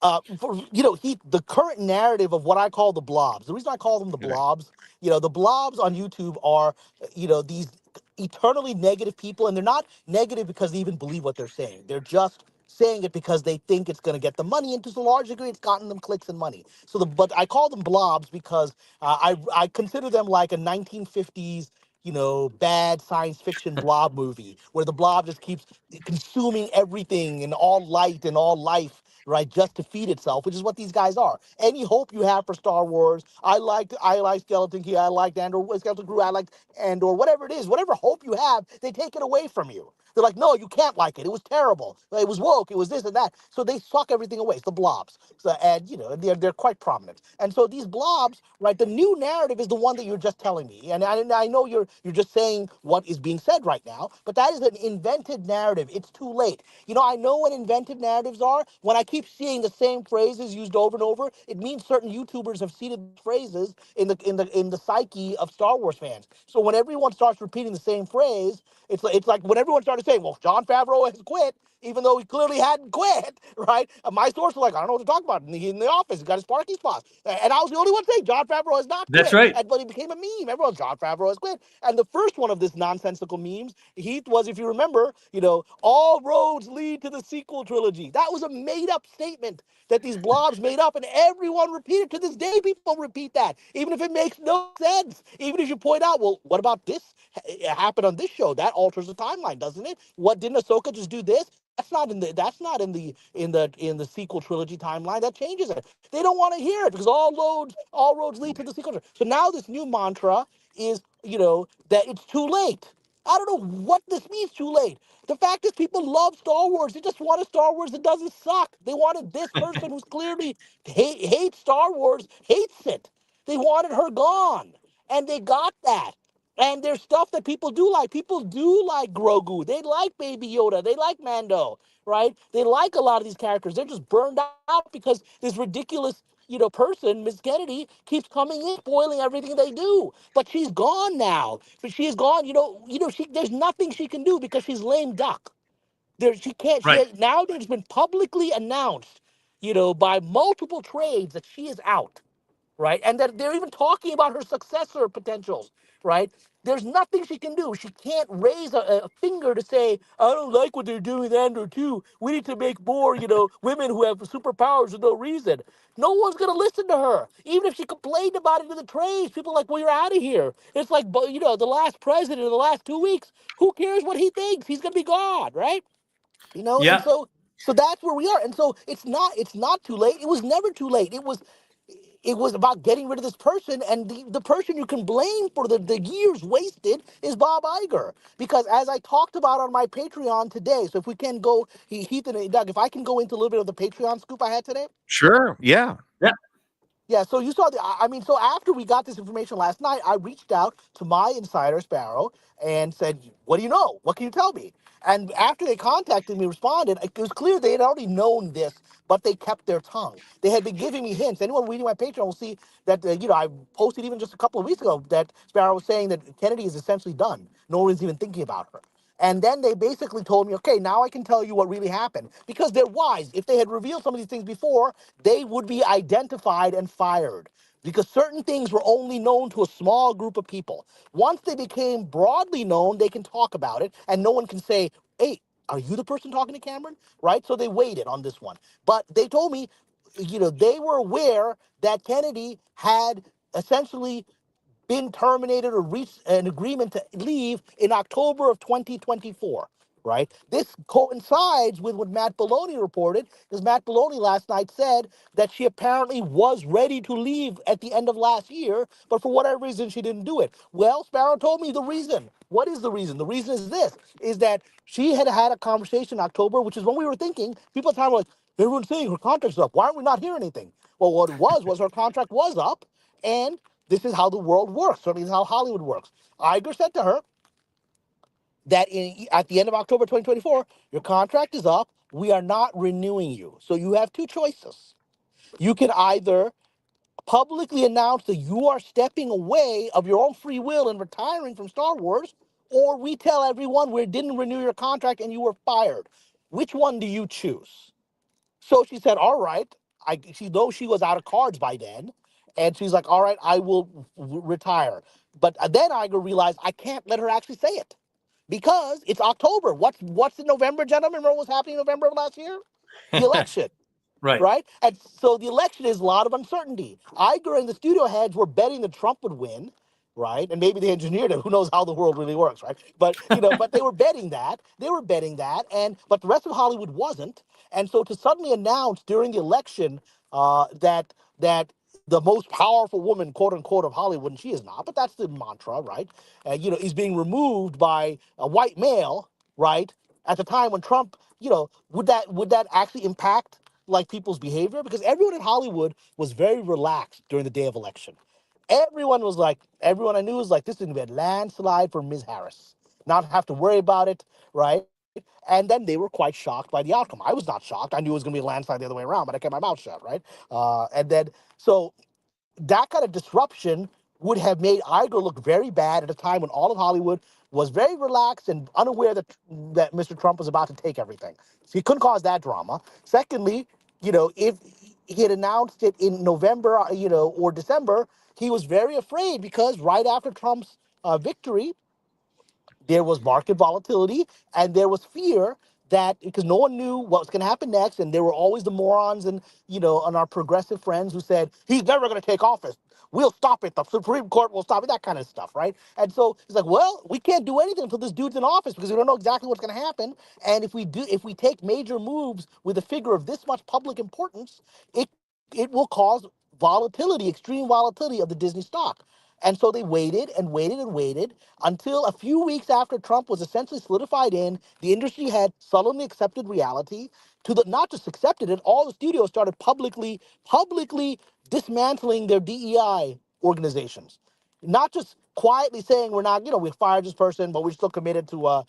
The current narrative of what I call the blobs. The reason I call them the Okay. blobs, the blobs on YouTube are, these eternally negative people, and they're not negative because they even believe what they're saying. They're just saying it because they think it's going to get them money, and to a large degree, it's gotten them clicks and money. But I call them blobs because I consider them like a 1950s, bad science fiction blob movie where the blob just keeps consuming everything and all light and all life, right, just to feed itself, which is what these guys are. Any hope you have for Star Wars, I like Skeleton Key, I liked Andor, Skeleton Crew, I liked Andor, whatever it is, whatever hope you have, they take it away from you. They're like, no, you can't like it. It was terrible. It was woke. It was this and that. So they suck everything away. It's the blobs. So, and they're quite prominent. And so these blobs, right? The new narrative is the one that you're just telling me. And I know you're just saying what is being said right now, but that is an invented narrative. It's too late. I know what invented narratives are. When I keep seeing the same phrases used over and over, it means certain YouTubers have seeded phrases in the psyche of Star Wars fans. So when everyone starts repeating the same phrase, it's like when everyone started saying, "Well, Jon Favreau has quit," even though he clearly hadn't quit, right? And my source was like, "I don't know what to talk about." In the office, he got his parking spot, and I was the only one saying Jon Favreau has not That's quit. right. But it became a meme. Everyone, Jon Favreau has quit. And the first one of this nonsensical memes, Heath, was, if you remember, all roads lead to the sequel trilogy. That was a made-up statement that these blobs made up, and everyone repeated. To this day, people repeat that, even if it makes no sense. Even if you point out, well, what about this? It happened on this show. That alters the timeline, doesn't it? What, didn't Ahsoka just do this? That's not in the sequel trilogy timeline. That changes it. They don't want to hear it because all roads lead to the sequel. So now this new mantra is, that it's too late. I don't know what this means, too late. The fact is, people love Star Wars. They just want a Star Wars that doesn't suck. They wanted this person who's clearly hates Star Wars, hates it. They wanted her gone, and they got that. And there's stuff that people do like. People do like Grogu. They like Baby Yoda. They like Mando, right? They like a lot of these characters. They're just burned out because this ridiculous, person, Miss Kennedy, keeps coming in, spoiling everything they do. But she's gone now. But she is gone. There's nothing she can do because she's lame duck. She can't. Right. Now that it's been publicly announced, by multiple trades that she is out, right? And that they're even talking about her successor potentials, right? There's nothing she can do. She can't raise a finger to say, I don't like what they're doing with Andor 2. We need to make more, women who have superpowers for no reason. No one's going to listen to her. Even if she complained about it in the trades, people are like, well, you're out of here. It's like, the last president in the last 2 weeks, who cares what he thinks? He's going to be gone, right? And Yeah. so that's where we are. And so it's not too late. It was never too late. It was about getting rid of this person, and the person you can blame for the years wasted is Bob Iger. Because as I talked about on my Patreon today, so if we can go, Heath and Doug, if I can go into a little bit of the Patreon scoop I had today. Sure. Yeah. Yeah. Yeah, so you saw so after we got this information last night, I reached out to my insider, Sparrow, and said, what do you know? What can you tell me? And after they contacted me, responded, it was clear they had already known this, but they kept their tongue. They had been giving me hints. Anyone reading my Patreon will see that, I posted even just a couple of weeks ago that Sparrow was saying that Kennedy is essentially done. No one's even thinking about her. And then they basically told me, okay, now I can tell you what really happened. Because they're wise. If they had revealed some of these things before, they would be identified and fired. Because certain things were only known to a small group of people. Once they became broadly known, they can talk about it, and no one can say, hey, are you the person talking to Cameron? Right? So they waited on this one. But they told me, they were aware that Kennedy had essentially been terminated or reached an agreement to leave in October of 2024. right? This coincides with what Matt Belloni reported, because Matt Belloni last night said that she apparently was ready to leave at the end of last year, but for whatever reason, she didn't do it. Well, Sparrow told me the reason. What is the reason? The reason is this, is that she had had a conversation in October, which is when we were thinking, people at the time were like, everyone's saying her contract's up. Why aren't we not hearing anything? Well, what it was her contract was up, and this is how the world works. Certainly this is how Hollywood works. Iger said to her, that at the end of October 2024, your contract is up. We are not renewing you. So you have two choices. You can either publicly announce that you are stepping away of your own free will and retiring from Star Wars, or we tell everyone we didn't renew your contract and you were fired. Which one do you choose? So she said, all right. She knows she was out of cards by then. And she's like, all right, I will retire. But then Iger realized I can't let her actually say it, because it's October. What's in November, gentlemen? Remember what was happening in November of last year? The election, Right. right? And so the election is a lot of uncertainty. Iger and the studio heads were betting that Trump would win, right? And maybe they engineered it. Who knows how the world really works, right? But but they were betting that. But the rest of Hollywood wasn't. And so to suddenly announce during the election that the most powerful woman, quote unquote, of Hollywood, and she is not, but that's the mantra, right? Is being removed by a white male, right? At the time when Trump, would that actually impact like people's behavior? Because everyone in Hollywood was very relaxed during the day of election. Everyone I knew was like, this is gonna be a landslide for Ms. Harris. Not have to worry about it, right? And then they were quite shocked by the outcome. I was not shocked. I knew it was going to be a landslide the other way around, but I kept my mouth shut, right? So that kind of disruption would have made Iger look very bad at a time when all of Hollywood was very relaxed and unaware that Mr. Trump was about to take everything. So he couldn't cause that drama. Secondly, if he had announced it in November, or December, he was very afraid, because right after Trump's victory, there was market volatility, and there was fear that, because no one knew what was going to happen next, and there were always the morons and our progressive friends who said he's never going to take office. We'll stop it. The Supreme Court will stop it. That kind of stuff, right? And so it's like, well, we can't do anything until this dude's in office, because we don't know exactly what's going to happen. And if we take major moves with a figure of this much public importance, it will cause volatility, extreme volatility of the Disney stock. And so they waited and waited and waited until a few weeks after Trump was essentially solidified in, the industry had sullenly accepted reality, not just accepted it, all the studios started publicly dismantling their DEI organizations. Not just quietly saying we're not, we fired this person, but we're still committed to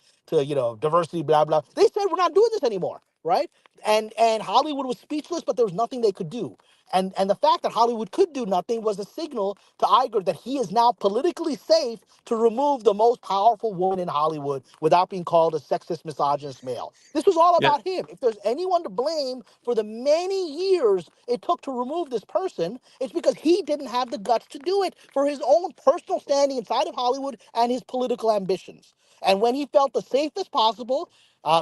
diversity, blah, blah. They said we're not doing this anymore, right? And Hollywood was speechless, but there was nothing they could do. And the fact that Hollywood could do nothing was a signal to Iger that he is now politically safe to remove the most powerful woman in Hollywood without being called a sexist, misogynist male. This was all about him. If there's anyone to blame for the many years it took to remove this person, it's because he didn't have the guts to do it for his own personal standing inside of Hollywood and his political ambitions. And when he felt the safest possible,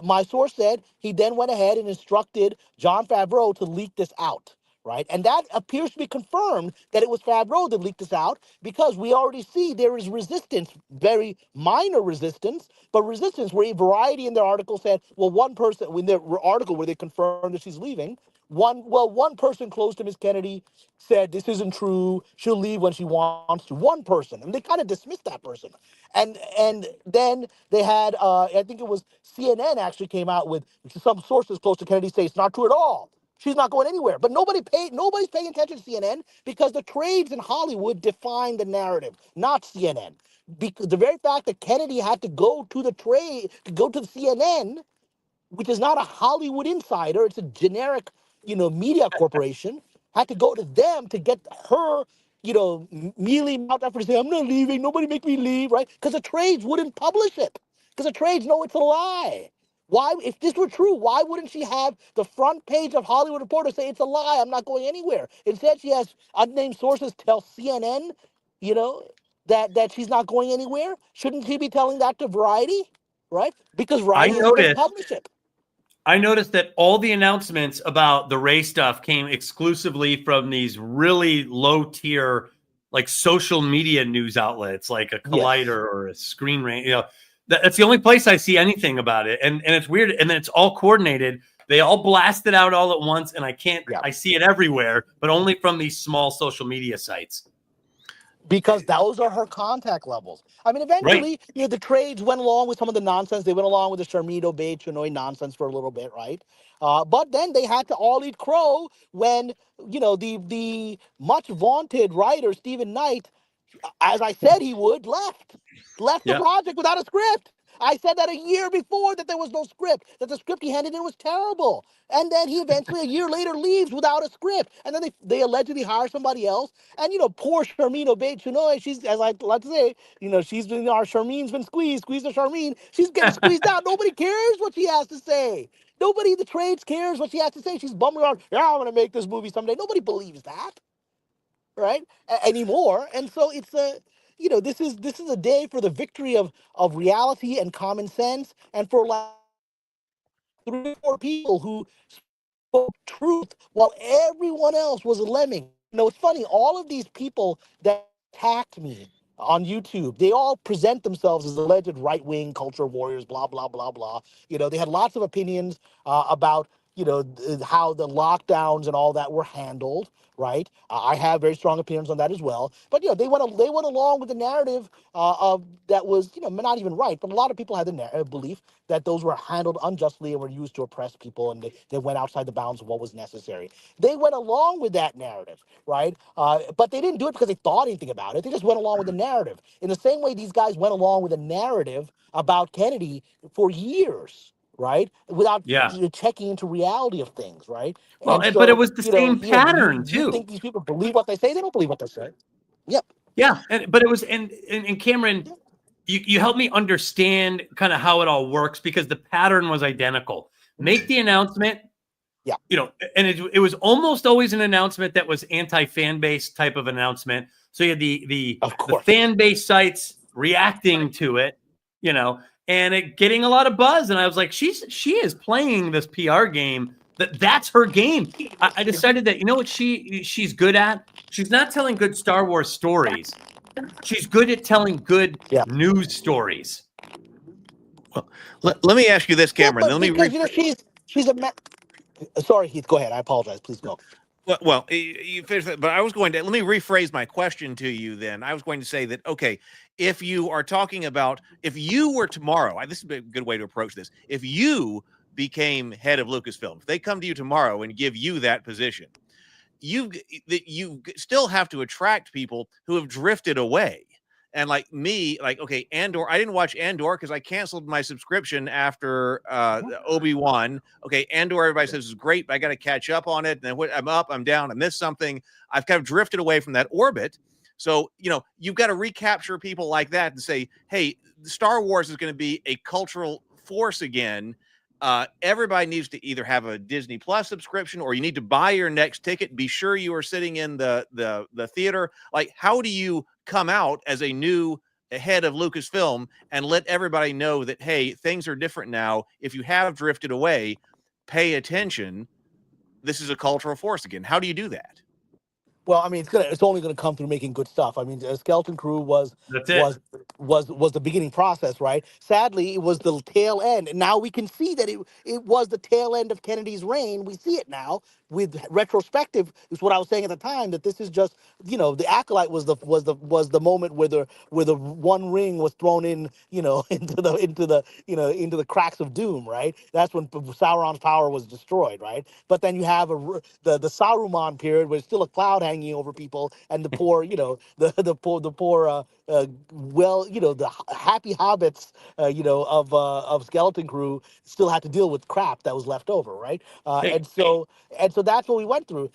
my source said he then went ahead and instructed Jon Favreau to leak this out. Right. And that appears to be confirmed that it was Favreau that leaked this out, because we already see there is resistance, very minor resistance, but resistance where Variety in their article said, well, one person, in their article where they confirmed that she's leaving, one person close to Ms. Kennedy said this isn't true. She'll leave when she wants to. One person. And they kind of dismissed that person. And then they had, I think it was CNN actually came out with some sources close to Kennedy say it's not true at all. She's not going anywhere. But nobody's paying attention to CNN, because the trades in Hollywood define the narrative, not CNN. Because the very fact that Kennedy had to go to the CNN, which is not a Hollywood insider, it's a generic, media corporation, had to go to them to get her, mealy mouth effort to say, I'm not leaving, nobody make me leave, right? Because the trades wouldn't publish it. Because the trades know it's a lie. Why, if this were true, why wouldn't she have the front page of Hollywood Reporter say it's a lie, I'm not going anywhere? Instead, she has unnamed sources tell CNN, that she's not going anywhere. Shouldn't she be telling that to Variety, right? Because Variety isn't going to publish it. I noticed that all the announcements about the Ray stuff came exclusively from these really low tier, like social media news outlets, like a Collider or a Screen Rant. That's the only place I see anything about it, and it's weird, and then it's all coordinated. They all blast it out all at once, and I can't. Yeah. I see it everywhere, but only from these small social media sites. Because those are her contact levels. I mean, eventually, the trades went along with some of the nonsense. They went along with the Sharmito Bay Chinoy nonsense for a little bit, right? But then they had to all eat crow when, the much vaunted writer, Stephen Knight, as I said he would, left the project without a script. I said that a year before that there was no script, that the script he handed in was terrible. And then he eventually, a year later, leaves without a script. And then they allegedly hire somebody else. And, poor Sharmeen Obey-Chinoy, she's, as I like to say, she's been, our Sharmeen's been squeezed the Sharmeen. She's getting squeezed out. Nobody cares what she has to say. Nobody in the trades cares what she has to say. She's bumming around, yeah, I'm going to make this movie someday. Nobody believes that, right, anymore. And so it's this is a day for the victory of reality and common sense, and for like 3 or 4 people who spoke truth while everyone else was a lemming. It's funny, all of these people that attacked me on YouTube, they all present themselves as alleged right-wing culture warriors, blah, blah, blah, blah. They had lots of opinions about, how the lockdowns and all that were handled, right? I have very strong opinions on that as well. But, they went along with the narrative of that was, not even right. But a lot of people had the belief that those were handled unjustly and were used to oppress people, and they went outside the bounds of what was necessary. They went along with that narrative, right? But they didn't do it because they thought anything about it. They just went along with the narrative. In the same way these guys went along with a narrative about Kennedy for years, right? Without checking into reality of things, right? Well, And but so, it was the same pattern you too. think these people believe what they say? They don't believe what they say. Yep. Yeah, but it was, and Cameron, you helped me understand kind of how it all works, because the pattern was identical. Make the announcement. Yeah. And it was almost always an announcement that was anti-fan base type of announcement. So you had the fan base sites reacting to it, and it getting a lot of buzz. And I was like, she is playing this PR game. That's her game. I decided that, what she's good at? She's not telling good Star Wars stories. She's good at telling good news stories. Well, let me ask you this, Cameron. Yeah, because, she's a sorry, Heath, go ahead. I apologize. Please go. Well, you finished that, but I was going to, let me rephrase my question to you then. I was going to say that, okay, if you are talking about, if you were tomorrow, this is a good way to approach this. If you became head of Lucasfilm, if they come to you tomorrow and give you that position, you still have to attract people who have drifted away. And like me, okay, Andor, I didn't watch Andor because I canceled my subscription after Obi-Wan. Okay, Andor, everybody says is great, but I got to catch up on it. And then I'm up, I'm down, I missed something. I've kind of drifted away from that orbit. So, you've got to recapture people like that and say, hey, Star Wars is going to be a cultural force again. Everybody needs to either have a Disney Plus subscription, or you need to buy your next ticket. Be sure you are sitting in the theater. Like, how do you come out as a new head of Lucasfilm and let everybody know that, hey, things are different now? If you have drifted away, pay attention. This is a cultural force again. How do you do that? Well, I mean, it's only going to come through making good stuff. I mean, Skeleton Crew was the beginning process, right? Sadly, it was the tail end. And now we can see that it was the tail end of Kennedy's reign. We see it now with retrospective. Is what I was saying at the time, that this is just, the Acolyte was the moment where the one ring was thrown in, into the cracks of doom, right? That's when Sauron's power was destroyed, right? But then you have the Saruman period, where it's still a cloud hanging over people, and the poor, the poor the happy hobbits, of Skeleton Crew still had to deal with crap that was left over, right? And so that's what we went through.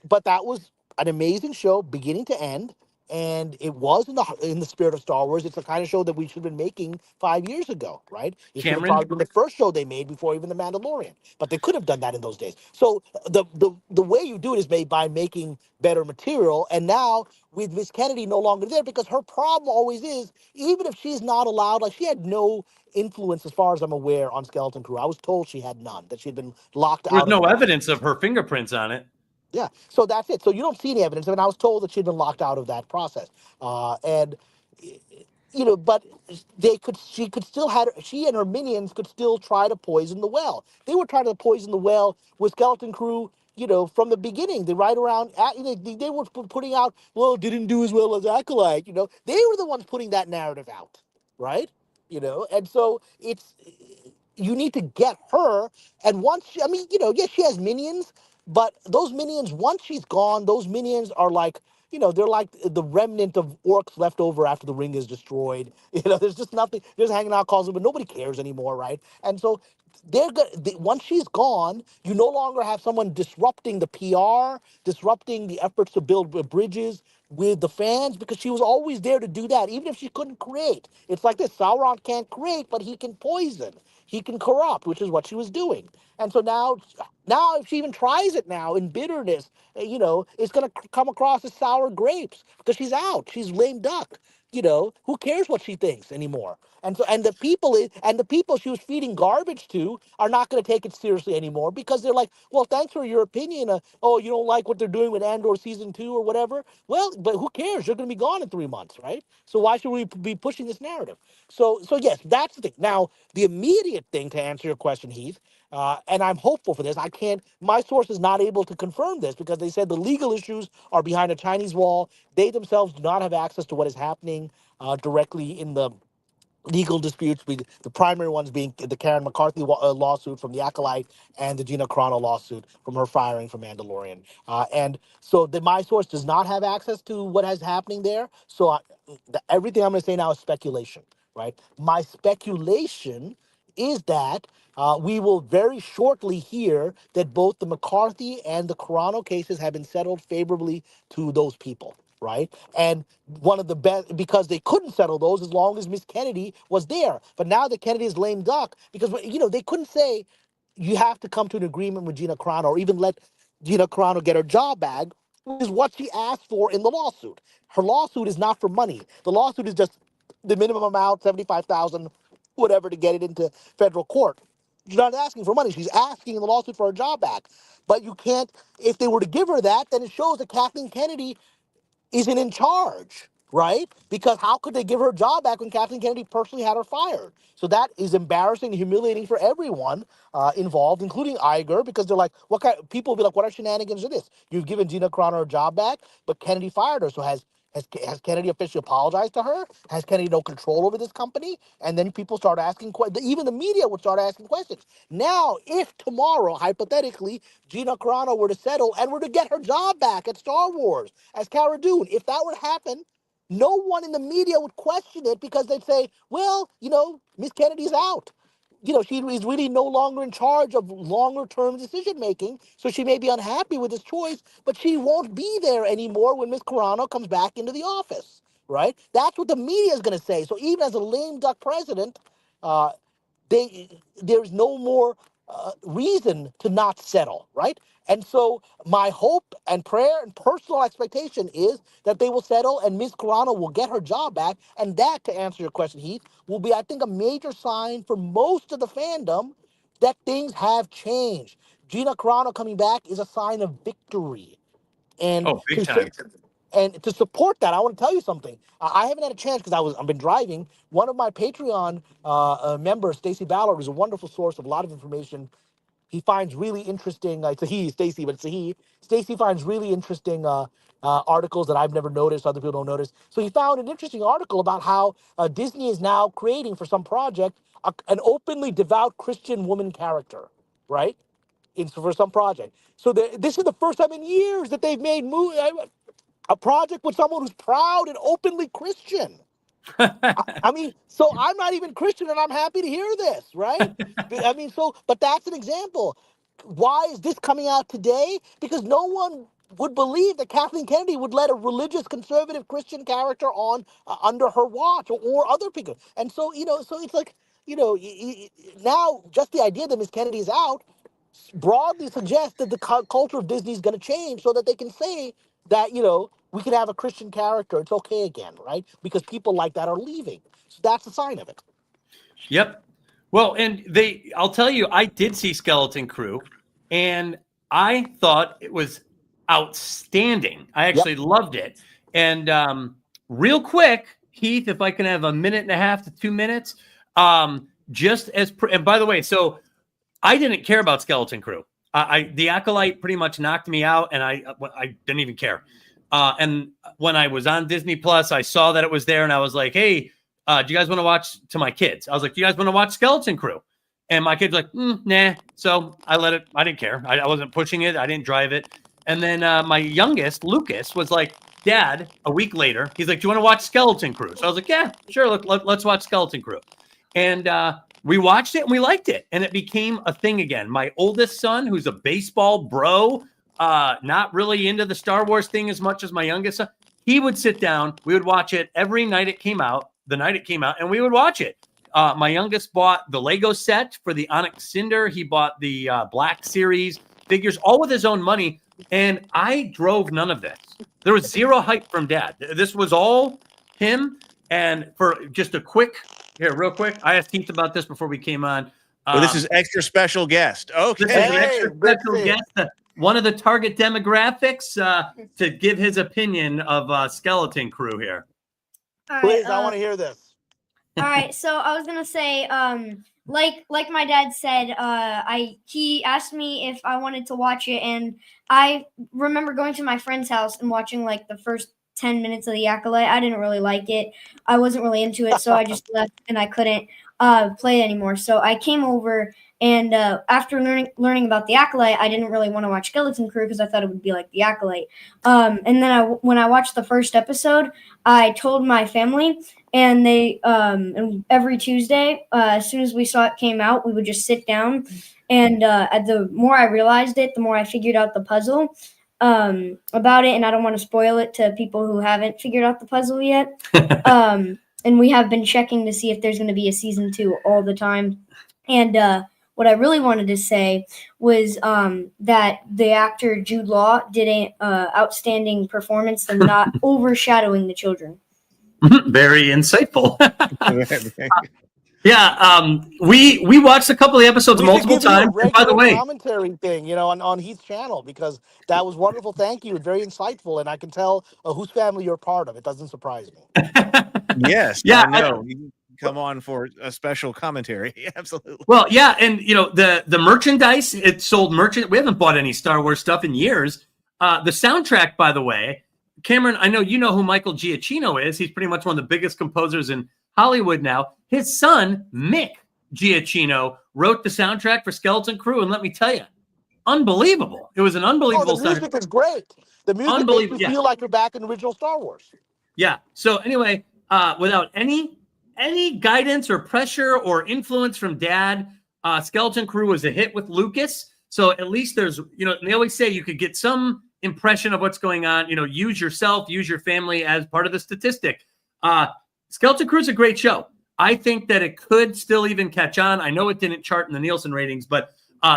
But that was an amazing show, beginning to end. And it was in the spirit of Star Wars. It's the kind of show that we should have been making 5 years ago, right? It should have probably been the first show they made before even The Mandalorian. But they could have done that in those days. So the way you do it is by making better material. And now with Miss Kennedy no longer there, because her problem always is, even if she's not allowed, like, she had no influence, as far as I'm aware, on Skeleton Crew. I was told she had none, that she had been locked out. There's no evidence of her fingerprints on it. Yeah, so that's it. So you don't see any evidence. I mean, I was told that she'd been locked out of that process. And but she and her minions could still try to poison the well. They were trying to poison the well with Skeleton Crew, from the beginning. They right around, they were putting out, well, didn't do as well as Acolyte, they were the ones putting that narrative out, right? And so you need to get her, and once, yes, she has minions, but those minions, once she's gone, those minions are like, they're like the remnant of orcs left over after the ring is destroyed. There's just nothing. There's hanging out calls, but nobody cares anymore, right? And so once she's gone, you no longer have someone disrupting the PR, disrupting the efforts to build bridges with the fans, because she was always there to do that, even if she couldn't create. It's like this: Sauron can't create, but he can poison. He can corrupt, which is what she was doing. And so now if she even tries it now in bitterness, it's going to come across as sour grapes because she's out. She's lame duck. Who cares what she thinks anymore? And so, and the people she was feeding garbage to are not going to take it seriously anymore, because they're like, well, thanks for your opinion. Oh, you don't like what they're doing with Andor season 2 or whatever. Well, but who cares? You're going to be gone in 3 months, right? So why should we be pushing this narrative? So yes, that's the thing. Now, the immediate thing, to answer your question, Heath, and I'm hopeful for this. My source is not able to confirm this because they said the legal issues are behind a Chinese wall. They themselves do not have access to what is happening directly in the legal disputes, the primary ones being the Karen McCarthy lawsuit from the Acolyte and the Gina Carano lawsuit from her firing from Mandalorian. And so my source does not have access to what is happening there. So everything I'm going to say now is speculation, right? My speculation is that we will very shortly hear that both the McCarthy and the Carano cases have been settled favorably to those people, right? And one of the best, because they couldn't settle those as long as Miss Kennedy was there. But now that Kennedy is lame duck, because, they couldn't say you have to come to an agreement with Gina Carano or even let Gina Carano get her job back, which is what she asked for in the lawsuit. Her lawsuit is not for money. The lawsuit is just the minimum amount, $75,000, whatever, to get it into federal court. She's not asking for money. She's asking in the lawsuit for her job back. But you can't, if they were to give her that, then it shows that Kathleen Kennedy isn't in charge, right? Because how could they give her a job back when Kathleen Kennedy personally had her fired? So that is embarrassing and humiliating for everyone involved, including Iger, because they're like, people will be like, what are shenanigans of this? You've given Gina Carano her job back, but Kennedy fired her. So has Kennedy officially apologized to her? Has Kennedy no control over this company? And then people start asking questions. Even the media would start asking questions. Now, if tomorrow, hypothetically, Gina Carano were to settle and were to get her job back at Star Wars as Cara Dune, if that would happen, no one in the media would question it, because they'd say, well, Miss Kennedy's out. She is really no longer in charge of longer-term decision-making, so she may be unhappy with this choice, but she won't be there anymore when Miss Carano comes back into the office, right? That's what the media is going to say. So even as a lame duck president, there's no more reason to not settle, right? And so my hope and prayer and personal expectation is that they will settle and Ms. Carano will get her job back. And that, to answer your question, Heath, will be, I think, a major sign for most of the fandom that things have changed. Gina Carano coming back is a sign of victory. And Big time. And to support that, I want to tell you something. I haven't had a chance because I've been driving. One of my Patreon members, Stacey Ballard, is a wonderful source of a lot of information. He finds really interesting. It's a he, Stacey, but it's a he. Stacey finds really interesting articles that I've never noticed. Other people don't notice. So he found an interesting article about how Disney is now creating for some project an openly devout Christian woman character, right? For some project. So this is the first time in years that they've made a project with someone who's proud and openly Christian. I mean, so I'm not even Christian and I'm happy to hear this, right? I mean, but that's an example. Why is this coming out today? Because no one would believe that Kathleen Kennedy would let a religious, conservative Christian character on under her watch or other people. And so, so it's like, now just the idea that Miss Kennedy is out broadly suggests that the culture of Disney is going to change so that they can say that, we can have a Christian character. It's okay again, right? Because people like that are leaving. So that's a sign of it. Yep. Well, and I'll tell you, I did see Skeleton Crew and I thought it was outstanding. I actually loved it. And real quick, Heath, if I can have 1.5 to 2 minutes, and by the way, so I didn't care about Skeleton Crew. The Acolyte pretty much knocked me out, and I didn't even care. And when I was on Disney Plus, I saw that it was there, and I was like, "Hey, do you guys want to watch?" To my kids, I was like, "Do you guys want to watch Skeleton Crew?" And my kids were like, "Nah." So I let it. I didn't care. I wasn't pushing it. I didn't drive it. And then my youngest, Lucas, was like, "Dad," a week later, he's like, "Do you want to watch Skeleton Crew?" So I was like, "Yeah, sure. Let's watch Skeleton Crew." And we watched it and we liked it. And it became a thing again. My oldest son, who's a baseball bro, not really into the Star Wars thing as much as my youngest son, he would sit down. We would watch it every night it came out, and we would watch it. My youngest bought the Lego set for the Onyx Cinder. He bought the Black Series figures, all with his own money. And I drove none of this. There was zero hype from Dad. This was all him. And for just real quick, I asked Heath about this before we came on. This is extra special guest. Okay. This is an extra special guest, one of the target demographics, to give his opinion of Skeleton Crew here. All right, Please, I want to hear this. all right, so I was gonna say, like my dad said, he asked me if I wanted to watch it, and I remember going to my friend's house and watching like the first 10 minutes of The Acolyte. I didn't really like it. I wasn't really into it, so I just left and I couldn't play it anymore. So I came over, and after learning about The Acolyte, I didn't really want to watch Skeleton Crew because I thought it would be like The Acolyte. And then when I watched the first episode, I told my family, and they and every Tuesday, as soon as we saw it came out, we would just sit down. And the more I realized it, the more I figured out the puzzle about it. And I don't want to spoil it to people who haven't figured out the puzzle yet. And we have been checking to see if there's going to be a season 2 all the time. And what I really wanted to say was that the actor Jude Law did an outstanding performance and not overshadowing the children. Very insightful. Yeah, we watched a couple of episodes multiple times. And by the way, commentary thing, on Heath's channel, because that was wonderful. Thank you, very insightful, and I can tell whose family you're part of. It doesn't surprise me. Yes, yeah, I know. You come on for a special commentary. Absolutely. Well, yeah, and the merchandise, it sold merchandise. We haven't bought any Star Wars stuff in years. The soundtrack, by the way, Cameron, I know you know who Michael Giacchino is. He's pretty much one of the biggest composers in Hollywood now. His son, Mick Giacchino, wrote the soundtrack for Skeleton Crew, and let me tell you, unbelievable. It was an unbelievable the music is great. The music makes you feel like you're back in original Star Wars. Yeah. So anyway, without any guidance or pressure or influence from Dad, Skeleton Crew was a hit with Lucas. So at least there's, they always say you could get some impression of what's going on. Use yourself, use your family as part of the statistic. Skeleton Crew is a great show. I think that it could still even catch on. I know it didn't chart in the Nielsen ratings, but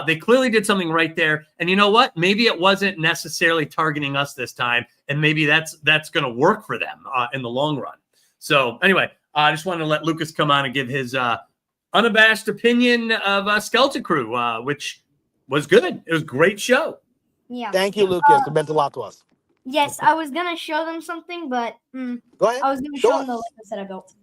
they clearly did something right there. And you know what? Maybe it wasn't necessarily targeting us this time, and maybe that's going to work for them in the long run. So anyway, I just wanted to let Lucas come on and give his unabashed opinion of Skeleton Crew, which was good. It was a great show. Yeah. Thank you, Lucas. It meant a lot to us. Yes, I was going to show them something, but Go ahead. I was going to show them the Legos that I built.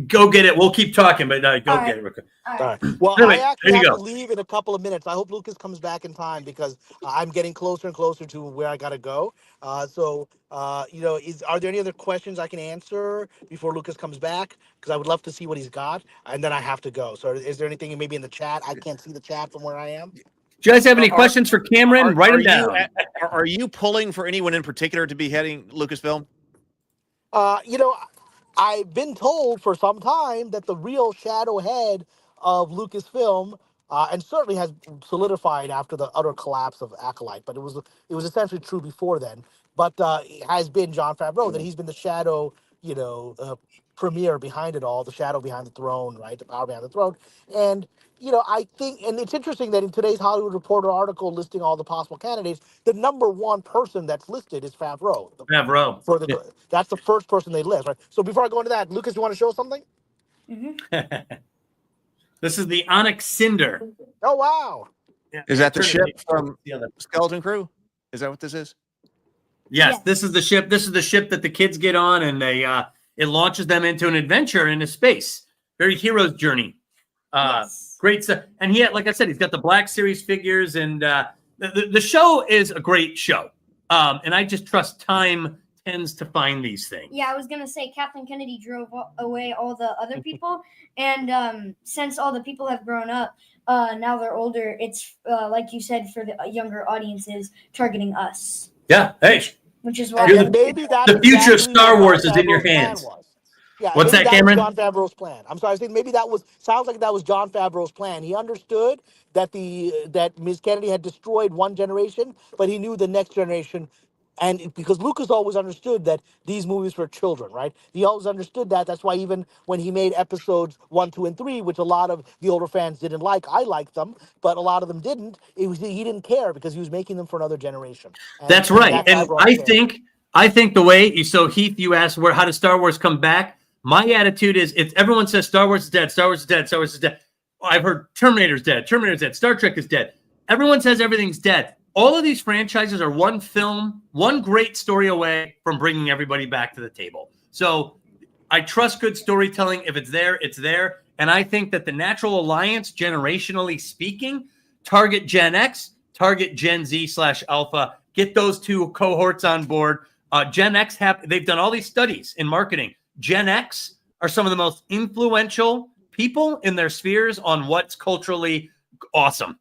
Go get it. We'll keep talking, but go get it. All right. Well, Anyway, I actually there you have go. to leave in a couple of minutes. I hope Lucas comes back in time because I'm getting closer and closer to where I got to go. Are there any other questions I can answer before Lucas comes back? Because I would love to see what he's got, and then I have to go. So is there anything maybe in the chat? I can't see the chat from where I am. Do you guys have any questions for Cameron? Write them down. Are you pulling for anyone in particular to be heading Lucasfilm? I've been told for some time that the real shadow head of Lucasfilm, and certainly has solidified after the utter collapse of Acolyte, but it was essentially true before then. But it has been Jon Favreau, that he's been the shadow, premier behind it all, the shadow behind the throne, right? The power behind the throne. And I think, and it's interesting that in today's Hollywood Reporter article listing all the possible candidates, the number one person that's listed is Favreau. Favreau. That's the first person they list, right? So before I go into that, Lucas, you want to show something? Mm-hmm. This is the Onyx Cinder. Oh, wow. Yeah. Is that the ship from Skeleton Crew? Is that what this is? Yes, this is the ship. This is the ship that the kids get on, and they It launches them into an adventure into space. Very hero's journey. Yes. Great stuff. And he had, like I said, he's got the Black Series figures, and the show is a great show. And I just trust time tends to find these things. Yeah, I was gonna say Kathleen Kennedy drove away all the other people, and since all the people have grown up, now they're older. It's like you said, for the younger audiences, targeting us. Yeah. Hey, which is why maybe that's the future of exactly Star what Wars Jon is in your Favreau's plan hands. was. Yeah, What's maybe that, was Cameron? Jon Favreau's plan. I'm sorry, I think maybe sounds like that was Jon Favreau's plan. He understood that that Ms. Kennedy had destroyed one generation, but he knew the next generation. And because Lucas always understood that these movies were children, right? He always understood that. That's why even when he made episodes 1, 2, and 3, which a lot of the older fans didn't like, I liked them, but a lot of them didn't. He didn't care because he was making them for another generation. That's right. And I think the way so Heath, you asked how does Star Wars come back? My attitude is if everyone says Star Wars is dead, Star Wars is dead, Star Wars is dead. I've heard Terminator's dead, Star Trek is dead. Everyone says everything's dead. All of these franchises are one film, one great story away from bringing everybody back to the table. So I trust good storytelling. If it's there, it's there. And I think that the natural alliance, generationally speaking, target Gen X, target Gen Z/Alpha, get those two cohorts on board. Gen X they've done all these studies in marketing. Gen X are some of the most influential people in their spheres on what's culturally awesome.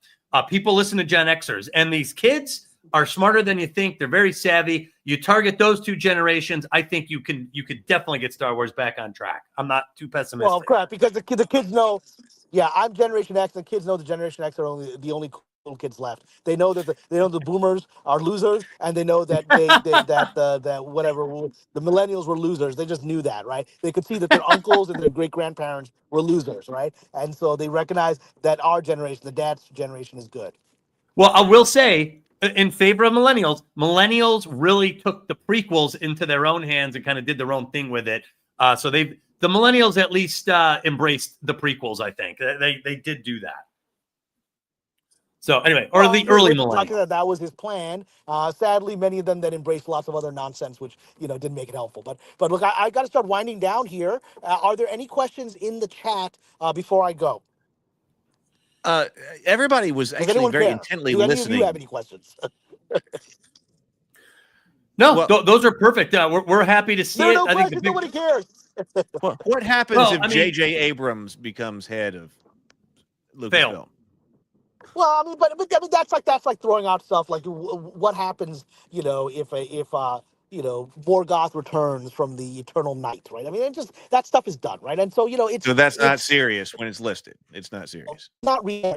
People listen to Gen Xers, and these kids are smarter than you think. They're very savvy. You target those two generations, I think you could definitely get Star Wars back on track. I'm not too pessimistic. Well, crap, because the kids know. Yeah, I'm Generation X, and kids know the Generation X are the only cool kids left. They know that the boomers are losers, and they know that that whatever the millennials were losers. They just knew that, right? They could see that their uncles and their great grandparents were losers, right? And so they recognize that our generation, the dad's generation, is good. Well, I will say, in favor of millennials really took the prequels into their own hands and kind of did their own thing with it. So the millennials at least embraced the prequels. I think they did do that. So anyway, or the early millennials. That was his plan. Sadly, many of them that embraced lots of other nonsense, which didn't make it helpful. But look, I got to start winding down here. Are there any questions in the chat before I go? Everybody was actually very intently listening. Do any of you have any questions? No, those are perfect. We're happy to see it. I think nobody cares. What happens if J.J. Abrams becomes head of Lucasfilm? Well, I mean, that's like throwing out stuff like what happens, if Morgoth returns from the Eternal Night, right? I mean, that stuff is done, right? And so so that's not serious when it's listed. It's not serious. Not really.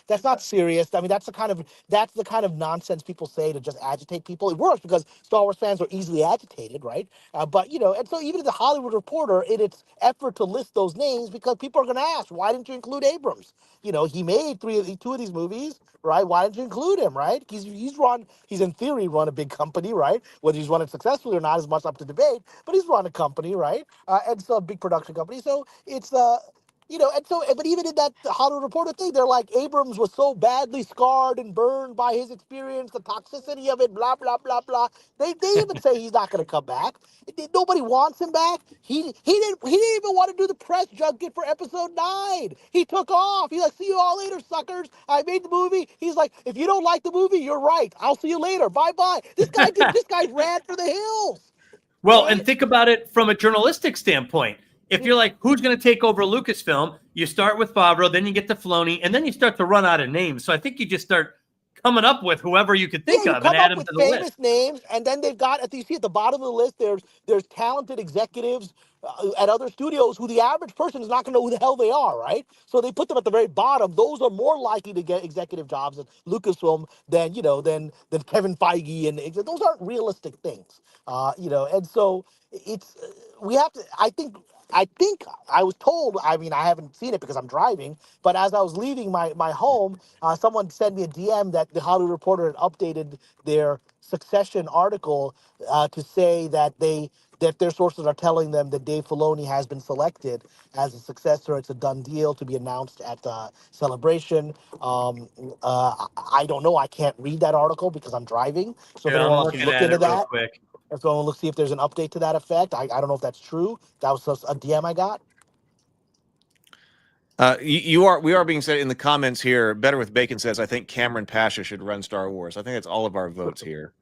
That's not serious. I mean, that's the kind of nonsense people say to just agitate people. It works because Star Wars fans are easily agitated, right? But and so even the Hollywood Reporter, in its effort to list those names, because people are going to ask, why didn't you include Abrams? He made two of these movies, right? Why didn't you include him, right? He's in theory run a big company, right? Whether he's run it successfully or not is much up to debate, but he's run a company, right? And so a big production company. So it's but even in that Hollywood Reporter thing, they're like, Abrams was so badly scarred and burned by his experience, the toxicity of it, blah, blah, blah, blah. They even say he's not going to come back. Nobody wants him back. He didn't even want to do the press junket for episode 9. He took off. He's like, see you all later, suckers. I made the movie. He's like, if you don't like the movie, you're right. I'll see you later. Bye-bye. This guy ran for the hills. Well, right? And think about it from a journalistic standpoint. If you're like, who's going to take over Lucasfilm? You start with Favreau, then you get to Filoni, and then you start to run out of names. So I think you just start coming up with whoever you could think of and add them to the list. Famous names, and then they've got, as you see at the bottom of the list, there's talented executives at other studios who the average person is not going to know who the hell they are, right? So they put them at the very bottom. Those are more likely to get executive jobs at Lucasfilm than Kevin Feige, and those aren't realistic things, And so we have to. I think I was told, I mean, I haven't seen it because I'm driving, but as I was leaving my home, someone sent me a DM that the Hollywood Reporter had updated their Succession article to say that their sources are telling them that Dave Filoni has been selected as a successor. It's a done deal to be announced at Celebration. I don't know. I can't read that article because I'm driving. So if anyone wants to look into that. And so let's see if there's an update to that effect. I don't know if that's true. That was just a DM I got. We are being said in the comments here. Better with Bacon says, I think Cameron Pasha should run Star Wars. I think that's all of our votes here.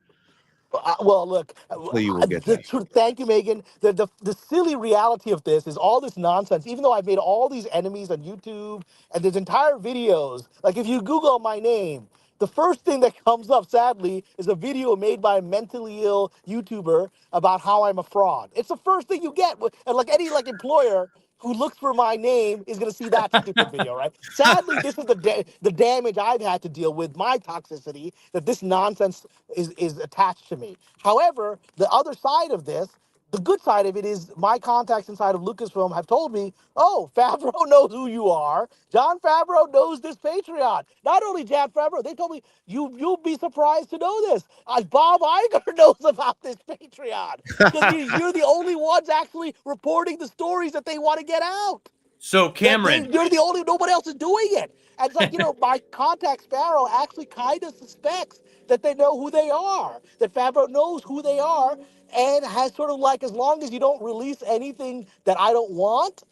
Well, look, Hopefully you will get that. Thank you, Megan. The silly reality of this is all this nonsense. Even though I've made all these enemies on YouTube and there's entire videos, like if you Google my name, the first thing that comes up, sadly, is a video made by a mentally ill YouTuber about how I'm a fraud. It's the first thing you get, and like any employer who looks for my name is going to see that stupid video, right? Sadly, this is the damage I've had to deal with, my toxicity, that this nonsense is attached to me. However, the other side of this, the good side of it is my contacts inside of Lucasfilm have told me, oh, Favreau knows who you are. Jon Favreau knows this Patreon. Not only Jon Favreau, they told me, you'll be surprised to know this. Bob Iger knows about this Patreon. Because you're the only ones actually reporting the stories that they want to get out. So, Cameron. You're the only, nobody else is doing it. And it's like, my contact Sparrow actually kind of suspects that they know who they are, that Favreau knows who they are, and has sort of like, as long as you don't release anything that I don't want,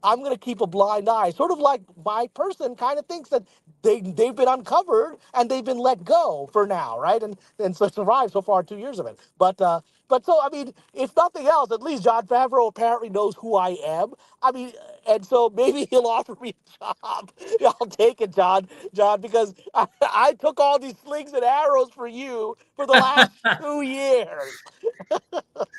I'm going to keep a blind eye. Sort of like my person kind of thinks that they've been uncovered and they've been let go for now, right? And so survived so far 2 years of it. But so, I mean, if nothing else, at least Jon Favreau apparently knows who I am. I mean, and so maybe he'll offer me a job. I'll take it, John, because I took all these slings and arrows for you for the last 2 years.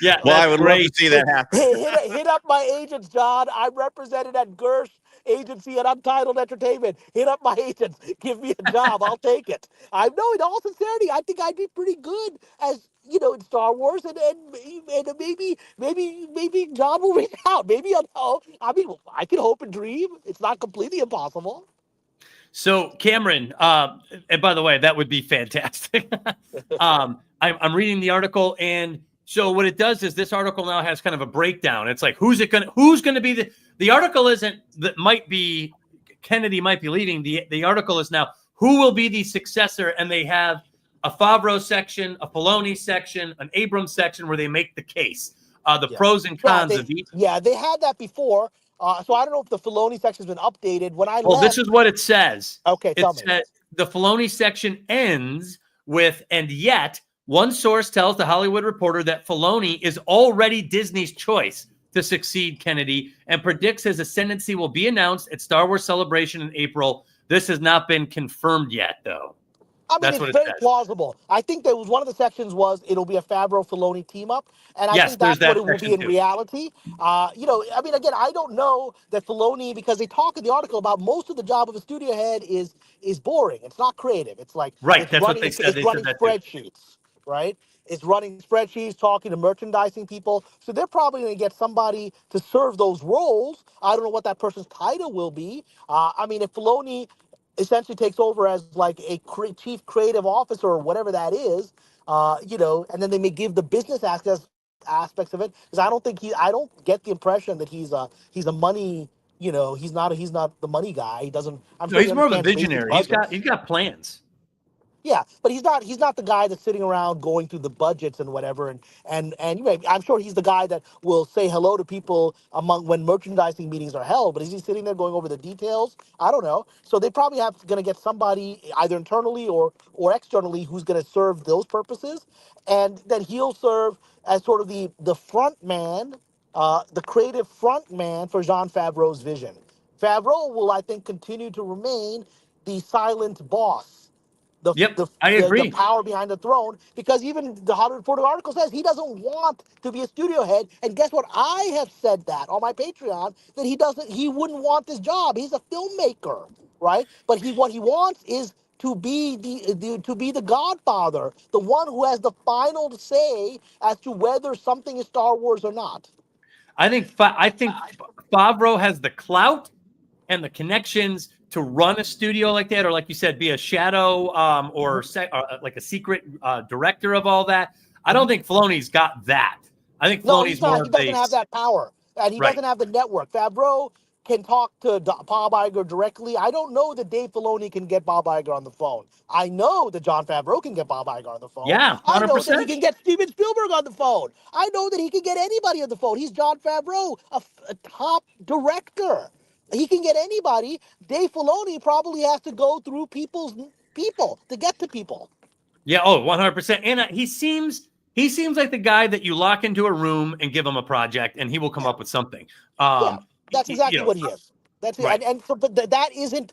Yeah, well, I would love to see that happen. Hit up my agents, John. I'm represented at Gersh Agency and Untitled Entertainment. Hit up my agents. Give me a job. I'll take it. I know, in all sincerity, I think I'd be pretty good as in Star Wars, and maybe John will reach out. Maybe I'll know. I mean, I can hope and dream. It's not completely impossible. So, Cameron, and by the way, that would be fantastic. I'm reading the article, and so what it does is this article now has kind of a breakdown. It's like, who's going to be the article isn't that might be Kennedy might be leaving. The article is now who will be the successor, and they have a Favreau section, a Filoni section, an Abrams section where they make the case, pros and cons of each. Yeah, they had that before. So I don't know if the Filoni section has been updated. When I left, this is what it says. Okay, tell me. The Filoni section ends with, and yet one source tells the Hollywood Reporter that Filoni is already Disney's choice to succeed Kennedy and predicts his ascendancy will be announced at Star Wars Celebration in April. This has not been confirmed yet, though. I mean, it's very plausible. I think there was one of the sections was it'll be a Favreau-Filoni team-up, and I think that's what it will be in reality. I mean, again, I don't know that Filoni, because they talk in the article about most of the job of a studio head is boring. It's not creative. It's like that's what they said. It's running spreadsheets, right? It's running spreadsheets, talking to merchandising people. So they're probably going to get somebody to serve those roles. I don't know what that person's title will be. I mean, if Filoni essentially takes over as like a chief creative officer or whatever that is, and then they may give the business aspects of it, because I don't get the impression that he's a money, he's not the money guy. He doesn't. He's more of a visionary. He's got plans. Yeah, but he's not the guy that's sitting around going through the budgets and whatever. And I'm sure he's the guy that will say hello to people when merchandising meetings are held. But is he sitting there going over the details? I don't know. So they probably going to get somebody either internally or externally who's going to serve those purposes, and then he'll serve as sort of the front man, the creative front man for Jon Favreau's vision. Favreau will, I think, continue to remain the silent boss. I agree. The power behind the throne, because even the Hollywood Reporter article says he doesn't want to be a studio head. And guess what? I have said that on my Patreon, that he wouldn't want this job. He's a filmmaker, right? But what he wants is to be the godfather, the one who has the final say as to whether something is Star Wars or not. I think Favreau has the clout and the connections to run a studio like that, or like you said, be a shadow or like a secret director of all that. I don't think Filoni's got that. I think Filoni's more. He doesn't have that power, and he doesn't have the network. Favreau can talk to Bob Iger directly. I don't know that Dave Filoni can get Bob Iger on the phone. I know that Jon Favreau can get Bob Iger on the phone. Yeah, 100%. I know that he can get Steven Spielberg on the phone. I know that he can get anybody on the phone. He's Jon Favreau, a top director. He can get anybody. Dave Filoni probably has to go through people to get to people. Yeah, 100%. And he seems like the guy that you lock into a room and give him a project, and he will come up with something. That's exactly what he is. That's it. Right. And so, but that isn't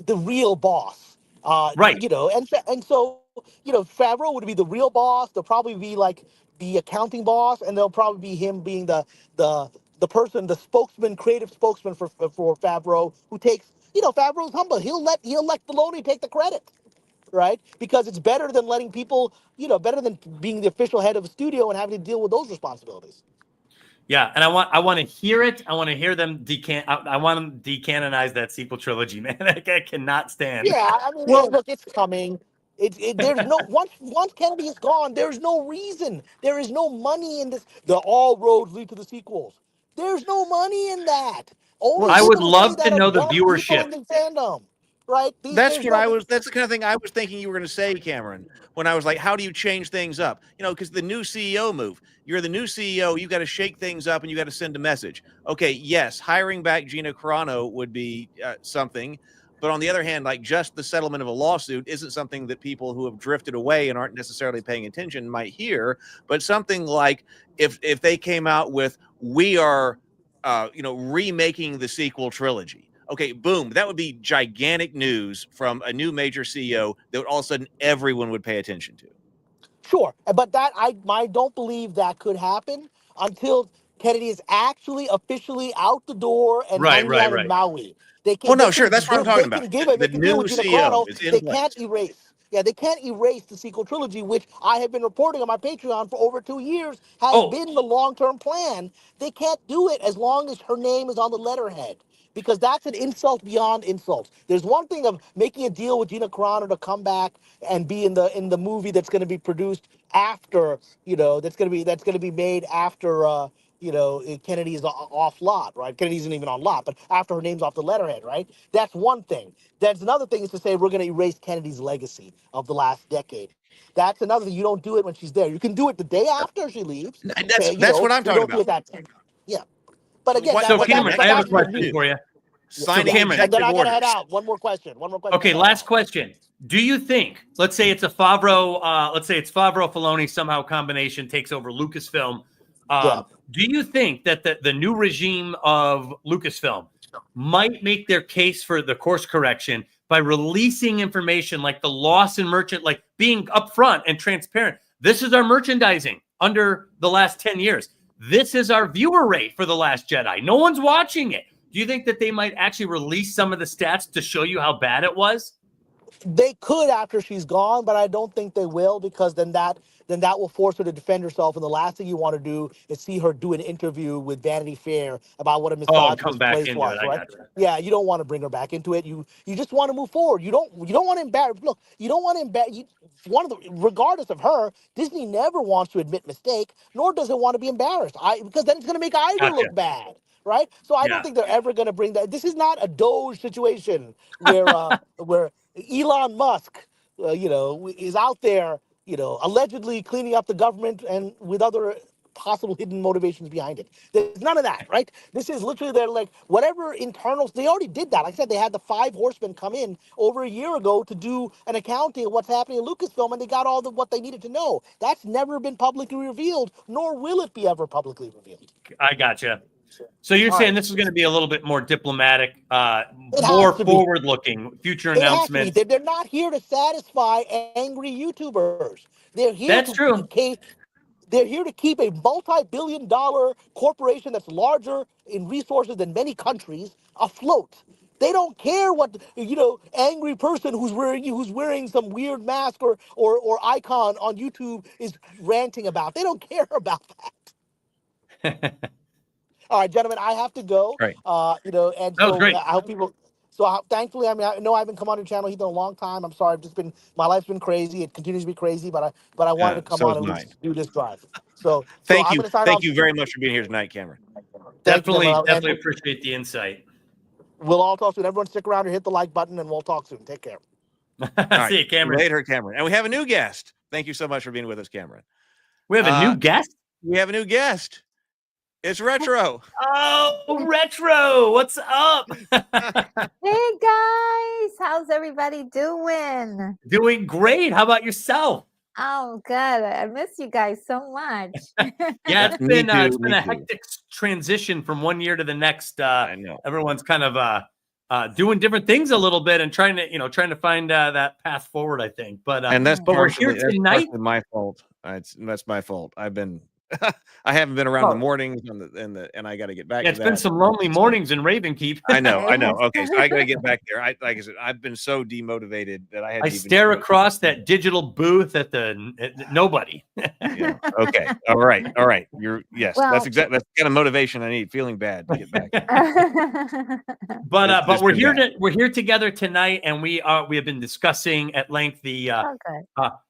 the real boss. Right. You know, and so, you know, Favreau would be the real boss. There'll probably be like the accounting boss, and there'll probably be him being the person, the spokesman, creative spokesman for Favreau, who takes, you know, Favreau's humble. He'll let Filoni take the credit, right? Because it's better than letting people, you know, better than being the official head of a studio and having to deal with those responsibilities. Yeah, and I want to hear it. I want to hear them I want them decanonize that sequel trilogy, man. I cannot stand. Yeah, I mean, look, it's coming. There's no once Kennedy is gone, there's no reason. There is no money in this. All roads lead to the sequels. There's no money in that. Only I would people love say to that know are the dumb people viewership. in the fandom, right? That's the kind of thing I was thinking you were going to say, Cameron, when I was like, how do you change things up? You know, because the new CEO move, you're the new CEO, you got to shake things up and you got to send a message. Okay, yes, hiring back Gina Carano would be something. But on the other hand, like just the settlement of a lawsuit isn't something that people who have drifted away and aren't necessarily paying attention might hear. But something like if they came out with, we are, remaking the sequel trilogy. Okay, boom, that would be gigantic news from a new major CEO that all of a sudden everyone would pay attention to. Sure, but that I don't believe that could happen until Kennedy is actually officially out the door and hanging out in Maui. That's what I'm talking about. The new CEO is in They place. can't erase. Yeah, they can't erase the sequel trilogy, which I have been reporting on my Patreon for over 2 years has been the long-term plan. They can't do it as long as her name is on the letterhead, because that's an insult beyond insult. There's one thing of making a deal with Gina Carano to come back and be in the movie that's going to be produced after, you know, that's going to be made after Kennedy is off lot, right? Kennedy isn't even on lot, but after her name's off the letterhead, right? That's one thing. That's another thing is to say we're going to erase Kennedy's legacy of the last decade. That's another thing. You don't do it when she's there. You can do it the day after she leaves. That's what I'm talking about. Do it that day. Yeah. But again, so Cameron, I have a question for you. Signing Cameron, and then I got to orders. head out. One more question. Okay, last question. Do you think, let's say it's Favreau Filoni somehow combination takes over Lucasfilm. Do you think that the new regime of Lucasfilm might make their case for the course correction by releasing information like the loss in merchant, like being upfront and transparent? This is our merchandising under the last 10 years. This is our viewer rate for The Last Jedi. No one's watching it. Do you think that they might actually release some of the stats to show you how bad it was? They could after she's gone, but I don't think they will, because then that will force her to defend herself. And the last thing you want to do is see her do an interview with Vanity Fair about what a misogynist place was, right? Yeah, you don't want to bring her back into it. You just want to move forward. You don't want to embarrass. Look, you don't want to embarrass. Regardless of her, Disney never wants to admit mistake, nor does it want to be embarrassed. Because then it's going to make Iger look bad. Right? So I don't think they're ever going to bring that. This is not a Doge situation where Elon Musk, is out there, allegedly cleaning up the government and with other possible hidden motivations behind it. There's none of that, right? This is literally they're like whatever internals. They already did that. Like I said, they had the 5 horsemen come in over a year ago to do an accounting of what's happening in Lucasfilm, and they got all what they needed to know. That's never been publicly revealed, nor will it be ever publicly revealed. I gotcha. So you're saying this is going to be a little bit more diplomatic, more forward-looking, future announcements. They're not here to satisfy angry YouTubers. They're here. That's true. They're here to keep a multi-billion-dollar corporation that's larger in resources than many countries afloat. They don't care what angry person who's wearing some weird mask or icon on YouTube is ranting about. They don't care about that. All right, gentlemen, I have to go. Right. And that so was great. I hope people. So thankfully, I know I haven't come on your channel in a long time. I'm sorry, my life's been crazy. It continues to be crazy, but I wanted to come on and at least do this drive. Thank you very much for being here tonight, Cameron. Definitely appreciate the insight. We'll all talk soon. Everyone stick around and hit the like button, and we'll talk soon. Take care. Right. See you, Cameron. Later, Cameron. And we have a new guest. Thank you so much for being with us, Cameron. We have a new guest? We have a new guest. It's Retro. Oh, Retro. What's up? Hey, guys. How's everybody doing? Doing great. How about yourself? Oh, good. I miss you guys so much. Yeah, it's Me been too, me a too. hectic transition from one year to the next. I know. Everyone's kind of doing different things a little bit and trying to find that path forward, I think. But And we're here tonight. That's my fault. That's my fault. I've been I haven't been around the mornings and I got to get back. Yeah, to it's been some lonely mornings in Ravenkeep. I know. Okay, so I got to get back there. Like I said, I've been so demotivated that I had. I stare across that digital booth at nobody. Yeah. Okay. All right. Well, that's the kind of motivation I need. Feeling bad to get back. But we're here together tonight, and we have been discussing at length the.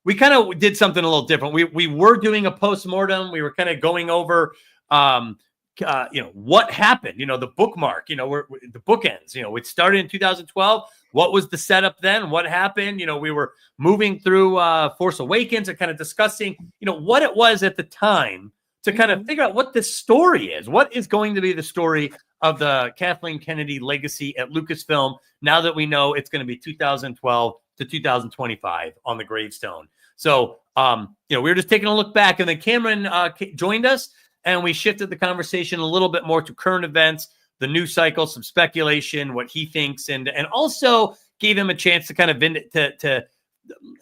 We kind of did something a little different. We were doing a postmortem. We were kind of going over, what happened. The bookmark. The bookends. It started in 2012. What was the setup then? What happened? We were moving through Force Awakens and kind of discussing, what it was at the time to kind of figure out what this story is. What is going to be the story of the Kathleen Kennedy legacy at Lucasfilm now that we know it's going to be 2012 to 2025 on the gravestone. So, we were just taking a look back, and then Cameron joined us, and we shifted the conversation a little bit more to current events, the news cycle, some speculation, what he thinks, and also gave him a chance to kind of to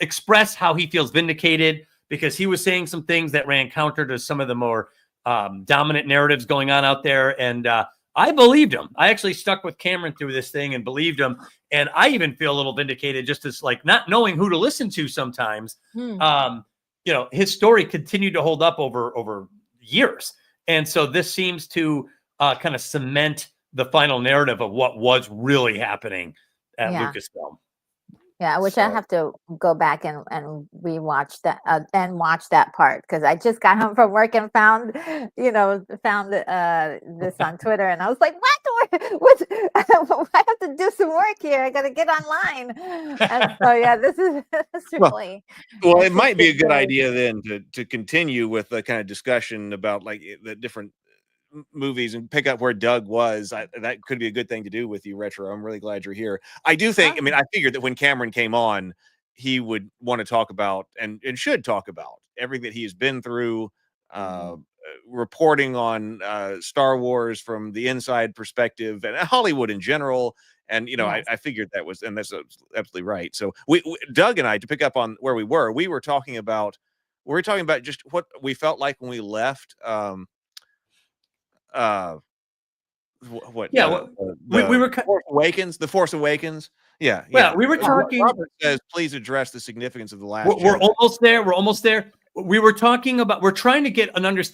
express how he feels vindicated, because he was saying some things that ran counter to some of the more dominant narratives going on out there. And I believed him. I actually stuck with Cameron through this thing and believed him. And I even feel a little vindicated just as not knowing who to listen to sometimes. His story continued to hold up over years. And so this seems to kind of cement the final narrative of what was really happening at Lucasfilm. Yeah, which I have to go back and rewatch that and watch that part, because I just got home from work and found this on Twitter, and I was like, what? I have to do some work here. I got to get online. And so this is really well. It might be a good idea then to continue with the kind of discussion about like the different movies and pick up where Doug was. That could be a good thing to do with you, Retro. I'm really glad you're here. I do think, I figured that when Cameron came on, he would want to talk about and should talk about everything that he has been through, reporting on Star Wars from the inside perspective and Hollywood in general. And, I figured that was, and that's absolutely right. So Doug and I, to pick up on where we were talking about just what we felt like when we left, we were The Force Awakens. Yeah. We were talking. Robert says, please address the significance of the last. We're almost there. We were talking about. We're trying to get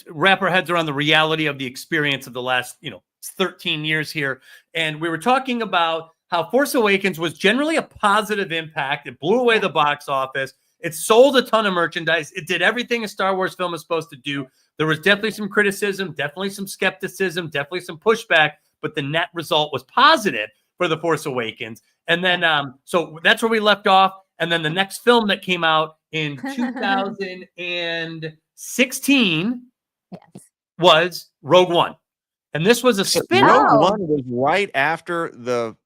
wrap our heads around the reality of the experience of the last 13 years here, and we were talking about how Force Awakens was generally a positive impact. It blew away the box office. It sold a ton of merchandise. It did everything a Star Wars film is supposed to do. There was definitely some criticism, definitely some skepticism, definitely some pushback, but the net result was positive for The Force Awakens. And then, so that's where we left off. And then the next film that came out in 2016 was Rogue One. And this was a spin-off. Rogue One was right after The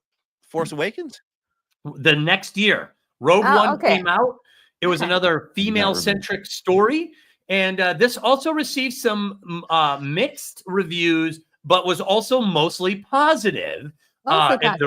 Force Awakens? The next year. Rogue One came out. It was another female-centric story. And this also received some mixed reviews, but was also mostly positive. And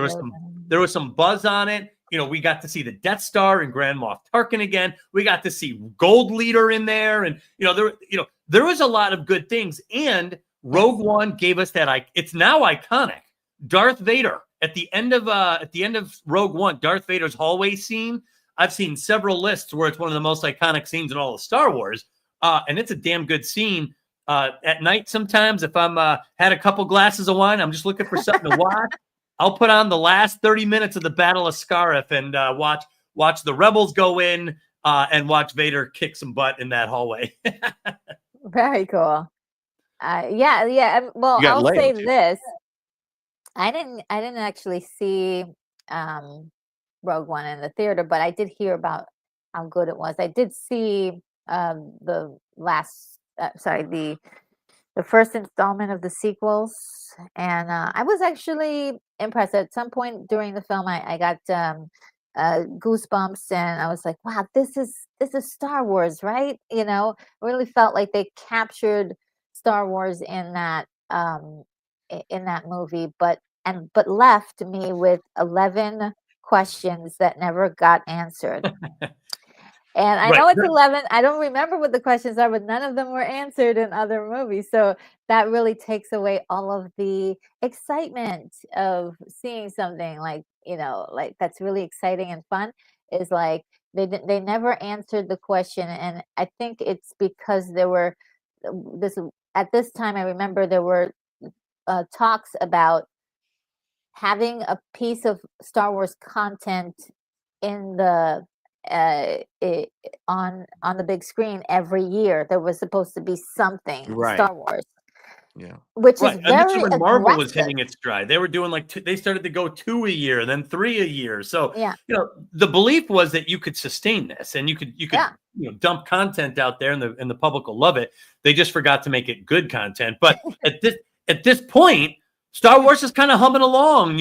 there was some buzz on it. We got to see the Death Star and Grand Moff Tarkin again. We got to see Gold Leader in there, and there was a lot of good things. And Rogue One gave us that. It's now iconic. Darth Vader at the end of Rogue One. Darth Vader's hallway scene. I've seen several lists where it's one of the most iconic scenes in all of Star Wars. And it's a damn good scene. At night, sometimes if I'm had a couple glasses of wine, I'm just looking for something to watch. I'll put on the last 30 minutes of the Battle of Scarif and watch the rebels go in and watch Vader kick some butt in that hallway. Very cool. Well, I'll say this. I didn't actually see Rogue One in the theater, but I did hear about how good it was. I did see the first installment of the sequels, and I was actually impressed. At some point during the film, I got goosebumps, and I was like, "Wow, this is Star Wars, right?" You know, I really felt like they captured Star Wars in that movie, but left me with 11 questions that never got answered. And I know it's 11. I don't remember what the questions are, but none of them were answered in other movies. So that really takes away all of the excitement of seeing something like, like that's really exciting and fun. Is like they never answered the question, and I think it's because there were at this time. I remember there were talks about having a piece of Star Wars content in the on the big screen every year. There was supposed to be something Star Wars. Yeah. Which is very and this is when Marvel was aggressive. hitting its stride. They were doing like they started to go 2 a year, then 3 a year. So Yeah. The belief was that you could sustain this, and you could dump content out there, and the public will love it. They just forgot to make it good content. But at this point, Star Wars is kind of humming along.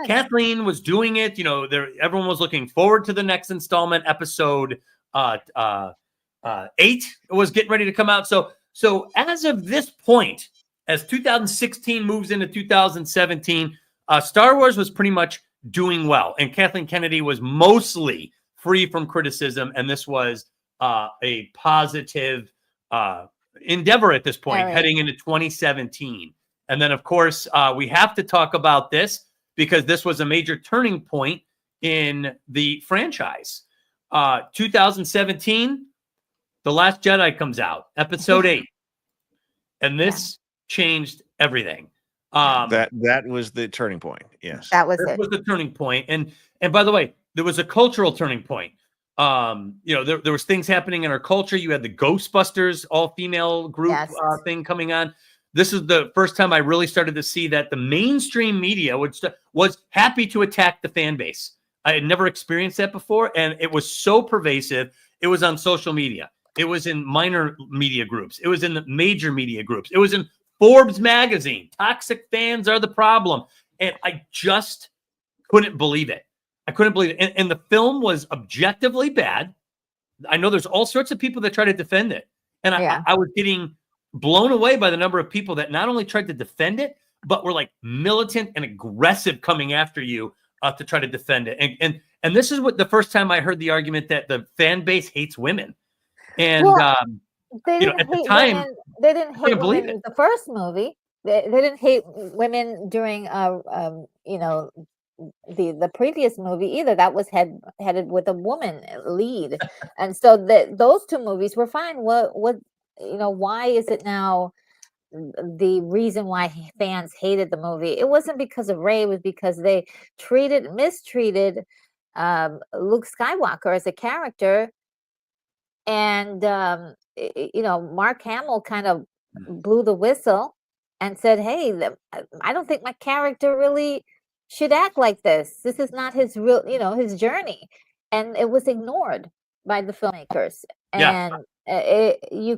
Kathleen was doing it. Everyone was looking forward to the next installment. Episode 8 was getting ready to come out. So as of this point, as 2016 moves into 2017, Star Wars was pretty much doing well, and Kathleen Kennedy was mostly free from criticism, and this was a positive endeavor at this point, heading into 2017. And then, of course, we have to talk about this because this was a major turning point in the franchise. 2017, The Last Jedi comes out, Episode 8. And this changed everything. That was the turning point. Yes. That was was the turning point. And by the way, there was a cultural turning point. There was things happening in our culture. You had the Ghostbusters all-female group thing coming on. This is the first time I really started to see that the mainstream media was happy to attack the fan base. I had never experienced that before, and it was so pervasive. It was on social media. It was in minor media groups. It was in the major media groups. It was in Forbes magazine. Toxic fans are the problem. And I just couldn't believe it. I couldn't believe it. And the film was objectively bad. I know there's all sorts of people that try to defend it. And I was getting blown away by the number of people that not only tried to defend it, but were like militant and aggressive coming after you to try to defend it. And this is what the first time I heard the argument that the fan base hates women. And they didn't at the time, they didn't hate women in the first movie. They didn't hate women during the previous movie either. That was headed with a woman lead, and so those two movies were fine. What why is it now the reason why fans hated the movie? It wasn't because of Rey. It was because they mistreated Luke Skywalker as a character. And, Mark Hamill kind of blew the whistle and said, hey, I don't think my character really should act like this. This is not his real, his journey. And it was ignored by the filmmakers. And you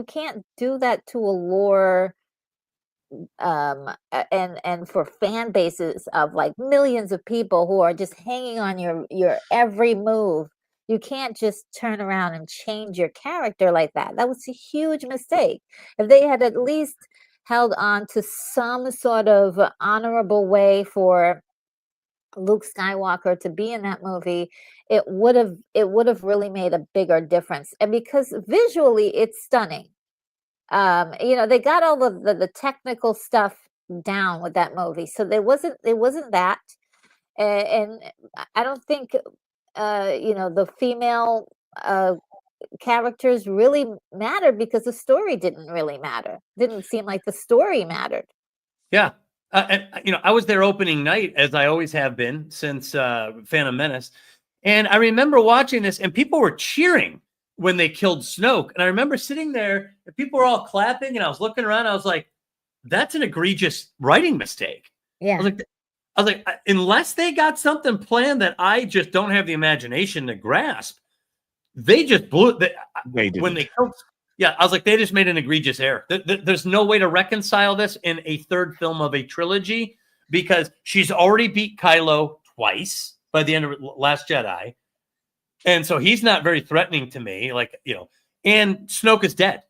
can't do that to allure and for fan bases of like millions of people who are just hanging on your every move. You can't just turn around and change your character like that. That was a huge mistake. If they had at least held on to some sort of honorable way for Luke Skywalker to be in that movie, it would have really made a bigger difference. And because visually it's stunning. They got all of the technical stuff down with that movie. So it wasn't that. And I don't think the female characters really mattered because the story didn't really matter. Didn't seem like the story mattered. Yeah. I was there opening night, as I always have been since Phantom Menace. And I remember watching this and people were cheering when they killed Snoke. And I remember sitting there and people were all clapping and I was looking around. I was like, that's an egregious writing mistake. Yeah. Unless they got something planned that I just don't have the imagination to grasp, they just blew it. When they killed. Yeah, I was like, they just made an egregious error. There's no way to reconcile this in a third film of a trilogy because she's already beat Kylo twice by the end of Last Jedi. And so he's not very threatening to me, and Snoke is dead.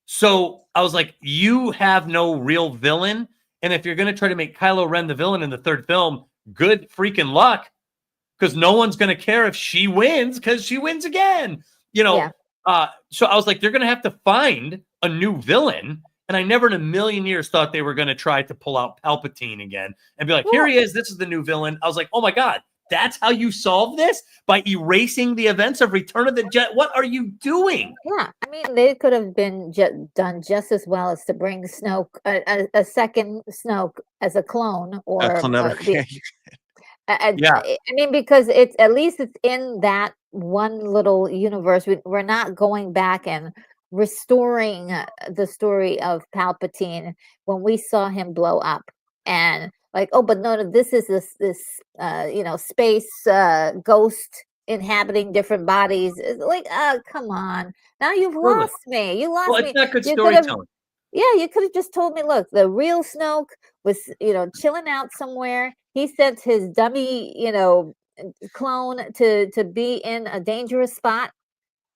So I was like, you have no real villain. And if you're going to try to make Kylo Ren the villain in the third film, good freaking luck. Because no one's going to care if she wins because she wins again. So I was like, they're going to have to find a new villain. And I never in a million years thought they were going to try to pull out Palpatine again and be like, here he is. This is the new villain. I was like, oh my God, that's how you solve this? By erasing the events of Return of the Jedi? What are you doing? Yeah, I mean, they could have been done just as well as to bring Snoke, a second Snoke as a clone or I mean, because it's at least it's in that one little universe. We're not going back and restoring the story of Palpatine when we saw him blow up and like, oh, but no, this is this space ghost inhabiting different bodies. It's like, come on, now you've lost me. You lost me. It's not good storytelling. Yeah, you could have just told me, look, the real Snoke was, chilling out somewhere. He sent his dummy, clone to be in a dangerous spot,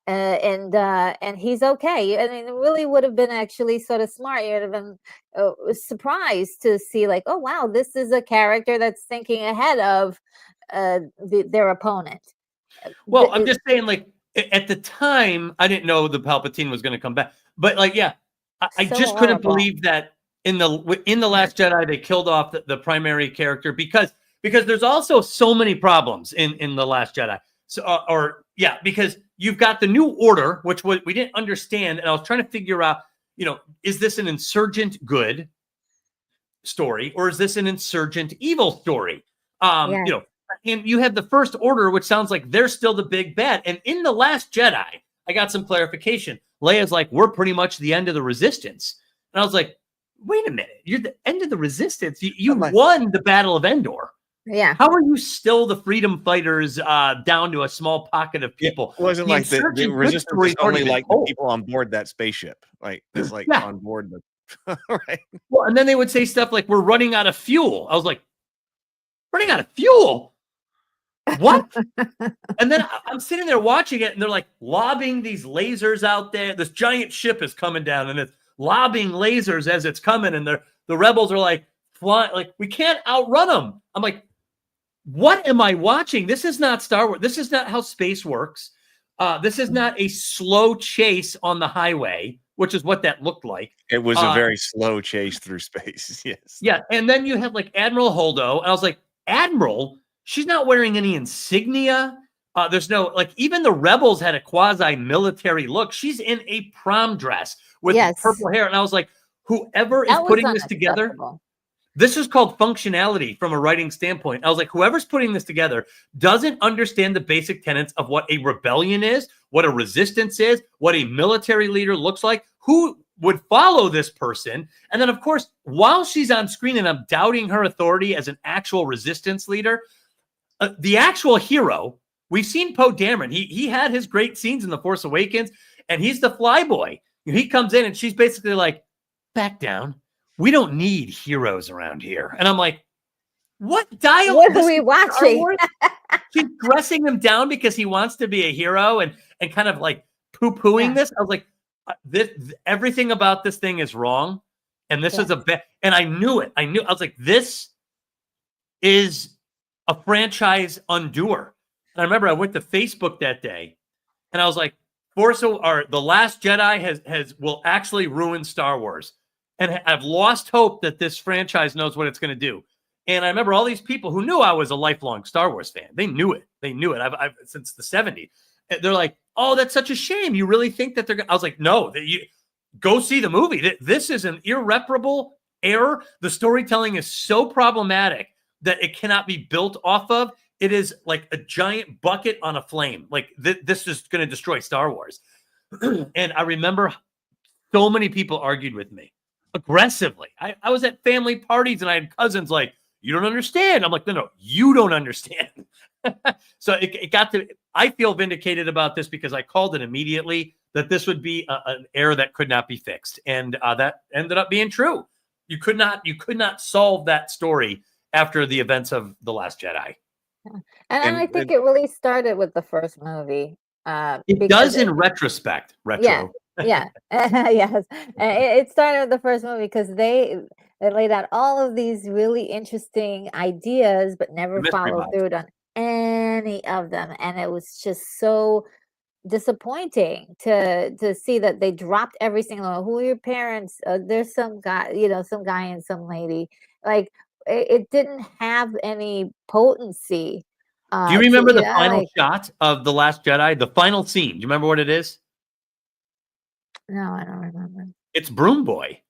and he's okay. I mean, it really would have been actually sort of smart. You would have been surprised to see, like, oh wow, this is a character that's thinking ahead of their opponent. Well, I'm just saying, like, at the time, I didn't know the Palpatine was going to come back, but like, yeah. I just couldn't believe that in the Last Jedi they killed off the primary character because there's also so many problems in the Last Jedi. So because you've got the New Order, which we didn't understand, and I was trying to figure out, is this an insurgent good story or is this an insurgent evil story? And you have the First Order, which sounds like they're still the big bad. And in the Last Jedi, I got some clarification. Leia's like, we're pretty much the end of the Resistance. And I was like, wait a minute. You're the end of the Resistance. You won the Battle of Endor. Yeah. How are you still the freedom fighters down to a small pocket of people? It wasn't like the Resistance was only like the people on board that spaceship. Like, it's like on board the... right. Well, and then they would say stuff like, we're running out of fuel. I was like, running out of fuel? What? And then I'm sitting there watching it, and they're like lobbing these lasers out there. This giant ship is coming down, and it's lobbing lasers as it's coming. And the rebels are like flying, like, we can't outrun them. I'm like, what am I watching? This is not Star Wars. This is not how space works. This is not a slow chase on the highway, which is what that looked like. It was a very slow chase through space. Yes. Yeah, and then you have like Admiral Holdo, and I was like, Admiral. She's not wearing any insignia. There's no, like, even the rebels had a quasi-military look. She's in a prom dress with purple hair. And I was like, whoever is putting this together, this is called functionality from a writing standpoint. I was like, whoever's putting this together doesn't understand the basic tenets of what a rebellion is, what a resistance is, what a military leader looks like, who would follow this person. And then, of course, while she's on screen and I'm doubting her authority as an actual resistance leader, the actual hero, we've seen Poe Dameron. He had his great scenes in The Force Awakens, and he's the flyboy. He comes in, and she's basically like, back down. We don't need heroes around here. And I'm like, what dialogue? What are we watching? She's dressing him down because he wants to be a hero and kind of like poo-pooing this. I was like, everything about this thing is wrong. And this is a bad, and I knew it. I was like, this is a franchise undoer. And I remember I went to Facebook that day and I was like, The Last Jedi will actually ruin Star Wars. And I've lost hope that this franchise knows what it's going to do. And I remember all these people who knew I was a lifelong Star Wars fan. They knew it. I've since the 70s. They're like, oh, that's such a shame. You really think that they're going to... I was like, no, you go see the movie. This is an irreparable error. The storytelling is so problematic that it cannot be built off of. It is like a giant bucket on a flame. Like this is going to destroy Star Wars. And I remember so many people argued with me aggressively. I was at family parties and I had cousins like, you don't understand. I'm like, no, you don't understand. So it got to, I feel vindicated about this because I called it immediately that this would be an error that could not be fixed. And that ended up being true. You could not solve that story after the events of The Last Jedi. And I think it really started with the first movie. It does in retrospect. Yeah. Yes. It started with the first movie because they laid out all of these really interesting ideas, but never followed through on any of them. And it was just so disappointing to see that they dropped every single one. Who are your parents? There's some guy, some guy and some lady. Like it didn't have any potency. Do you remember the final shot of The Last Jedi? The final scene. Do you remember what it is? No, I don't remember. It's Broom Boy.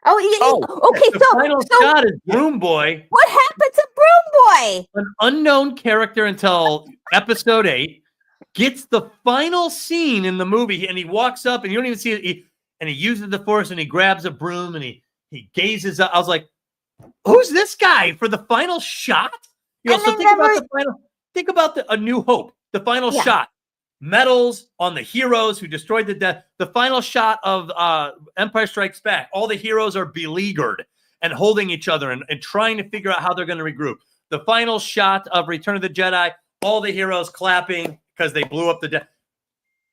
Oh, yeah. Okay. The final shot is Broom Boy. What happened to Broom Boy? An unknown character until episode 8 gets the final scene in the movie, and he walks up, and you don't even see it. And he uses the Force, and he grabs a broom, and he gazes up. I was like, "Who's this guy for the final shot?" So think about A New Hope, the final shot. Medals on the heroes who destroyed the final shot of Empire Strikes Back. All the heroes are beleaguered and holding each other and trying to figure out how they're going to regroup. The final shot of Return of the Jedi, all the heroes clapping because they blew up the Death.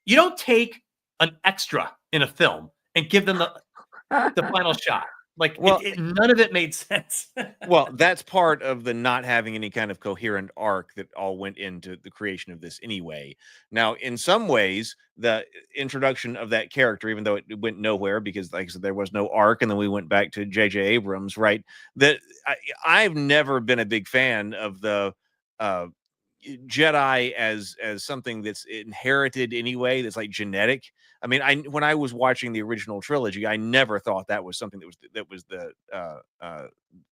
You don't take an extra in a film and give them the final shot. Like, none of it made sense. Well, that's part of the not having any kind of coherent arc that all went into the creation of this anyway. Now, in some ways, the introduction of that character, even though it went nowhere because, like I said, there was no arc, and then we went back to J.J. Abrams, right? That I've never been a big fan of the Jedi as something that's inherited anyway, that's like genetic. I mean, when I was watching the original trilogy, I never thought that was something that was the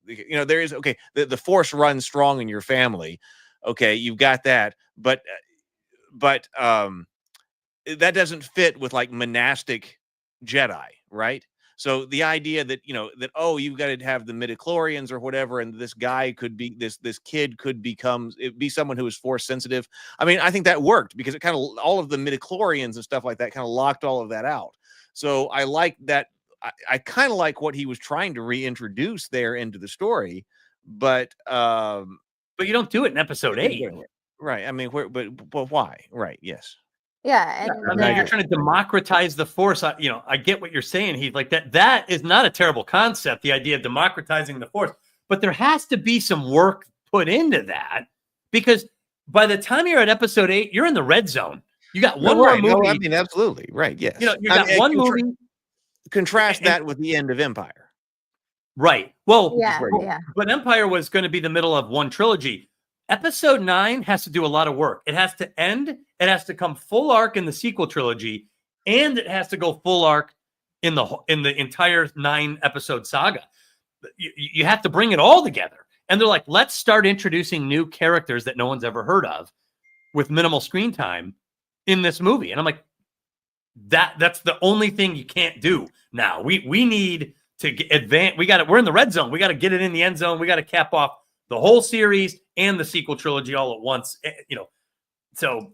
there is the Force runs strong in your family. Okay, you've got that, but that doesn't fit with like monastic Jedi, right? So the idea that you've got to have the midichlorians or whatever, and this guy could be this kid could be someone who is Force sensitive. I mean, I think that worked because it kind of all of the midichlorians and stuff like that kind of locked all of that out. So I like that. I kind of like what he was trying to reintroduce there into the story, but you don't do it in episode 8, right? I mean, but why? Right? Yes. Yeah, and you're trying to democratize the Force. I get what you're saying, Heath. Like that is not a terrible concept, the idea of democratizing the Force. But there has to be some work put into that, because by the time you're at episode 8, you're in the red zone. You got one more movie. No, I mean, absolutely right. Yes, you got one movie. Contrast that with the end of Empire. Right. Well, but Empire was going to be the middle of one trilogy. Episode 9 has to do a lot of work. It has to end. It has to come full arc in the sequel trilogy, and it has to go full arc in the entire 9-episode saga. You have to bring it all together. And they're like, let's start introducing new characters that no one's ever heard of with minimal screen time in this movie. And I'm like, that's the only thing you can't do now. We need to advance. We're in the red zone. We got to get it in the end zone. We got to cap off the whole series and the sequel trilogy all at once, So,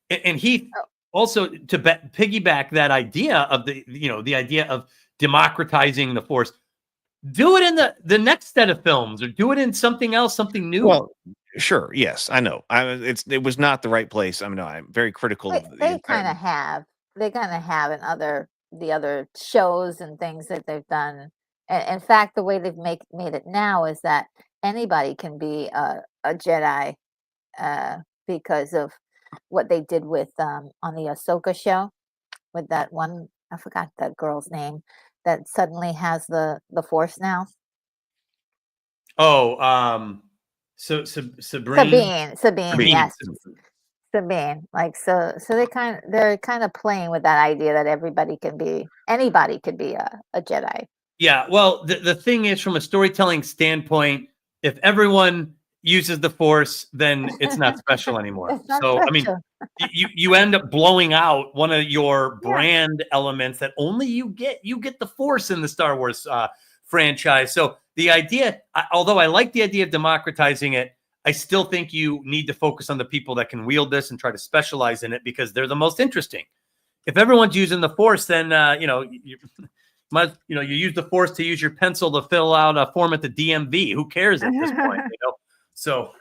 and Heath also to piggyback that idea of the idea of democratizing the Force. Do it in the next set of films, or do it in something else, something new. Well, sure, yes, I know. It was not the right place. I mean, I'm very critical of they kind of have in the other shows and things that they've done. In fact, the way they've made it now is that anybody can be a Jedi because of what they did with on the Ahsoka show with that one, I forgot that girl's name, that suddenly has the Force now. Oh, Sabine, yes. Sabine. Like so they're kind of playing with that idea that anybody could be a Jedi. Yeah, well, the thing is, from a storytelling standpoint, if everyone uses the Force, then it's not special anymore. So, I mean, you end up blowing out one of your brand elements that only you get. You get the Force in the Star Wars franchise. So the idea, although I like the idea of democratizing it, I still think you need to focus on the people that can wield this and try to specialize in it because they're the most interesting. If everyone's using the Force, then you use the Force to use your pencil to fill out a form at the DMV. Who cares at this point? So.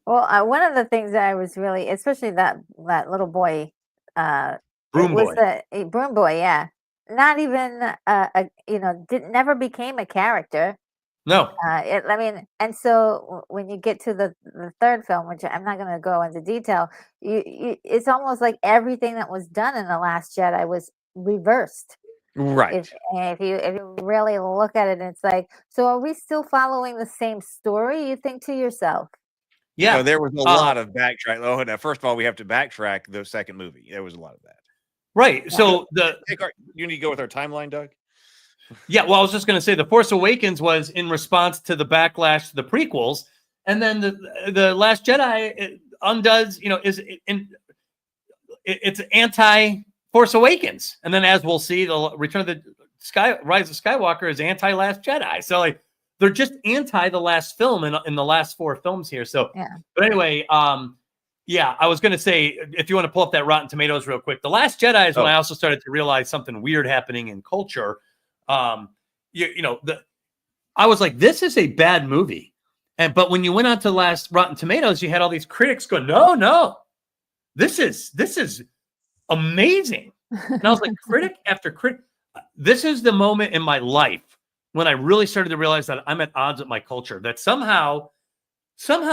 Well, one of the things that I was really, especially that little boy, Broom was boy. the Broom boy. Yeah, not even never became a character. No. And so when you get to the third film, which I'm not going to go into detail, it's almost like everything that was done in The Last Jedi was reversed. Right. If you really look at it, it's like, so are we still following the same story? You think to yourself. Yeah. There was a lot of backtrack. Oh, now, first of all, we have to backtrack the second movie. There was a lot of that. Right. Yeah. So you need to go with our timeline, Doug? Yeah, well, I was just going to say The Force Awakens was in response to the backlash to the prequels, and then the Last Jedi undoes, it's anti-Force Awakens, and then as we'll see, the Return of the Rise of Skywalker is anti-Last Jedi. So like they're just anti the last film in the last 4 films here. So, yeah. But anyway, I was going to say, if you want to pull up that Rotten Tomatoes real quick, The Last Jedi is when I also started to realize something weird happening in culture. I was like, this is a bad movie. But when you went on to last Rotten Tomatoes, you had all these critics go, no, this is amazing. And I was like, critic after critic. This is the moment in my life when I really started to realize that I'm at odds with my culture, that somehow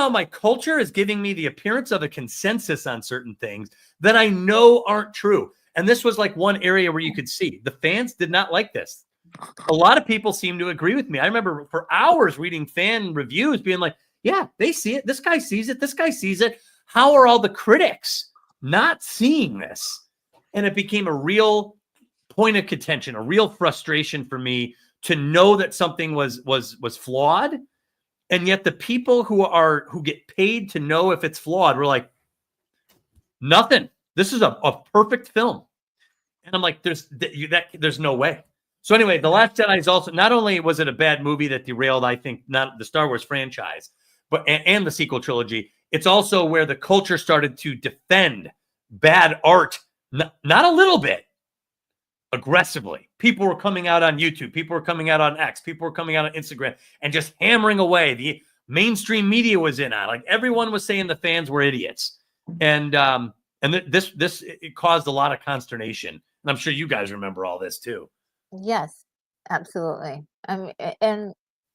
my culture is giving me the appearance of a consensus on certain things that I know aren't true. And this was like one area where you could see the fans did not like this. A lot of people seem to agree with me. I remember for hours reading fan reviews being like, yeah, they see it. This guy sees it. This guy sees it. How are all the critics not seeing this? And it became a real point of contention, a real frustration for me to know that something was flawed. And yet the people who get paid to know if it's flawed were like, nothing. This is a perfect film. And I'm like, there's no way. So anyway, The Last Jedi is also, not only was it a bad movie that derailed, I think, not the Star Wars franchise, but and the sequel trilogy, it's also where the culture started to defend bad art, not a little bit, aggressively. People were coming out on YouTube, people were coming out on X, people were coming out on Instagram and just hammering away. The mainstream media was in on, like everyone was saying the fans were idiots. And this it caused a lot of consternation. And I'm sure you guys remember all this too. Yes, absolutely. I mean, and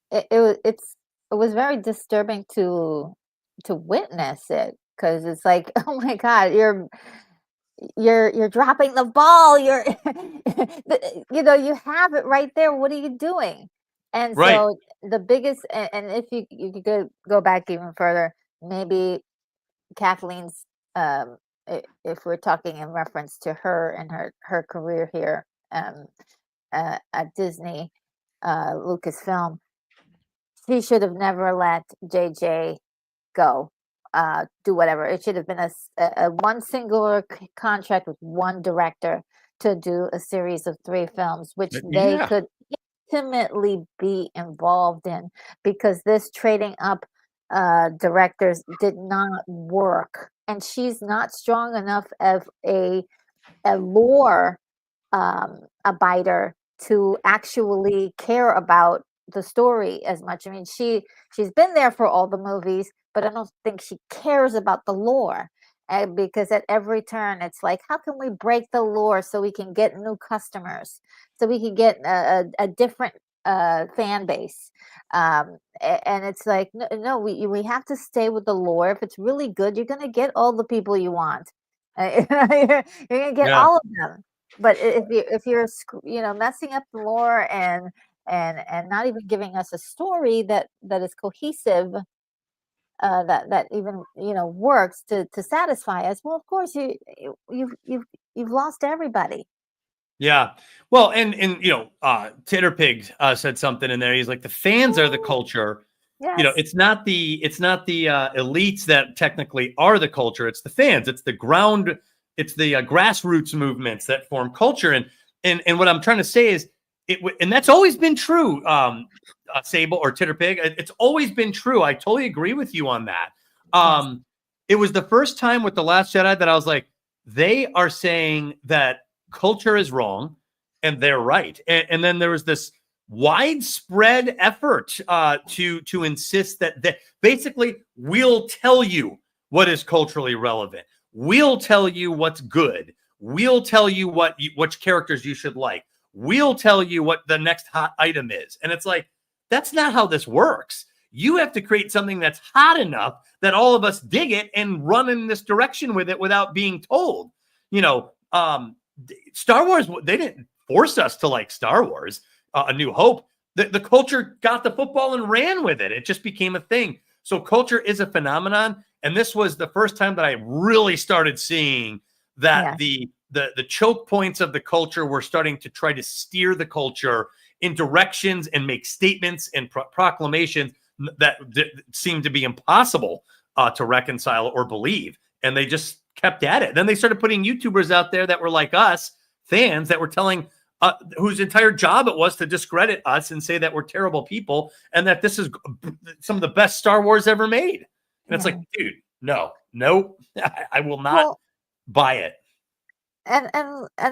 it was very disturbing to witness it, because it's like, oh my God, you're dropping the ball. You're you have it right there. What are you doing? And right. So the biggest, and if you could go back even further, maybe Kathleen's, if we're talking in reference to her and her career here, at Disney, Lucasfilm, she should have never let JJ go, do whatever. It should have been a one singular contract with one director to do a series of 3 films, which they could intimately be involved in, because this trading up directors did not work. And she's not strong enough of a lore abider to actually care about the story as much. I mean, she's been there for all the movies, but I don't think she cares about the lore, because at every turn it's like, how can we break the lore so we can get new customers, so we can get a different fan base, and it's like, no, we have to stay with the lore. If it's really good, you're gonna get all the people you want. You're gonna get all of them. But if you're messing up the lore and not even giving us a story that is cohesive, that even works to satisfy us, well, of course you've lost everybody. Yeah. Well, and Titterpig said something in there. He's like, the fans are the culture. Yes. It's not the elites that technically are the culture. It's the fans. It's the ground. It's the grassroots movements that form culture. And what I'm trying to say is, and that's always been true. Sable or Titterpig, it's always been true. I totally agree with you on that. Yes. It was the first time with The Last Jedi that I was like, they are saying that culture is wrong, and they're right. And then there was this widespread effort to insist that basically we'll tell you what is culturally relevant. We'll tell you what's good. We'll tell you which characters you should like. We'll tell you what the next hot item is. And it's like, that's not how this works. You have to create something that's hot enough that all of us dig it and run in this direction with it without being told. Star Wars, they didn't force us to like Star Wars, A New Hope. The culture got the football and ran with it. It just became a thing. So culture is a phenomenon. And this was the first time that I really started seeing that the choke points of the culture were starting to try to steer the culture in directions and make statements and proclamations that seemed to be impossible to reconcile or believe. And they just kept at it. Then they started putting YouTubers out there that were like us, fans, that were telling whose entire job it was to discredit us and say that we're terrible people and that this is some of the best Star Wars ever made. And it's like, dude, no, I will not buy it. And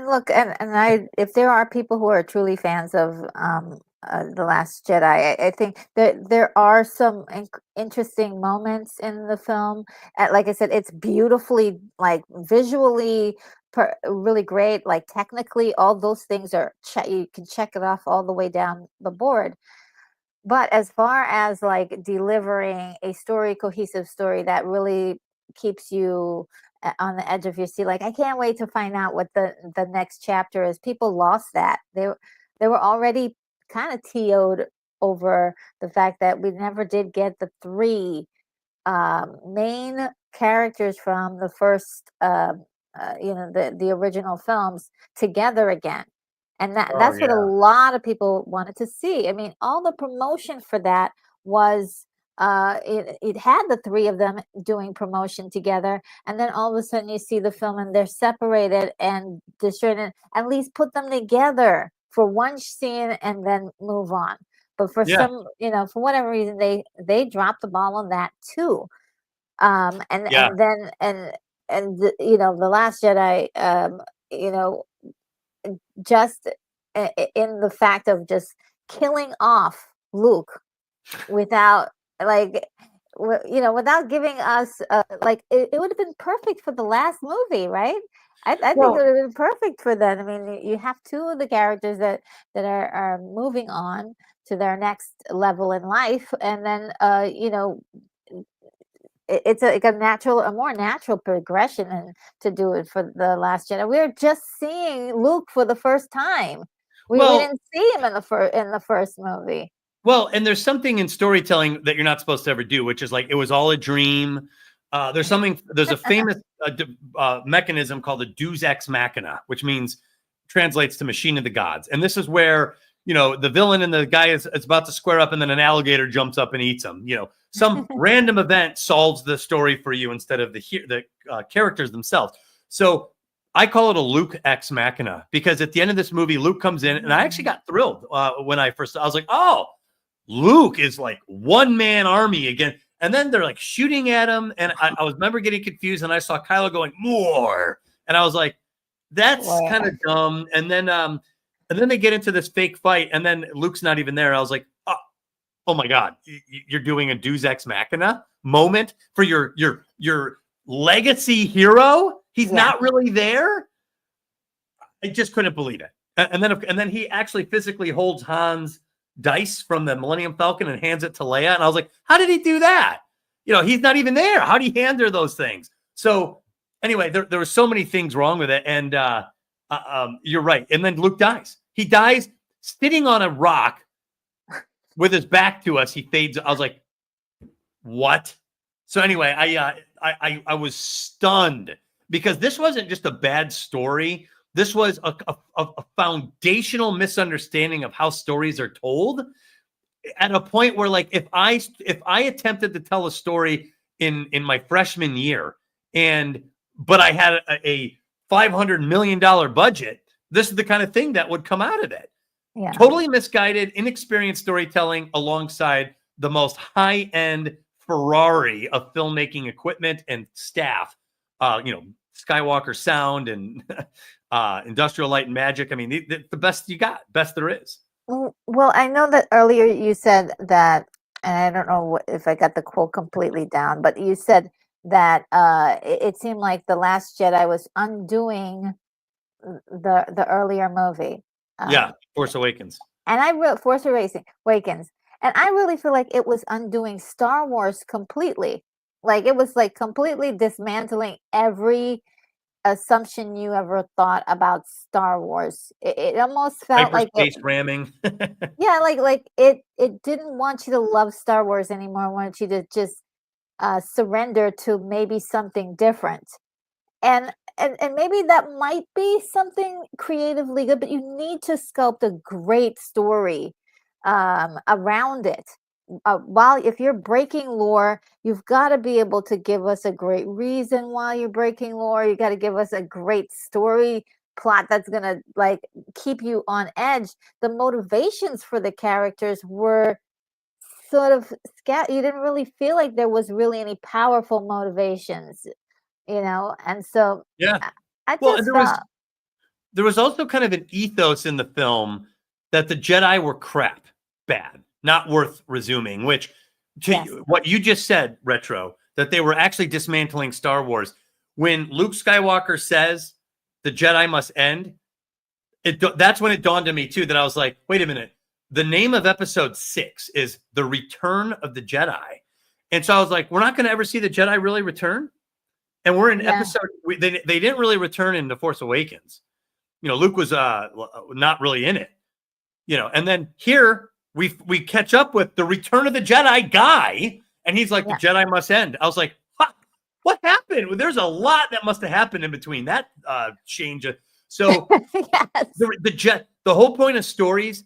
look, and I, if there are people who are truly fans of The Last Jedi, I think that there are some interesting moments in the film. Like I said, it's beautifully, like visually, really great. Like technically, all those things are you can check it off all the way down the board. But as far as like delivering a cohesive story that really keeps you on the edge of your seat, like I can't wait to find out what the next chapter is. People lost that. They were already kind of TO'd over the fact that we never did get the three main characters from the first the original films together again. And that's what a lot of people wanted to see. I mean, all the promotion for that was it had the three of them doing promotion together, and then all of a sudden you see the film and they're separated and destroyed. At least put them together for one scene and then move on. But for some, for whatever reason, they dropped the ball on that too. And then The Last Jedi, just in the fact of just killing off Luke without without giving us it would have been perfect for the last movie, right? I think it would have been perfect for that. I mean, you have two of the characters that are moving on to their next level in life, and then it's a more natural progression and to do it for The Last Jedi. We're just seeing Luke for the first time. We didn't see him in the first movie. Well, and there's something in storytelling that you're not supposed to ever do, which is like it was all a dream. There's a famous mechanism called the Deus Ex Machina, which translates to machine of the gods. And this is where the villain and the guy is about to square up, and then an alligator jumps up and eats him. Some random event solves the story for you instead of the characters themselves. So I call it a Luke Ex Machina, because at the end of this movie, Luke comes in, and I actually got thrilled when I was like, oh, Luke is like one-man army again. And then they're like shooting at him, and I remember getting confused, and I saw Kylo going, more, and I was like, that's kind of dumb. And then they get into this fake fight, and then Luke's not even there. I was like, oh my God, you're doing a Deus Ex Machina moment for your legacy hero? He's not really there? I just couldn't believe it. And then he actually physically holds Han's dice from the Millennium Falcon and hands it to Leia. And I was like, how did he do that? He's not even there. How do you hand her those things? So anyway, there were so many things wrong with it. And you're right. And then Luke dies. He dies sitting on a rock with his back to us. He fades. I was like, what? So anyway, I was stunned, because this wasn't just a bad story. This was a foundational misunderstanding of how stories are told, at a point where, like, if I attempted to tell a story in my freshman year, but I had a $500 million budget, this is the kind of thing that would come out of it. Yeah. Totally misguided, inexperienced storytelling alongside the most high-end Ferrari of filmmaking equipment and staff. Skywalker sound and Industrial Light and Magic. I mean, the best you got, best there is. Well, I know that earlier you said that, and I don't know if I got the quote completely down, but you said that it seemed like The Last Jedi was undoing the earlier movie. Force Awakens. And Force Awakens. And I really feel like it was undoing Star Wars completely. Like it was like completely dismantling every assumption you ever thought about Star Wars. It almost felt like space ramming. Yeah, like it didn't want you to love Star Wars anymore. It wanted you to just surrender to maybe something different. And maybe that might be something creatively good, but you need to sculpt a great story around it. If you're breaking lore, you've got to be able to give us a great reason why you're breaking lore. You got to give us a great story plot that's gonna like keep you on edge. The motivations for the characters were sort of scattered. You didn't really feel like there was really any powerful motivations, and so I just there was also kind of an ethos in the film that the Jedi were crap, bad, not worth resuming, which what you just said, Retro, that they were actually dismantling Star Wars. When Luke Skywalker says the Jedi must end, that's when it dawned on me too, that I was like, wait a minute, the name of episode 6 is The Return of the Jedi. And so I was like, we're not going to ever see the Jedi really return. And we're in episode, they didn't really return in The Force Awakens. Luke was not really in it, and then here we catch up with the Return of the Jedi guy, and he's like, the Jedi must end. I was like, what happened? Well, there's a lot that must have happened in between that change. So the whole point of stories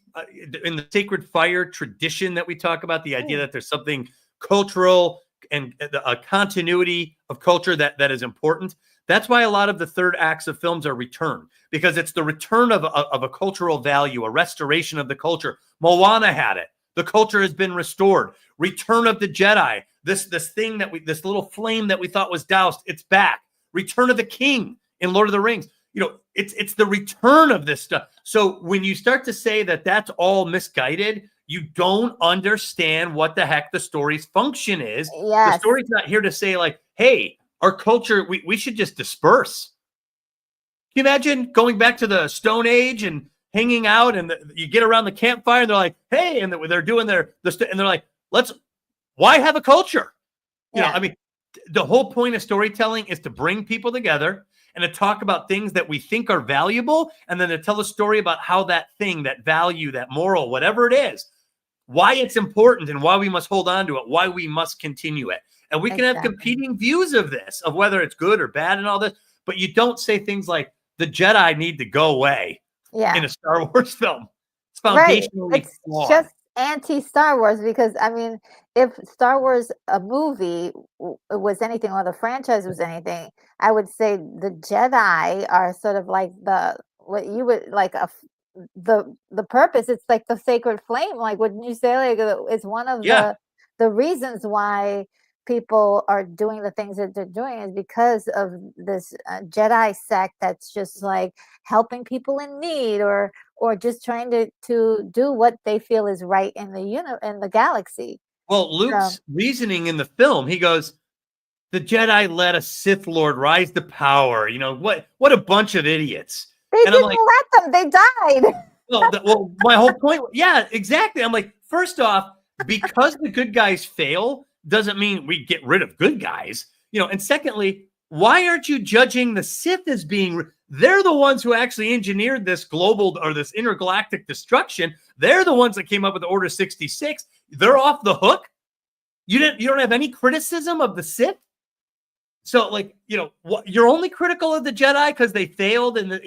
in the Sacred Fire tradition that we talk about, the idea that there's something cultural and a continuity of culture that is important. That's why a lot of the third acts of films are return, because it's the return of a cultural value, a restoration of the culture. Moana had it. The culture has been restored. Return of the Jedi. This thing this little flame that we thought was doused, it's back. Return of the King in Lord of the Rings. It's the return of this stuff. So when you start to say that that's all misguided, you don't understand what the heck the story's function is. The story's not here to say like, hey, our culture, we should just disperse. Can you imagine going back to the Stone Age and hanging out and you get around the campfire and they're like, hey, and they're doing and they're like, why have a culture? I mean, the whole point of storytelling is to bring people together and to talk about things that we think are valuable, and then to tell a story about how that thing, that value, that moral, whatever it is, why it's important and why we must hold on to it, why we must continue it. And we can have competing views of this, of whether it's good or bad and all this, but you don't say things like the Jedi need to go away in a Star Wars film. It's foundationally flawed. Just anti-Star Wars, because I mean, if Star Wars a movie was anything, or the franchise was anything, I would say the Jedi are sort of like the purpose. It's like the sacred flame. Like, wouldn't you say, like, it's one of the reasons why people are doing the things that they're doing is because of this Jedi sect that's just like helping people in need, or just trying to do what they feel is right in the galaxy. Well, Luke's reasoning in the film, he goes, the Jedi let a Sith Lord rise to power. What a bunch of idiots. They didn't let them. They died. Well, my whole point. Yeah, exactly. I'm like, first off, because the good guys fail doesn't mean we get rid of good guys. And secondly, why aren't you judging the Sith as being, they're the ones who actually engineered this global or this intergalactic destruction. They're the ones that came up with Order 66. They're off the hook. You don't have any criticism of the Sith. So you're only critical of the Jedi because they failed. And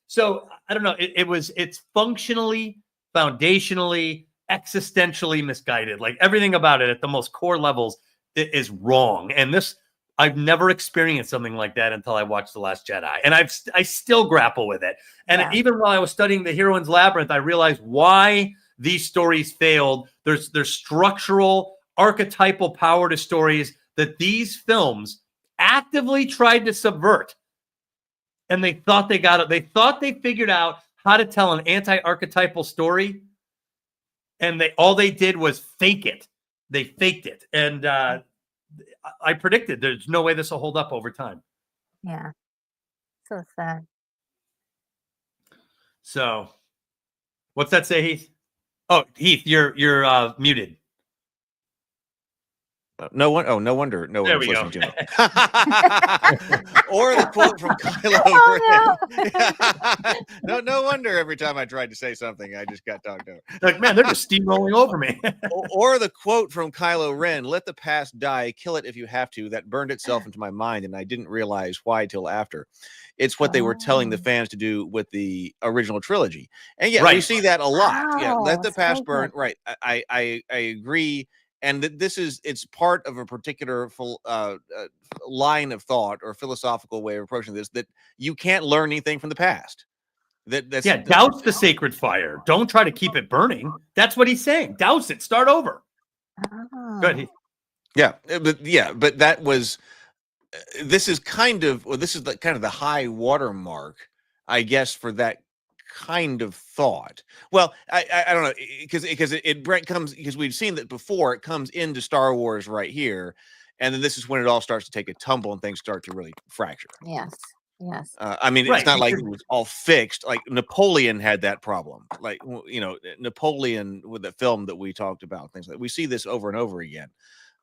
so I don't know. It's functionally, foundationally, existentially misguided. Like everything about it at the most core levels is wrong. And this, I've never experienced something like that until I watched The Last Jedi. And I still grapple with it. And even while I was studying The Heroine's Labyrinth, I realized why these stories failed. There's structural, archetypal power to stories that these films actively tried to subvert. And they thought they got it. They thought they figured out how to tell an anti-archetypal story. And all they did was fake it. They faked it. And I predicted there's no way this will hold up over time. Yeah. So sad. So what's that say, Heath? Oh, Heath, you're muted. No one. Oh, no wonder. No one was There we listening to him. Or the quote from Kylo Ren. No wonder every time I tried to say something, I just got talked over. Like, man, they're just steamrolling over me. Or the quote from Kylo Ren: "Let the past die, kill it if you have to." That burned itself into my mind, and I didn't realize why till after. It's what they were telling the fans to do with the original trilogy, and we see that a lot. Yeah, let the past burn. Right, I agree. And it's part of a particular line of thought or philosophical way of approaching this, that you can't learn anything from the past. Douse the sacred fire. Don't try to keep it burning. That's what he's saying. Douse it. Start over. Good. But that was. This is kind of the high watermark, I guess, for that kind of thought. Well, I don't know, because it comes, because we've seen that before. It comes into Star Wars right here, and then this is when it all starts to take a tumble and things start to really fracture. Yes. I mean, it's not like it was all fixed. Like Napoleon had that problem. Like, Napoleon with the film that we talked about, things like we see this over and over again.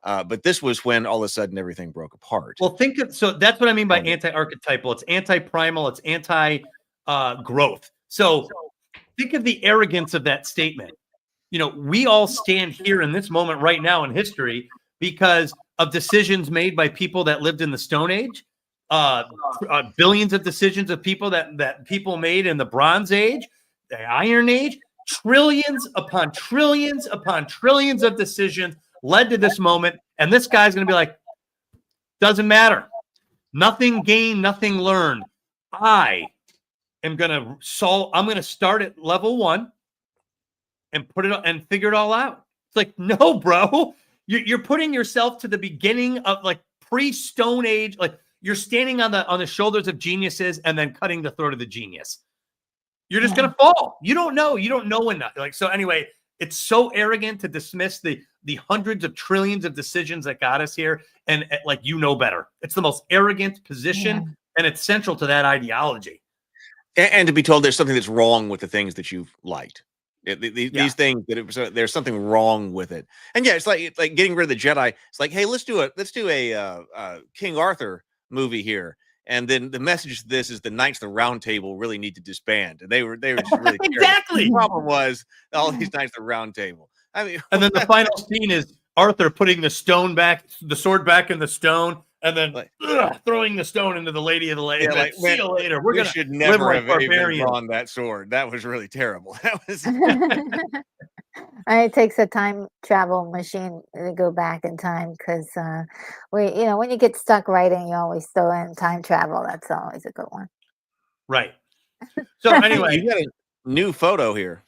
But this was when all of a sudden everything broke apart. Well, so that's what I mean by anti-archetypal. It's anti-primal. It's anti-growth. So think of the arrogance of that statement. We all stand here in this moment right now in history because of decisions made by people that lived in the Stone Age, billions of decisions of people that people made in the Bronze Age, the Iron Age, trillions upon trillions upon trillions of decisions led to this moment. And this guy's going to be like, doesn't matter. Nothing gained, nothing learned. I'm going to start at level 1 and put it and figure it all out. It's like, no, bro, you're putting yourself to the beginning of like pre-Stone Age. Like you're standing on the shoulders of geniuses and then cutting the throat of the genius. You're just going to fall. You don't know enough. Like, so anyway, it's so arrogant to dismiss the hundreds of trillions of decisions that got us here. And like, better. It's the most arrogant position and it's central to that ideology. And to be told there's something that's wrong with the things that you've liked. These things there's something wrong with it. And it's like getting rid of the Jedi. It's like, hey, let's do a King Arthur movie here. And then the message to this is the Knights of the Round Table really need to disband. And they were just really exactly. The problem was all these Knights of the Round Table. I mean, and then the final scene is Arthur putting the sword back in the stone. And then throwing the stone into the Lady of the Lake. Yeah, see you later. We should never have even drawn that sword. That was really terrible. That was. It takes a time travel machine to go back in time because when you get stuck writing, you always throw in time travel. That's always a good one. Right. So anyway, you got a new photo here.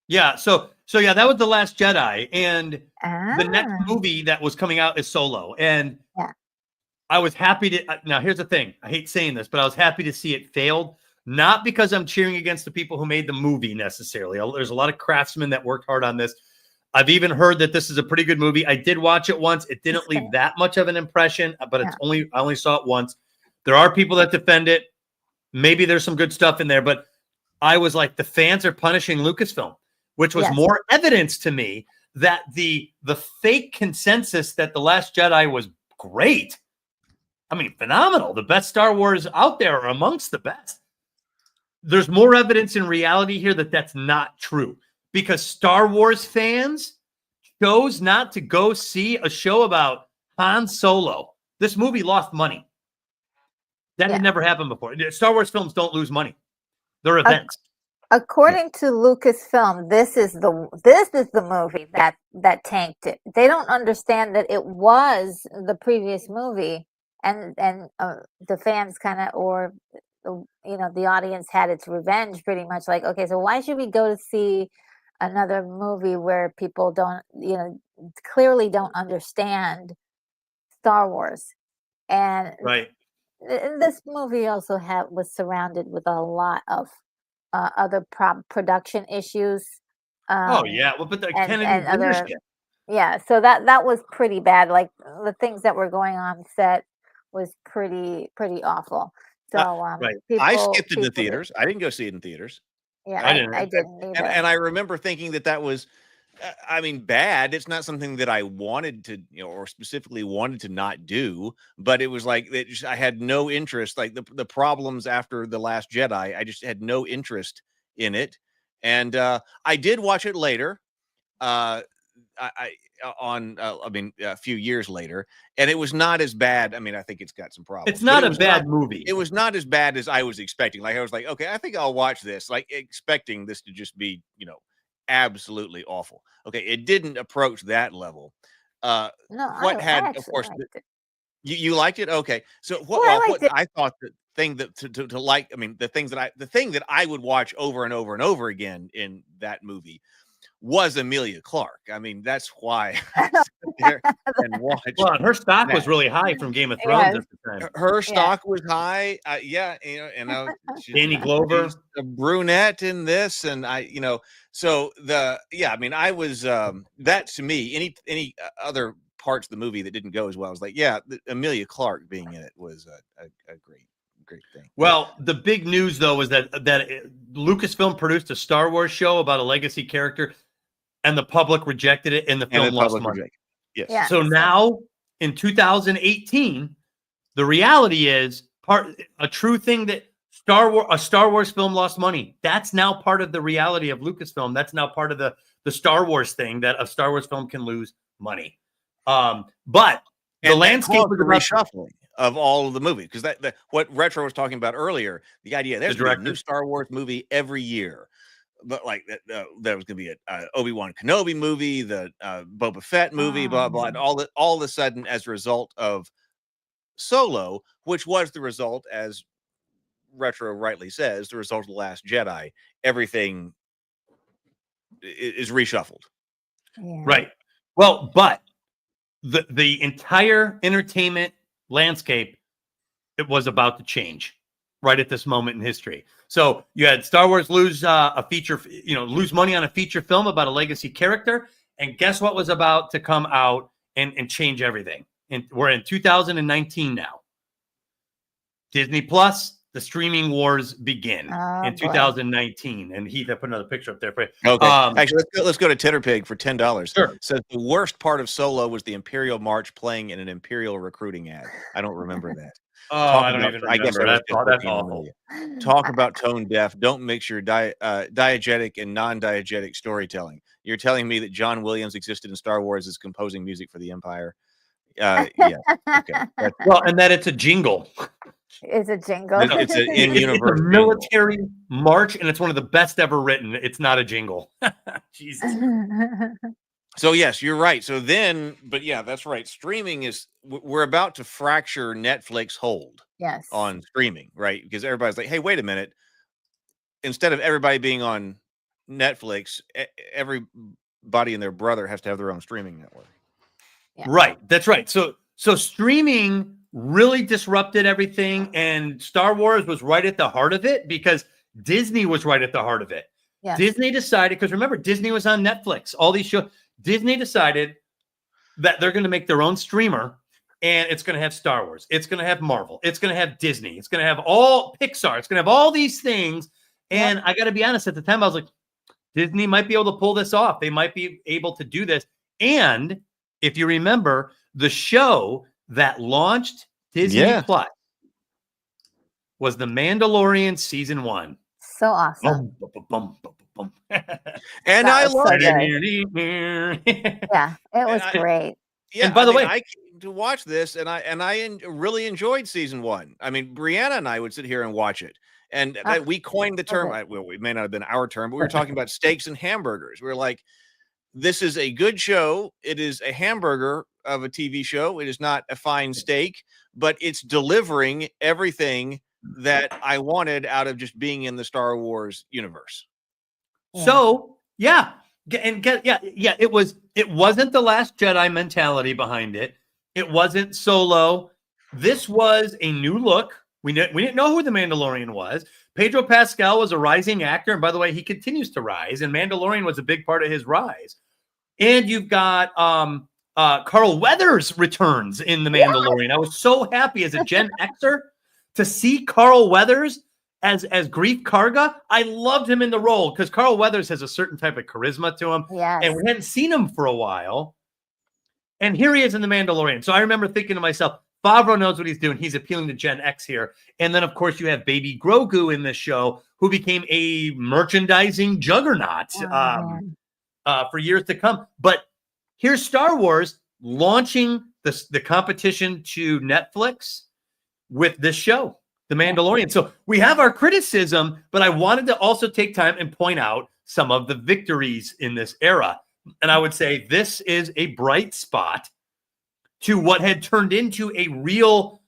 Yeah. So that was The Last Jedi, and the next movie that was coming out is Solo, and I was happy to. Now, here's the thing. I hate saying this, but I was happy to see it failed. Not because I'm cheering against the people who made the movie necessarily. There's a lot of craftsmen that worked hard on this. I've even heard that this is a pretty good movie. I did watch it once. It didn't leave that much of an impression, but I only saw it once. There are people that defend it. Maybe there's some good stuff in there, but I was like, the fans are punishing Lucasfilm, which was more evidence to me that the fake consensus that The Last Jedi was great. I mean, phenomenal. The best Star Wars out there, or amongst the best. There's more evidence in reality here that that's not true, because Star Wars fans chose not to go see a show about Han Solo. This movie lost money. That had never happened before. Star Wars films don't lose money. They're events. According to Lucasfilm, this is the movie that tanked it. They don't understand that it was the previous movie and the fans kind of, or the audience had its revenge pretty much. Like, okay, so why should we go to see another movie where people don't, clearly don't understand Star Wars? And Right. This movie also was surrounded with a lot of other production issues. Oh yeah, well, but the and Kennedy other, leadership. yeah. So that was pretty bad. Like the things that were going on set was pretty awful. So right. I skipped it in the theaters. I didn't go see it in theaters. Yeah, I didn't. I didn't either. And I remember thinking that was, I mean, bad. It's not something that I wanted to, or specifically wanted to not do, but it was like I had no interest. Like the problems after The Last Jedi, I just had no interest in it. And I did watch it later. A few years later, and it was not as bad. I mean, I think it's got some problems. It's not a bad movie. It was not as bad as I was expecting. Like I was like, okay, I think I'll watch this, like expecting this to just be, absolutely awful. Okay, it didn't approach that level. No, Of course, you liked it. Okay, so I thought the thing that to like, I mean, the thing that I would watch over and over and over again in that movie was Emilia Clarke. I mean, that's why I sit there and watch. Well, her stock was really high from Game of Thrones at the time. Her stock was high. Danny Glover, she's a brunette in this, and so I mean, I was that to me, any other parts of the movie that didn't go as well, I was like, Emilia Clarke being in it was a great thing. Well, the big news though was that Lucasfilm produced a Star Wars show about a legacy character, and the public rejected it, and the film lost money. Yes. Yeah. So now in 2018, the reality is a true thing that a Star Wars film lost money. That's now part of the reality of Lucasfilm. That's now part of the Star Wars thing, that a Star Wars film can lose money. But the landscape was the reshuffling of all of the movies, because that what Retro was talking about earlier, the idea there's a new Star Wars movie every year, but like that there was going to be a Obi-Wan Kenobi movie, the Boba Fett movie, blah blah, and all of a sudden, as a result of Solo, which was the result, as Retro rightly says, the result of The Last Jedi, everything is reshuffled. Yeah. Right. Well, but the entire entertainment landscape, it was about to change right at this moment in history. So you had Star Wars lose lose money on a feature film about a legacy character, and guess what was about to come out and change everything? And we're in 2019 now. Disney Plus, the streaming wars begin in 2019. And Heath, I put another picture up there for you. Okay. Actually, let's go to Titterpig for $10. Sure. So the worst part of Solo was the Imperial March playing in an Imperial recruiting ad. I don't remember that. I don't even remember. I guess that's awful. Talk about tone deaf. Don't mix your diegetic and non-diegetic storytelling. You're telling me that John Williams existed in Star Wars as composing music for the Empire? Yeah. Okay. Well, and that it's a jingle. It's a jingle. It's an in-universe It's a military march, and it's one of the best ever written. It's not a jingle. Jesus. So yes, you're right. So then, but yeah, that's right. Streaming is, we're about to fracture Netflix hold on streaming, right? Because everybody's like, hey, wait a minute. Instead of everybody being on Netflix, everybody and their brother has to have their own streaming network. Yeah. Right. That's right. So streaming really disrupted everything, and Star Wars was right at the heart of it because Disney was right at the heart of it. Yes. Disney decided, because remember, Disney was on Netflix, all these shows. Disney decided that they're going to make their own streamer, and it's going to have Star Wars. It's going to have Marvel. It's going to have Disney. It's going to have all Pixar. It's going to have all these things. And I got to be honest, at the time, I was like, Disney might be able to pull this off. They might be able to do this. And if you remember, the show that launched Disney Plus was The Mandalorian Season 1. So awesome. And I loved it. Yeah, it was great. Yeah, and by the way, I came to watch this, and I really enjoyed Season 1. I mean, Brianna and I would sit here and watch it, and we coined the term. Well, it may not have been our term, but we were talking about steaks and hamburgers. We were like, this is a good show. It is a hamburger of a TV show. It is not a fine steak, but it's delivering everything that I wanted out of just being in the Star Wars universe. So yeah, it wasn't the Last Jedi mentality behind it. It wasn't Solo. This was a new look. We didn't know who the Mandalorian was. Pedro Pascal was a rising actor, and by the way, he continues to rise. And Mandalorian was a big part of his rise. And you've got Carl Weathers returns in the Mandalorian. I was so happy as a Gen Xer to see Carl Weathers as Grief Karga. I loved him in the role because Carl Weathers has a certain type of charisma to him. Yes. And we hadn't seen him for a while. And here he is in the Mandalorian. So I remember thinking to myself, Favreau knows what he's doing. He's appealing to Gen X here. And then, of course, you have Baby Grogu in this show, who became a merchandising juggernaut for years to come. But here's Star Wars launching the competition to Netflix with this show, The Mandalorian. So we have our criticism, but I wanted to also take time and point out some of the victories in this era. And I would say this is a bright spot to what had turned into a real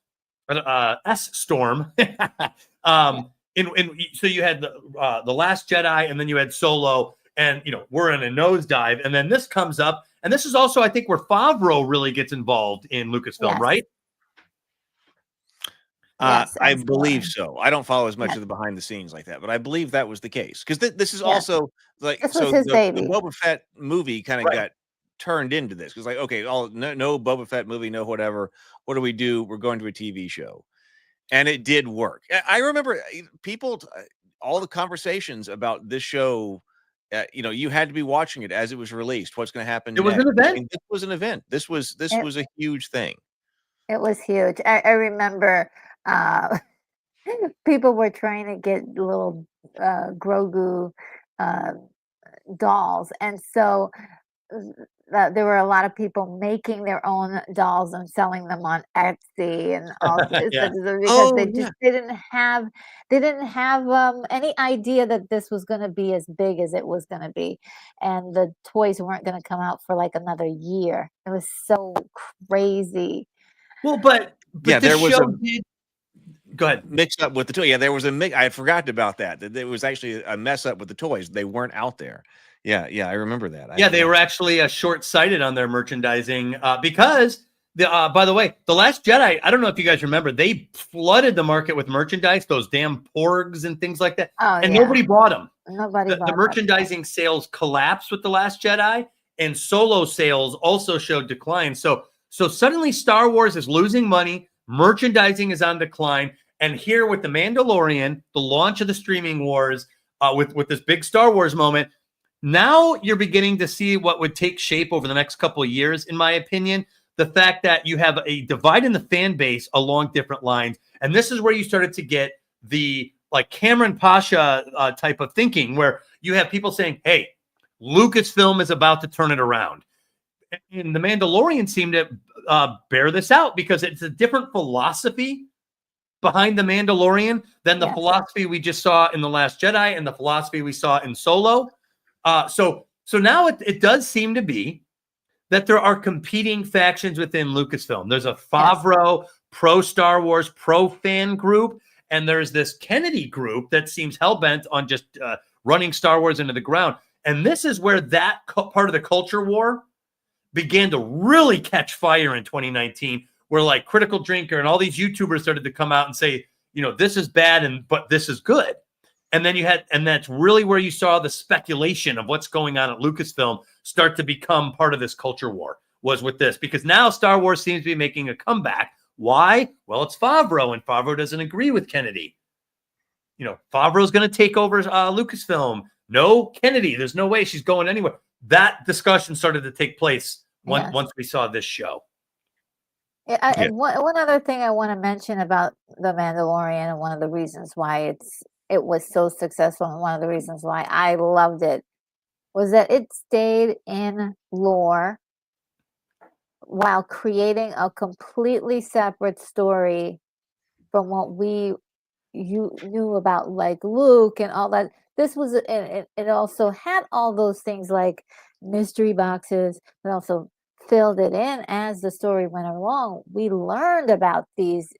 S-storm. So you had the Last Jedi, and then you had Solo, and we're in a nosedive. And then this comes up, and this is also, I think, where Favreau really gets involved in Lucasfilm, right? Yes, I believe so. I don't follow as much of the behind the scenes like that, but I believe that was the case because this is also like this was his baby. The Boba Fett movie kind of got turned into this because, like, okay, no Boba Fett movie, no whatever. What do? We're going to a TV show, and it did work. I remember people, all the conversations about this show. You had to be watching it as it was released. What's going to happen? It was an event. I mean, this was an event. This was a huge thing. It was huge. I remember people were trying to get little Grogu dolls, and so there were a lot of people making their own dolls and selling them on Etsy and all this because they didn't have any idea that this was going to be as big as it was going to be, and the toys weren't going to come out for like another year. It was so crazy. Well, but there was go ahead. Mixed up with the toy. Yeah, there was a mix. I forgot about that. That there was actually a mess up with the toys. They weren't out there. Yeah, I remember that. They were actually short-sighted on their merchandising because by the way, The Last Jedi, I don't know if you guys remember, they flooded the market with merchandise, those damn porgs and things like that. And nobody bought them. The merchandising sales collapsed with The Last Jedi, and Solo sales also showed decline. So suddenly Star Wars is losing money, merchandising is on decline, and here with The Mandalorian, the launch of the streaming wars, with this big Star Wars moment, now you're beginning to see what would take shape over the next couple of years, in my opinion. The fact that you have a divide in the fan base along different lines. And this is where you started to get the like Cameron Pasha type of thinking, where you have people saying, hey, Lucasfilm is about to turn it around. And The Mandalorian seemed to bear this out because it's a different philosophy behind The Mandalorian than the philosophy we just saw in The Last Jedi and the philosophy we saw in Solo. So now it does seem to be that there are competing factions within Lucasfilm. There's a Favreau pro-Star Wars, pro-fan group, and there's this Kennedy group that seems hell-bent on just running Star Wars into the ground. And this is where that part of the culture war began to really catch fire in 2019, where like Critical Drinker and all these YouTubers started to come out and say, this is bad, but this is good. And then and that's really where you saw the speculation of what's going on at Lucasfilm start to become part of this culture war, was with this, because now Star Wars seems to be making a comeback. Why? Well, it's Favreau, and Favreau doesn't agree with Kennedy. Favreau's going to take over Lucasfilm. No, Kennedy, there's no way she's going anywhere. That discussion started to take place once we saw this show. One other thing I want to mention about The Mandalorian, and one of the reasons why it was so successful, and one of the reasons why I loved it, was that it stayed in lore while creating a completely separate story from what you knew about, like Luke and all that. this was it also had all those things like mystery boxes, but also filled it in as the story went along. We learned about these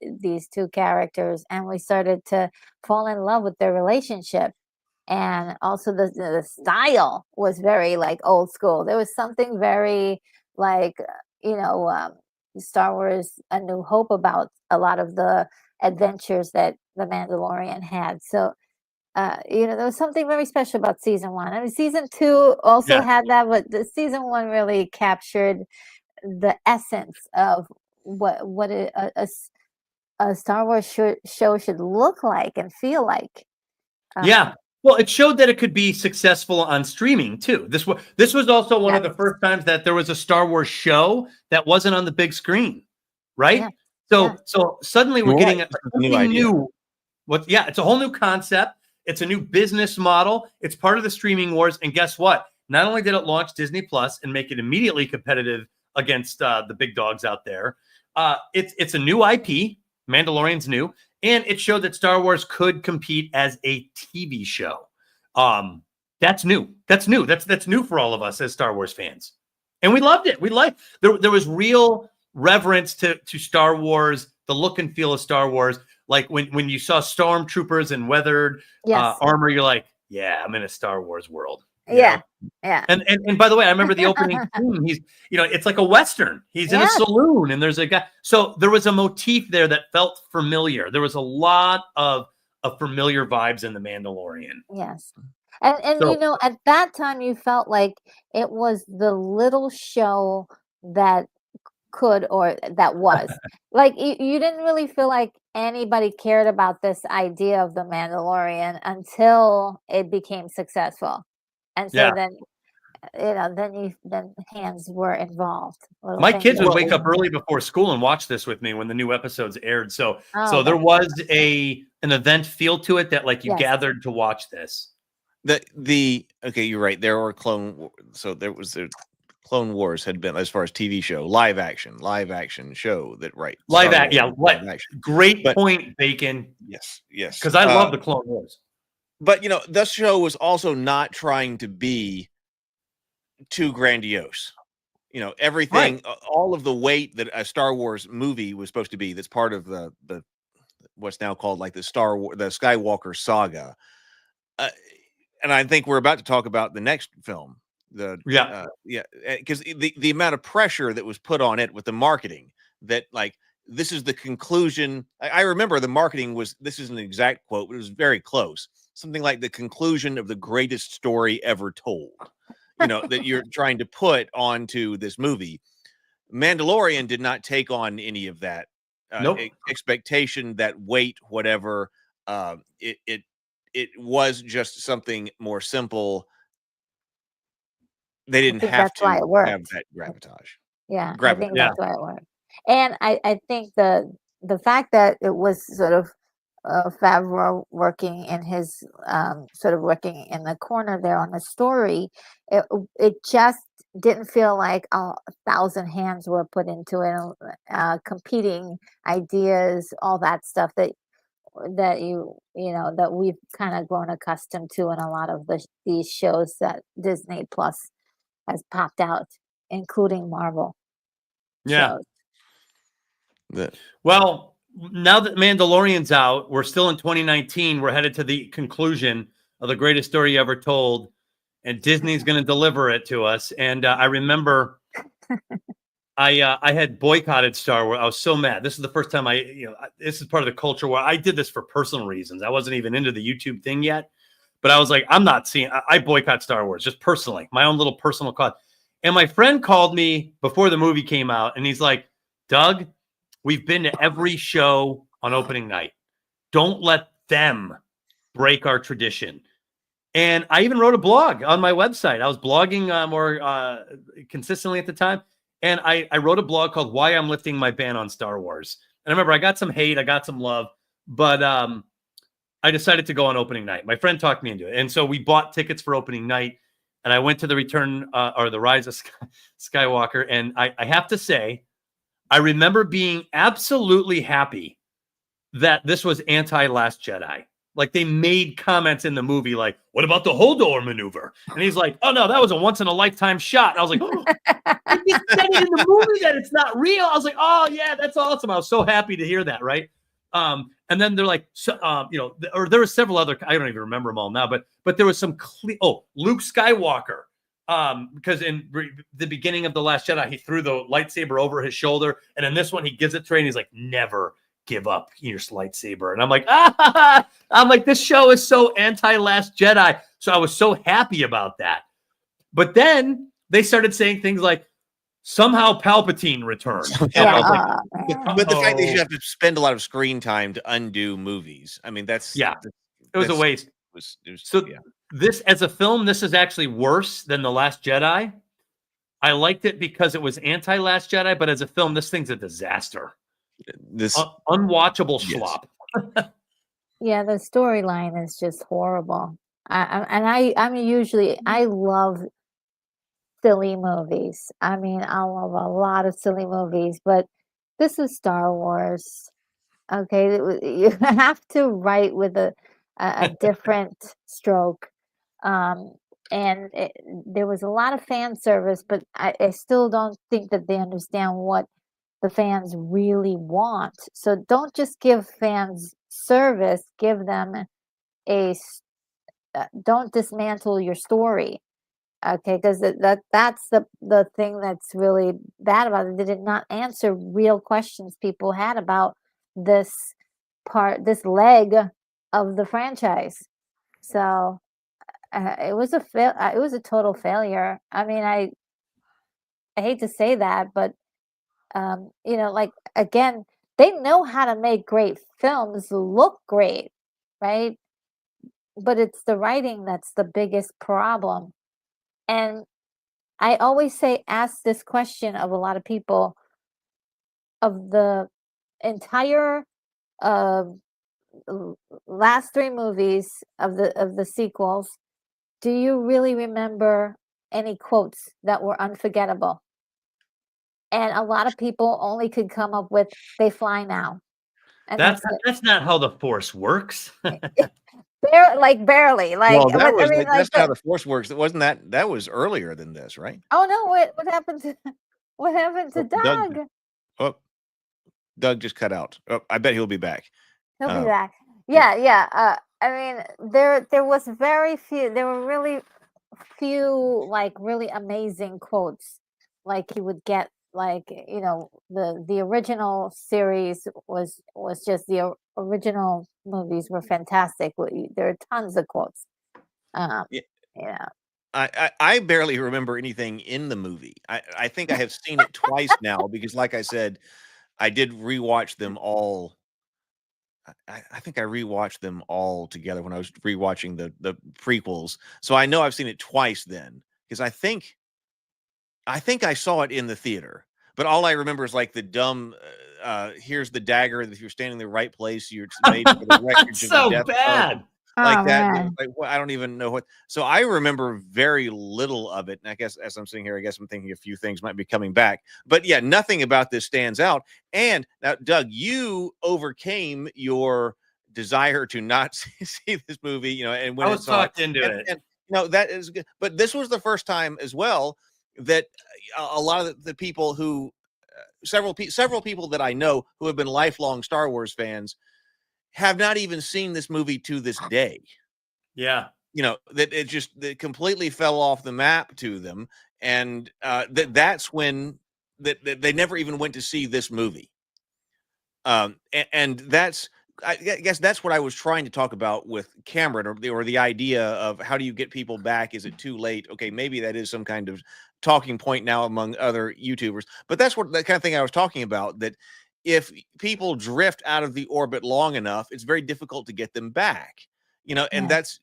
two characters, and we started to fall in love with their relationship. And also the style was very like old school. There was something very like Star Wars A New Hope about a lot of the adventures that the Mandalorian had. So there was something very special about season 1. I mean, season 2 also had that, but the season 1 really captured the essence of what a Star Wars show should look like and feel like. Well, it showed that it could be successful on streaming too. This was also one of the first times that there was a Star Wars show that wasn't on the big screen, right? So suddenly we're getting something new. It's a whole new concept. It's a new business model. It's part of the streaming wars. And guess what? Not only did it launch Disney Plus and make it immediately competitive against the big dogs out there, it's a new IP. Mandalorian's new. And it showed that Star Wars could compete as a TV show. That's new. That's new. That's new for all of us as Star Wars fans. And we loved it. There was real reverence to Star Wars, the look and feel of Star Wars. Like when you saw stormtroopers in weathered armor, you're like, yeah, I'm in a Star Wars world. Yeah. And by the way, I remember the opening scene. He's, it's like a Western. He's in a saloon and there's a guy. So there was a motif there that felt familiar. There was a lot of familiar vibes in The Mandalorian. Yes. And so, at that time you felt like it was the little show that could, or that was like, you didn't really feel like anybody cared about this idea of The Mandalorian until it became successful. And so then hands were involved. My kids would wake up early before school and watch this with me when the new episodes aired. So there was an event feel to it that like you gathered to watch this. Okay, you're right. There were Clone Clone Wars had been, as far as TV show, live action show that live action. Great point, Bacon. Yes. Because I love the Clone Wars. But this show was also not trying to be too grandiose. Everything, all of the weight that a Star Wars movie was supposed to be. That's part of the what's now called like the Skywalker saga. And I think we're about to talk about the next film. Because the amount of pressure that was put on it with the marketing, that like this is the conclusion. I remember the marketing was, this is an exact quote, but it was very close. Something like the conclusion of the greatest story ever told, that you're trying to put onto this movie. Mandalorian did not take on any of that expectation, that weight, whatever. It was just something more simple. They didn't have to have that gravitas. Yeah, I think that's why it worked. And I think the fact that it was sort of Favreau working in his working in the corner there on the story, it just didn't feel like 1,000 hands were put into it, competing ideas, all that stuff that we've kind of grown accustomed to in a lot of these shows that Disney Plus has popped out, including Marvel. Yeah. Well, now that Mandalorian's out, we're still in 2019. We're headed to the conclusion of the greatest story ever told, and Disney's going to deliver it to us. And I remember I had boycotted Star Wars. I was so mad. This is the first time this is part of the culture where I did this for personal reasons. I wasn't even into the YouTube thing yet, but I was like, I boycott Star Wars just personally, my own little personal cause. And my friend called me before the movie came out, and he's like, Doug, we've been to every show on opening night. Don't let them break our tradition. And I even wrote a blog on my website. I was blogging more consistently at the time. And I wrote a blog called Why I'm Lifting My Ban on Star Wars. And I remember I got some hate, I got some love, but I decided to go on opening night. My friend talked me into it. And so we bought tickets for opening night. And I went to the Return or the Rise of Skywalker. And I have to say, I remember being absolutely happy that this was anti-Last Jedi. Like they made comments in the movie, like, "What about the Hodor maneuver?" And he's like, "Oh no, that was a once in a lifetime shot." And I was like, "Oh, they just said it in the movie that it's not real." I was like, "Oh yeah, that's awesome." I was so happy to hear that, right? And then they're like, or there were several other. I don't even remember them all now, but there was some. Luke Skywalker, because in the beginning of The Last Jedi, he threw the lightsaber over his shoulder, and in this one, he gives it to Rey, and he's like, "Never give up your lightsaber." And I'm like, I'm like, this show is so anti-Last Jedi. So I was so happy about that. But then they started saying things like, somehow Palpatine returned. Yeah. But the fact that you have to spend a lot of screen time to undo movies, I mean, it was a waste. This, as a film, this is actually worse than The Last Jedi. I liked it because it was anti-Last Jedi, but as a film, this thing's a disaster. This unwatchable slop. Yeah, the storyline is just horrible. I love silly movies. I mean, I love a lot of silly movies, but this is Star Wars. Okay, you have to write with a different stroke. There was a lot of fan service, but I still don't think that they understand what the fans really want. So don't just give fans service, give them don't dismantle your story. Okay, because that's the thing that's really bad about it. They did not answer real questions people had about this leg of the franchise. So it was a total failure. I mean, I hate to say that, but like, again, they know how to make great films look great, right? But it's the writing that's the biggest problem. And I always ask this question of a lot of people, of the entire last 3 movies of the sequels, do you really remember any quotes that were unforgettable? And a lot of people only could come up with, "They fly now." And that's not how the Force works. Barely. Well, that's not how the Force works. It wasn't that was earlier than this, right? Oh no! What happened to Doug? Doug just cut out. Oh, I bet he'll be back. He'll be back. Yeah. I mean, there was very few. There were really few, like, really amazing quotes. Like you would get, like, the original series was just the original movies were fantastic. There are tons of quotes. Yeah. I barely remember anything in the movie. I think I have seen it twice now because, like I said, I did rewatch them all. I think I rewatched them all together when I was rewatching the prequels. So I know I've seen it twice then, because I think I saw it in the theater. But all I remember is like the dumb, here's the dagger. If you're standing in the right place, you're made for the record. So bad. Like that. Like, I don't even know what. So I remember very little of it. And I guess as I'm sitting here, I guess I'm thinking a few things might be coming back. But yeah, nothing about this stands out. And now, Doug, you overcame your desire to not see this movie, and when I was talked into it. And that is good. But this was the first time as well that a lot of the people who, several people that I know who have been lifelong Star Wars fans, have not even seen this movie to this day. Yeah. That it completely fell off the map to them. And that's when they never even went to see this movie. And that's, I guess that's what I was trying to talk about with Cameron, or the idea of how do you get people back? Is it too late? Okay, maybe that is some kind of talking point now among other YouTubers, but that's that kind of thing I was talking about, that if people drift out of the orbit long enough, it's very difficult to get them back, and that's,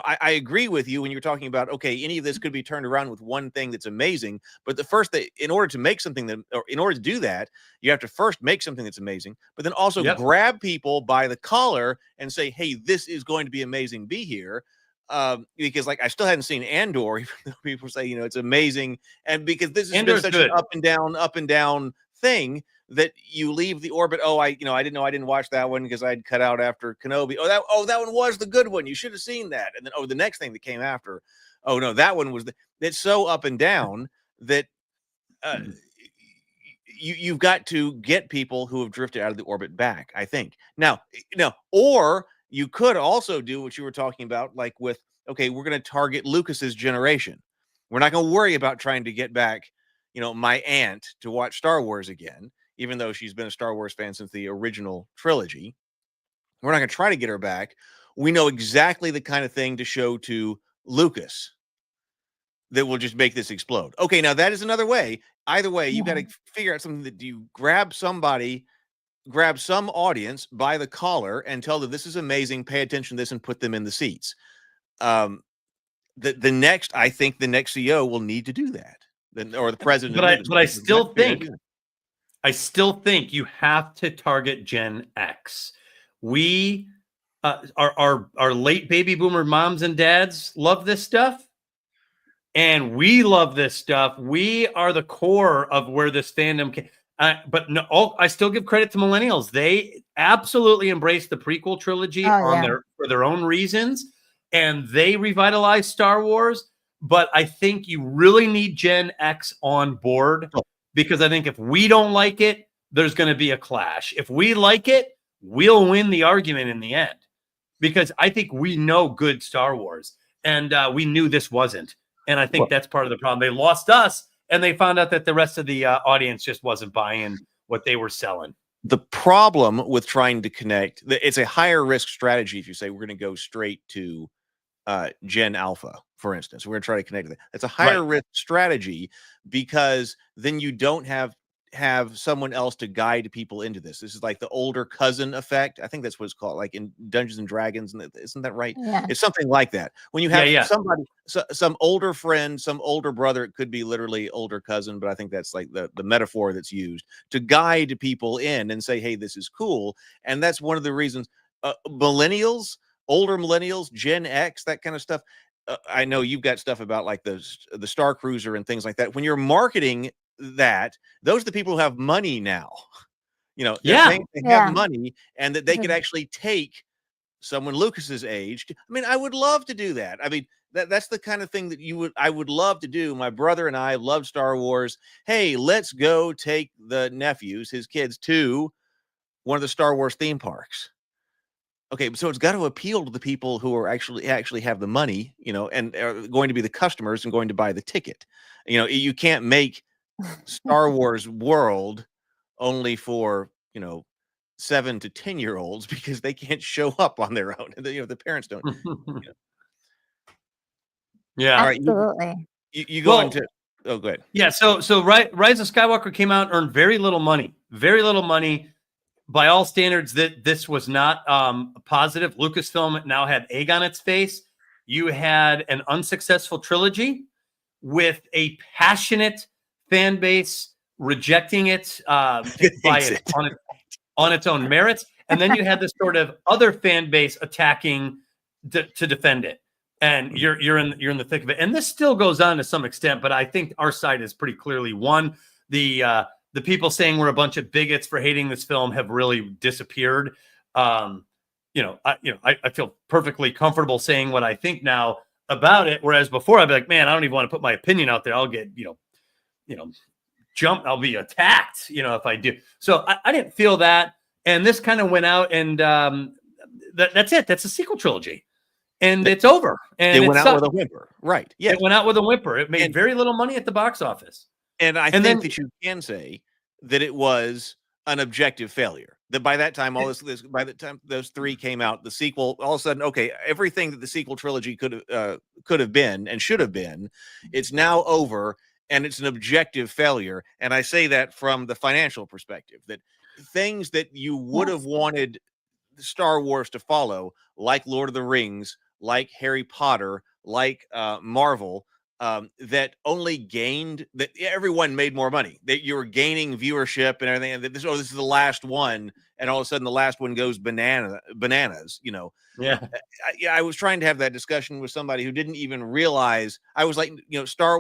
I agree with you when you're talking about, okay, any of this could be turned around with one thing that's amazing. But the first thing, in order to make something in order to do that, you have to first make something that's amazing, but then also grab people by the collar and say, hey, this is going to be amazing. Be here. Because, like, I still hadn't seen Andor, even though people say, it's amazing. And because this has been such an up and down thing that you leave the orbit. Oh, I didn't know, I didn't watch that one because I'd cut out after Kenobi. That one was the good one. You should have seen that. And then, the next thing that came after, oh no, that one was it's so up and down that you've got to get people who have drifted out of the orbit back, I think. Now, or you could also do what you were talking about, like with, okay, we're going to target Lucas's generation. We're not going to worry about trying to get back, my aunt to watch Star Wars again, even though she's been a Star Wars fan since the original trilogy. We're not going to try to get her back. We know exactly the kind of thing to show to Lucas that will just make this explode. Okay, now that is another way. Either way, you got to figure out something that you grab some audience by the collar and tell them this is amazing, pay attention to this, and put them in the seats. I think the next CEO will need to do that, or the president. But I still think you have to target Gen X. We, our late baby boomer moms and dads love this stuff. And we love this stuff. We are the core of where this fandom came. But no, I still give credit to millennials. They absolutely embraced the prequel trilogy for their own reasons, and they revitalized Star Wars. But I think you really need Gen X on board, because I think if we don't like it, there's going to be a clash. If we like it, we'll win the argument in the end, because I think we know good Star Wars, and we knew this wasn't. And I think that's part of the problem. They lost us, and they found out that the rest of the audience just wasn't buying what they were selling. The problem with trying to connect, it's a higher risk strategy if you say we're going to go straight to Gen Alpha, for instance. We're going to try to connect to that. It's a higher risk strategy, because then you don't have someone else to guide people into this. This is like the older cousin effect. I think that's what it's called, like in Dungeons and Dragons. And isn't that right? Yeah. It's something like that. When you have somebody, some older friend, some older brother, it could be literally older cousin, but I think that's like the metaphor that's used to guide people in and say, hey, this is cool. And that's one of the reasons millennials, older millennials, Gen X, that kind of stuff. I know you've got stuff about like the Star Cruiser and things like that. When you're marketing that, those are the people who have money now. They have money, and that they could actually take someone Lucas's age. I would love to do that. That's the kind of thing that I would love to do. My brother and I love Star Wars. Hey, let's go take the nephews, his kids, to one of the Star Wars theme parks. Okay, so it's got to appeal to the people who are actually have the money, and are going to be the customers and going to buy the ticket. You can't make Star Wars World only for 7 to 10-year-olds, because they can't show up on their own. The parents don't. Yeah, all right. Absolutely. You go into. Oh, go ahead. Yeah. So Rise of Skywalker came out, earned very little money. By all standards, that this was not positive. Lucasfilm now had egg on its face. You had an unsuccessful trilogy with a passionate fan base rejecting it on its own merits, and then you had this sort of other fan base attacking to defend it, and you're in the thick of it. And this still goes on to some extent, but I think our side is pretty clearly won. The people saying we're a bunch of bigots for hating this film have really disappeared. I feel perfectly comfortable saying what I think now about it, whereas before I'd be like, man, I don't even want to put my opinion out there. I'll get jumped. I'll be attacked, if I do. So I didn't feel that. And this kind of went out, and that's it. That's a sequel trilogy, and it's over. And it went out with a whimper, right? Yeah, it went out with a whimper. It made very little money at the box office. And I think that you can say that it was an objective failure. That by that time, by the time those three came out, the sequel, all of a sudden, okay, everything that the sequel trilogy could have been and should have been, it's now over, and it's an objective failure. And I say that from the financial perspective, that things that you would have wanted Star Wars to follow, like Lord of the Rings, like Harry Potter, like Marvel, that only gained, that everyone made more money, that you were gaining viewership and everything, and that this is the last one, and all of a sudden the last one goes bananas. Yeah. I was trying to have that discussion with somebody who didn't even realize. I was like,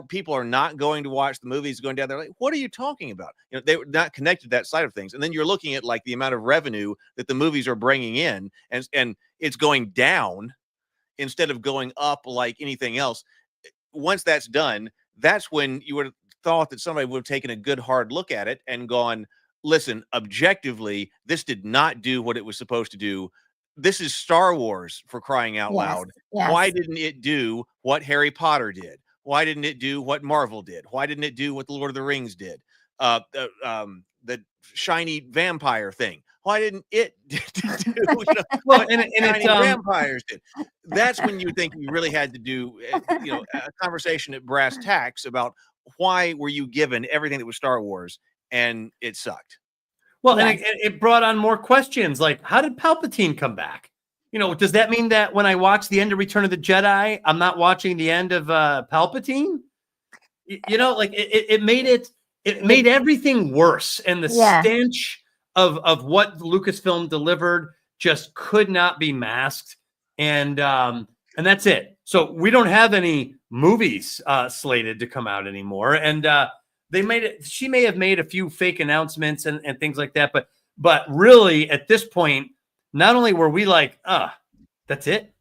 people are not going to watch the movies going down there. Like, what are you talking about? They were not connected to that side of things. And then you're looking at like the amount of revenue that the movies are bringing in, and it's going down instead of going up like anything else. Once that's done, that's when you would have thought that somebody would have taken a good hard look at it and gone, listen, objectively, this did not do what it was supposed to do. This is Star Wars, for crying out loud. Yes. Why didn't it do what Harry Potter did? Why didn't it do what Marvel did? Why didn't it do what the Lord of the Rings did? The shiny vampire thing. Why didn't it do Well, and it's vampires did? That's when you think you really had to do a conversation at brass tacks about why were you given everything that was Star Wars and it sucked. Well, and it brought on more questions, like, how did Palpatine come back? Does that mean that when I watch the end of Return of the Jedi, I'm not watching the end of Palpatine? It made everything worse, and the stench of what Lucasfilm delivered just could not be masked, and that's it. So we don't have any movies slated to come out anymore, and she may have made a few fake announcements and things like that, but really at this point, not only were we like, that's it,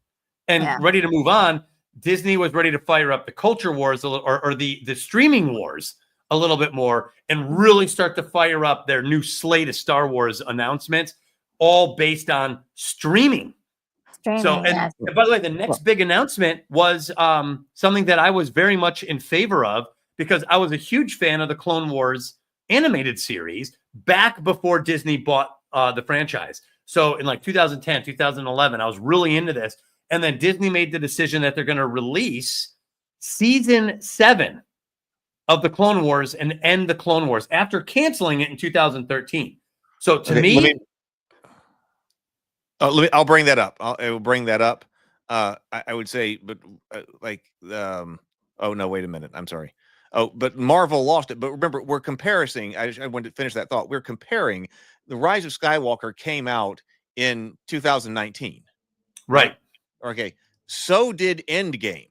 and ready to move on, Disney was ready to fire up the culture wars or the streaming wars a little bit more and really start to fire up their new slate of Star Wars announcements, all based on streaming. So, and by the way, the next big announcement was something that I was very much in favor of, because I was a huge fan of the Clone Wars animated series back before Disney bought the franchise. So in like 2010, 2011, I was really into this. And then Disney made the decision that they're going to release season 7 of the Clone Wars and end the Clone Wars after canceling it in 2013. So to me... I'll bring that up. I will bring that up. I would say, but oh no, wait a minute. I'm sorry. Oh, but Marvel lost it. But remember, we're comparing. I wanted to finish that thought. We're comparing. The Rise of Skywalker came out in 2019. Right. Okay. So did Endgame.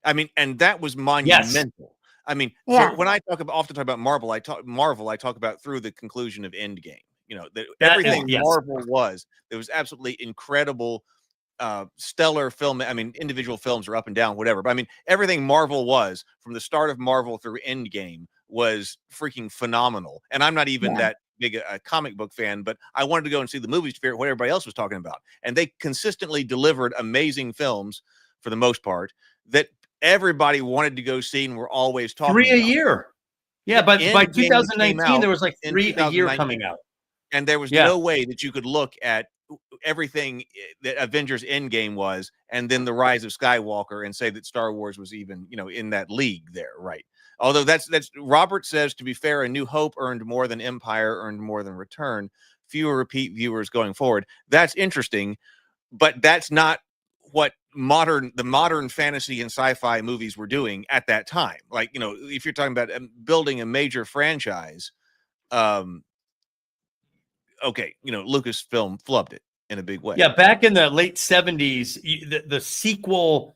I mean, and that was monumental. Yes. I mean, so when I often talk about Marvel, I talk about through the conclusion of Endgame. Everything Marvel was, it was absolutely incredible, stellar film. I mean, individual films are up and down, whatever. But I mean, everything Marvel was from the start of Marvel through Endgame was freaking phenomenal. And I'm not even that big a comic book fan, but I wanted to go and see the movies to figure out what everybody else was talking about. And they consistently delivered amazing films for the most part that everybody wanted to go see and were always talking 3 a about. year. Yeah, but by 2019, there was like 3 a year coming out. And there was no way that you could look at everything that Avengers Endgame was and then the Rise of Skywalker and say that Star Wars was even, in that league there, right? Although that's Robert says, to be fair, A New Hope earned more than Empire, earned more than Return, fewer repeat viewers going forward. That's interesting, but that's not what the modern fantasy and sci-fi movies were doing at that time. Like, if you're talking about building a major franchise, okay, Lucasfilm flubbed it in a big way. Yeah, back in the late 70s, the sequel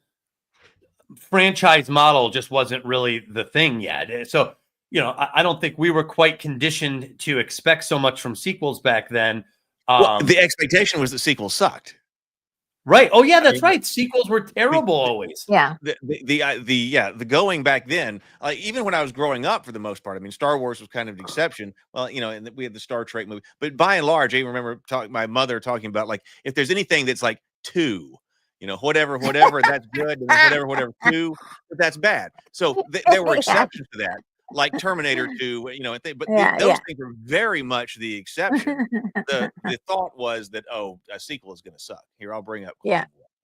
franchise model just wasn't really the thing yet. So, I don't think we were quite conditioned to expect so much from sequels back then. The expectation was that sequels sucked. Right. Oh yeah, that's right. Sequels were terrible always. Yeah. The going back then, even when I was growing up, for the most part, I mean, Star Wars was kind of an exception. Well, and we had the Star Trek movie, but by and large, I even remember my mother talking about, like, if there's anything that's like 2, whatever, that's good, and whatever 2, but that's bad. So there were exceptions to that, like Terminator 2, but those things are very much the exception. The thought was that, a sequel is going to suck. Here, I'll bring up.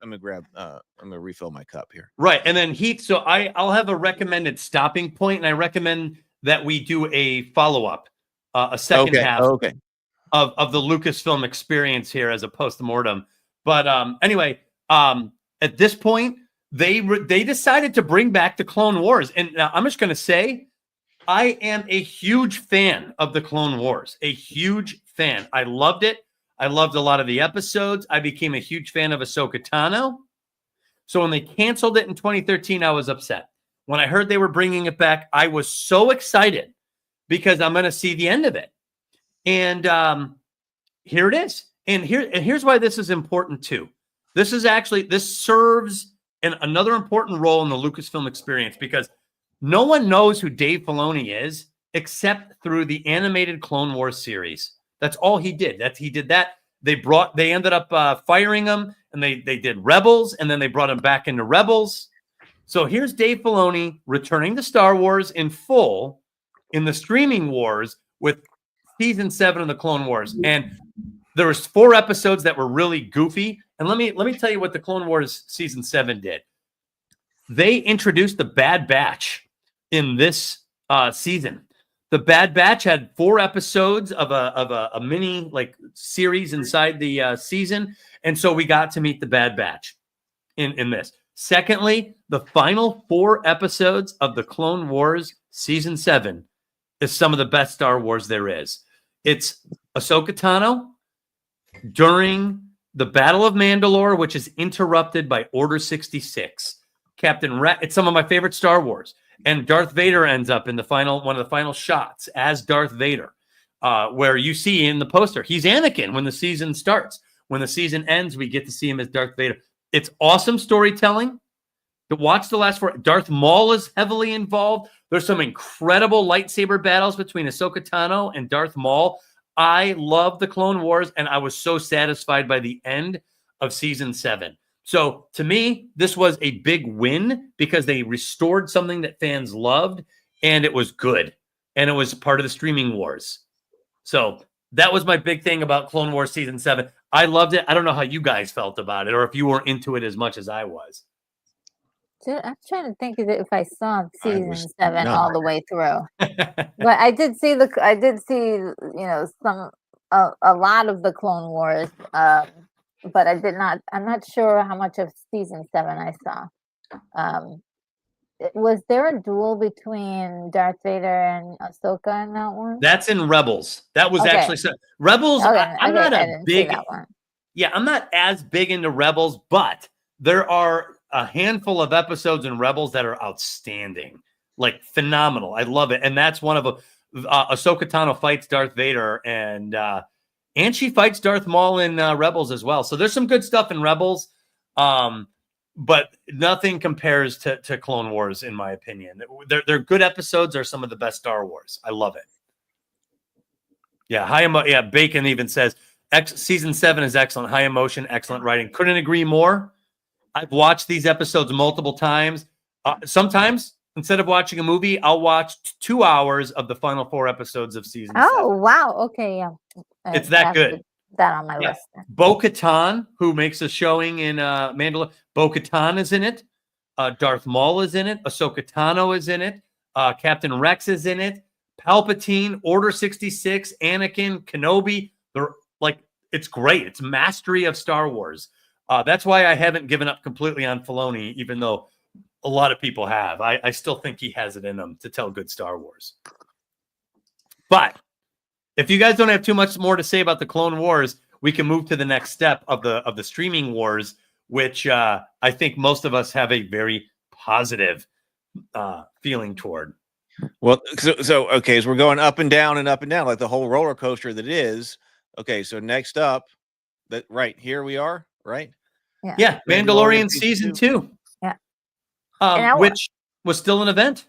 I'm gonna refill my cup here. Right, and then Heath. So I'll have a recommended stopping point, and I recommend that we do a follow-up, a second half of the Lucasfilm experience here as a post-mortem. But anyway, at this point, they decided to bring back the Clone Wars, and now I'm just going to say, I am a huge fan of the Clone Wars. A huge fan. I loved it. I loved a lot of the episodes. I became a huge fan of Ahsoka Tano. So when they canceled it in 2013, I was upset. When I heard they were bringing it back, I was so excited because I'm going to see the end of it. And here it is. And here's why this is important too. This serves another important role in the Lucasfilm experience because no one knows who Dave Filoni is except through the animated Clone Wars series. That's all he did. He did that. They ended up firing him, and they did Rebels, and then they brought him back into Rebels. So here's Dave Filoni returning to Star Wars in full in the streaming wars with season 7 of the Clone Wars. And there was 4 episodes that were really goofy. And let me tell you what the Clone Wars season 7 did. They introduced the Bad Batch in this season. The Bad Batch had 4 episodes of a mini series inside the season, and so we got to meet the Bad Batch in this. Secondly, the final 4 episodes of the Clone Wars season 7 is some of the best Star Wars there is. It's Ahsoka Tano during the Battle of Mandalore, which is interrupted by Order 66. It's some of my favorite Star Wars. And Darth Vader ends up in one of the final shots as Darth Vader, where you see in the poster, he's Anakin when the season starts. When the season ends, we get to see him as Darth Vader. It's awesome storytelling. To watch the last 4, Darth Maul is heavily involved. There's some incredible lightsaber battles between Ahsoka Tano and Darth Maul. I love the Clone Wars, and I was so satisfied by the end of season 7. So to me, this was a big win because they restored something that fans loved, and it was good, and it was part of the streaming wars. So that was my big thing about Clone Wars season 7. I loved it. I don't know how you guys felt about it, or if you were into it as much as I was. I'm trying to think if I saw season 7 all the way through, but I did see some a lot of the Clone Wars. But I did not. I'm not sure how much of season 7 I saw. Was there a duel between Darth Vader and Ahsoka in that one? That's in Rebels. That was actually Rebels. Okay. I'm not a big. That one. Yeah, I'm not as big into Rebels, but there are a handful of episodes in Rebels that are outstanding, like phenomenal. I love it, and that's one of them. Ahsoka Tano fights Darth Vader, and she fights Darth Maul in Rebels as well. So there's some good stuff in Rebels, but nothing compares to Clone Wars, in my opinion. They're good episodes. Are some of the best Star Wars. I love it. Yeah, Bacon even says season 7 is excellent. High emotion, excellent writing. Couldn't agree more. I've watched these episodes multiple times. Sometimes, instead of watching a movie, I'll watch 2 hours of the final 4 episodes of season 7. Oh, wow. Okay, yeah. It's that good. That on my list. Bo-Katan, who makes a showing in Mandalore. Bo-Katan is in it. Darth Maul is in it. Ahsoka Tano is in it. Captain Rex is in it. Palpatine, Order 66, Anakin, Kenobi. It's great. It's mastery of Star Wars. That's why I haven't given up completely on Filoni, even though a lot of people have. I still think he has it in him to tell good Star Wars. But if you guys don't have too much more to say about the Clone Wars, we can move to the next step of the streaming wars, which I think most of us have a very positive feeling toward. Well, so we're going up and down like the whole roller coaster that is. Okay, so next up, right here we are, right? Yeah, Mandalorian season 2. Yeah, which was still an event.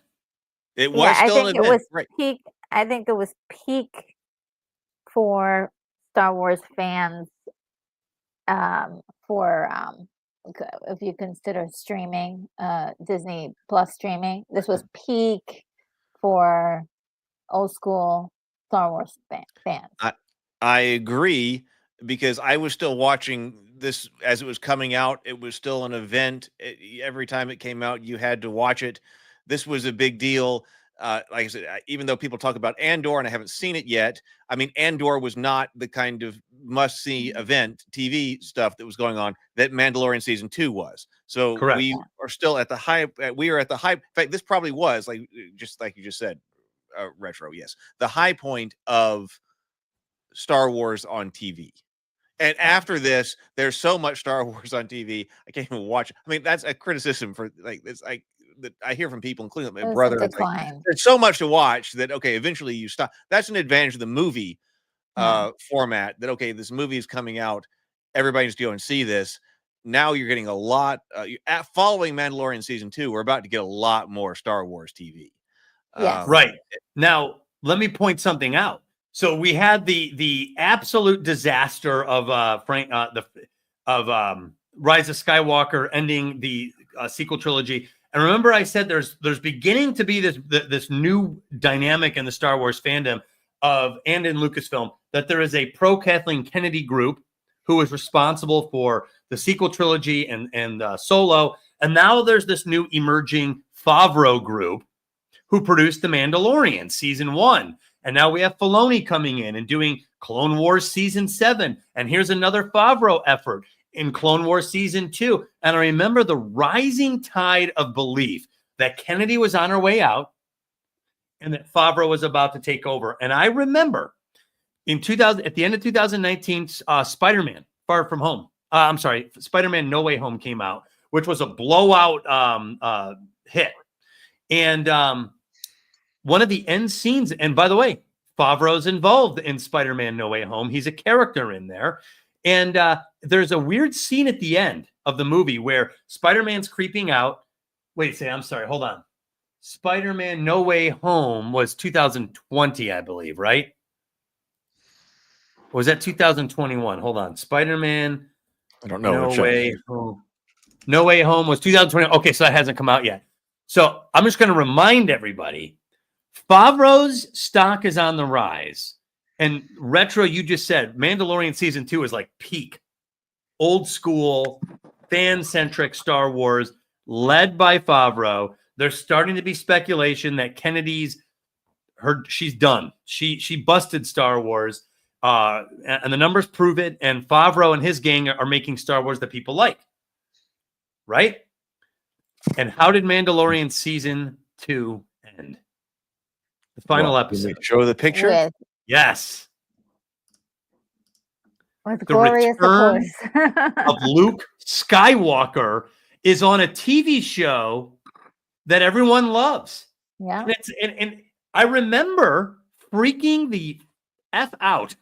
It was still an event. Right. Peak. I think it was peak for Star Wars fans. If you consider streaming, Disney Plus streaming, this was peak for old school Star Wars fans. I agree, because I was still watching this as it was coming out. It was still an event. Every time it came out, you had to watch it. This was a big deal. Like I said, even though people talk about Andor, and I haven't seen it yet, I mean, Andor was not the kind of must-see event TV stuff that was going on that Mandalorian season 2 was. So correct. We are still at the hype. We are at the hype. In fact, this probably was just like you just said, retro. Yes, the high point of Star Wars on TV. And after this, there's so much Star Wars on TV, I can't even watch. I mean, that's a criticism for like this. That I hear from people, including my There's a brother. It's like, decline. there's so much to watch that okay, eventually you stop. That's an advantage of the movie format. That okay, this movie is coming out, everybody needs to go and see this. Now you're getting a lot. Following Mandalorian season 2, we're about to get a lot more Star Wars TV. Yes. Right. Now, let me point something out. So we had the absolute disaster of Rise of Skywalker ending the sequel trilogy. And remember, I said there's beginning to be this new dynamic in the Star Wars fandom and in Lucasfilm, that there is a pro Kathleen Kennedy group who is responsible for the sequel trilogy and Solo. And now there's this new emerging Favreau group who produced The Mandalorian season 1. And now we have Filoni coming in and doing Clone Wars season 7. And here's another Favreau effort in Clone Wars season 2. And I remember the rising tide of belief that Kennedy was on her way out and that Favreau was about to take over. And I remember at the end of 2019, Spider-Man Far From Home. Spider-Man No Way Home came out, which was a blowout hit. And one of the end scenes, and by the way, Favreau's involved in Spider-Man No Way Home. He's a character in there. And there's a weird scene at the end of the movie where Spider-Man's creeping out. Hold on. Spider-Man No Way Home was 2020, I believe, right? Or was that 2021? Hold on. Spider-Man I don't know. No Way Home. No Way Home was 2020. Okay, so that hasn't come out yet. So I'm just going to remind everybody, Favreau's stock is on the rise. And Retro, you just said Mandalorian season 2 is like peak, old school, fan-centric Star Wars led by Favreau. There's starting to be speculation that she's done. She busted Star Wars, and the numbers prove it. And Favreau and his gang are making Star Wars that people like, right? And how did Mandalorian season 2 end? The final episode. Show the picture. Yes. With The glorious, of return course. of Luke Skywalker is on a TV show that everyone loves. Yeah. And I remember freaking the F out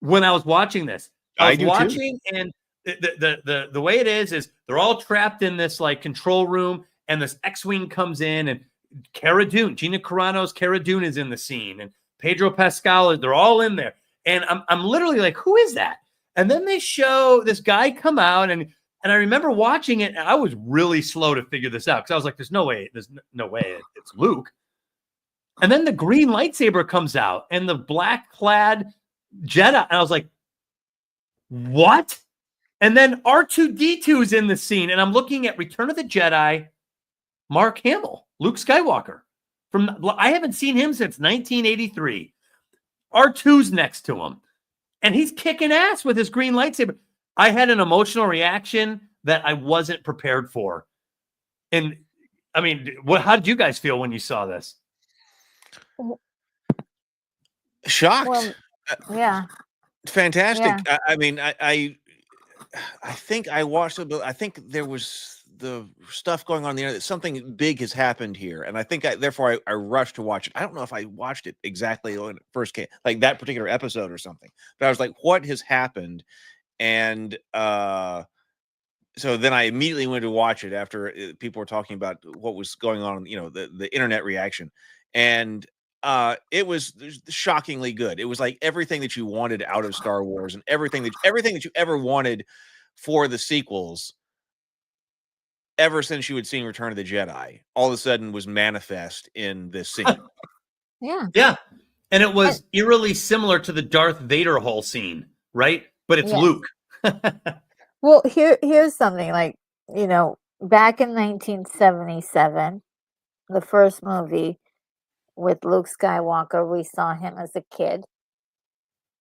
when I was watching this. I was watching, and the way it is they're all trapped in this like control room, and this X-Wing comes in, and Gina Carano's Cara Dune is in the scene, and Pedro Pascal, they're all in there. And I'm literally like, who is that? And then they show this guy come out, and I remember watching it, and I was really slow to figure this out because I was like, there's no way it's Luke. And then the green lightsaber comes out, and the black-clad Jedi, and I was like, what? And then R2-D2 is in the scene, and I'm looking at Return of the Jedi, Mark Hamill, Luke Skywalker. I haven't seen him since 1983. R2's next to him, and he's kicking ass with his green lightsaber. I had an emotional reaction that I wasn't prepared for. And I mean, how did you guys feel when you saw this? Shocked. Well, yeah. Fantastic. Yeah. I mean, I think I watched it, but I think there was the stuff going on the internet. Something big has happened here, and I think therefore I rushed to watch it. I don't know if I watched it exactly when it first came, like that particular episode or something, but I was like, what has happened? And so then I immediately went to watch it after people were talking about what was going on, the internet reaction, and it was shockingly good. It was like everything that you wanted out of Star Wars, and everything that you ever wanted for the sequels ever since you had seen Return of the Jedi, all of a sudden was manifest in this scene. Yeah. And it was eerily similar to the Darth Vader whole scene, right? But it's Luke. Well, here's something like, back in 1977, the first movie with Luke Skywalker, we saw him as a kid,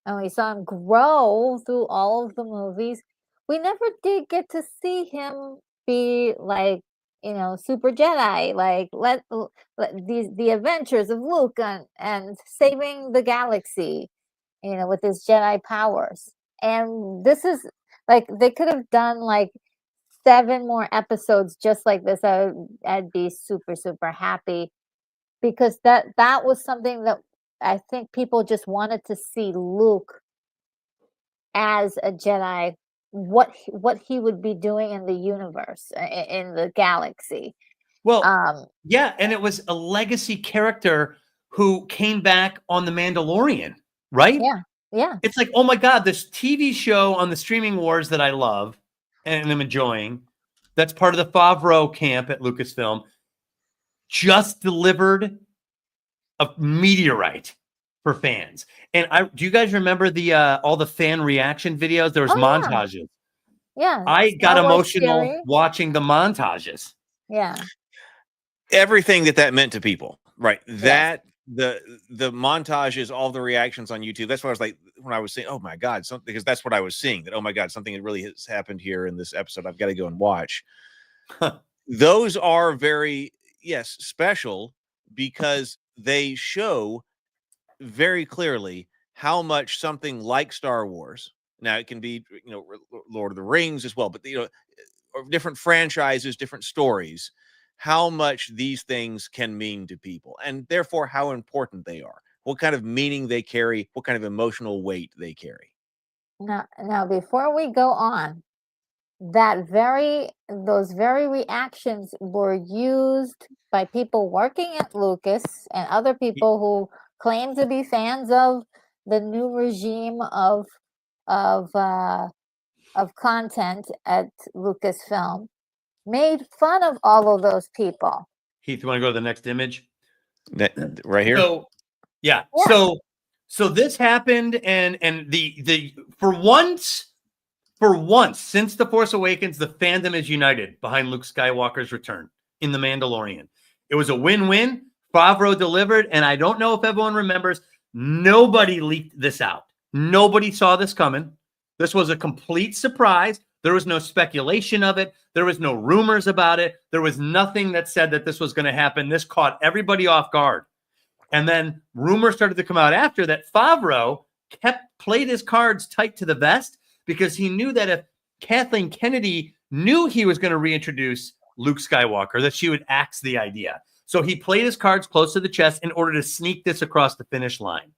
and we saw him grow through all of the movies. We never did get to see him be like, super Jedi, like let the adventures of Luke and saving the galaxy, with his Jedi powers. And this is like they could have done like 7 more episodes just like this. I'd be super, super happy because that was something that I think people just wanted to see Luke as a Jedi, what he would be doing in the universe, in the galaxy. Well, yeah, and it was a legacy character who came back on The Mandalorian, right? Yeah. It's like, oh my God, this TV show on the streaming wars that I love and I'm enjoying, that's part of the Favreau camp at Lucasfilm, just delivered a meteorite for fans. And do you guys remember the all the fan reaction videos? There was montages. Yeah. I got emotional watching the montages. Yeah. Everything that meant to people, right? That the montages, all the reactions on YouTube. That's what I was like when I was saying, "Oh my God," because that's what I was seeing. That, oh my God, something really has happened here in this episode. I've got to go and watch. Those are very special because they show very clearly how much something like Star Wars. Now it can be Lord of the Rings as well, but different franchises, different stories. How much these things can mean to people, and therefore how important they are, what kind of meaning they carry, what kind of emotional weight they carry. Now, before we go on, those very reactions were used by people working at Lucas and other people who claim to be fans of the new regime of content at Lucasfilm. Made fun of all of those people. Heath, you want to go to the next image? Right here? So, yeah. So this happened, and the for once, since The Force Awakens, the fandom is united behind Luke Skywalker's return in The Mandalorian. It was a win-win. Favreau delivered, and I don't know if everyone remembers, nobody leaked this out. Nobody saw this coming. This was a complete surprise. There was no speculation of it. There was no rumors about it. There was nothing that said that this was going to happen. This caught everybody off guard. And then rumors started to come out after that. Favreau played his cards tight to the vest because he knew that if Kathleen Kennedy knew he was going to reintroduce Luke Skywalker, that she would axe the idea. So he played his cards close to the chest in order to sneak this across the finish line.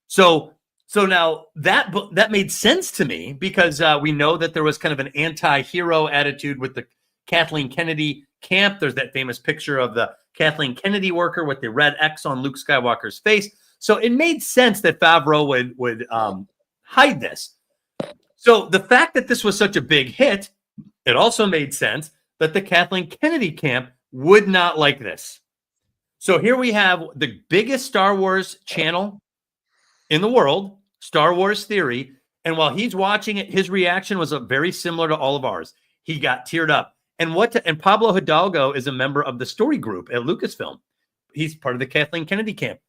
So now that made sense to me because we know that there was kind of an anti-hero attitude with the Kathleen Kennedy camp. There's that famous picture of the Kathleen Kennedy worker with the red X on Luke Skywalker's face. So it made sense that Favreau would hide this. So the fact that this was such a big hit, it also made sense that the Kathleen Kennedy camp would not like this. So here we have the biggest Star Wars channel in the world, Star Wars Theory, and while he's watching it, his reaction was very similar to all of ours. He got teared up. And Pablo Hidalgo is a member of the story group at Lucasfilm. He's part of the Kathleen Kennedy camp.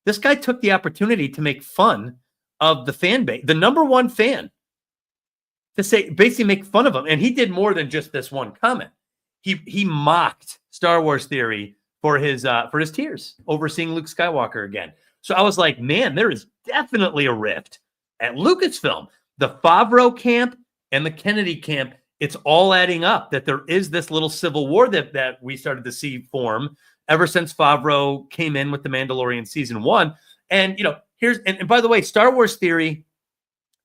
This guy took the opportunity to make fun of the fan base, the number one fan, to basically make fun of him. And he did more than just this one comment. He mocked Star Wars Theory for his tears over seeing Luke Skywalker again. So I was like, man, there is definitely a rift at Lucasfilm. The Favreau camp and the Kennedy camp, it's all adding up that there is this little civil war that we started to see form ever since Favreau came in with The Mandalorian season 1. And, and by the way, Star Wars Theory,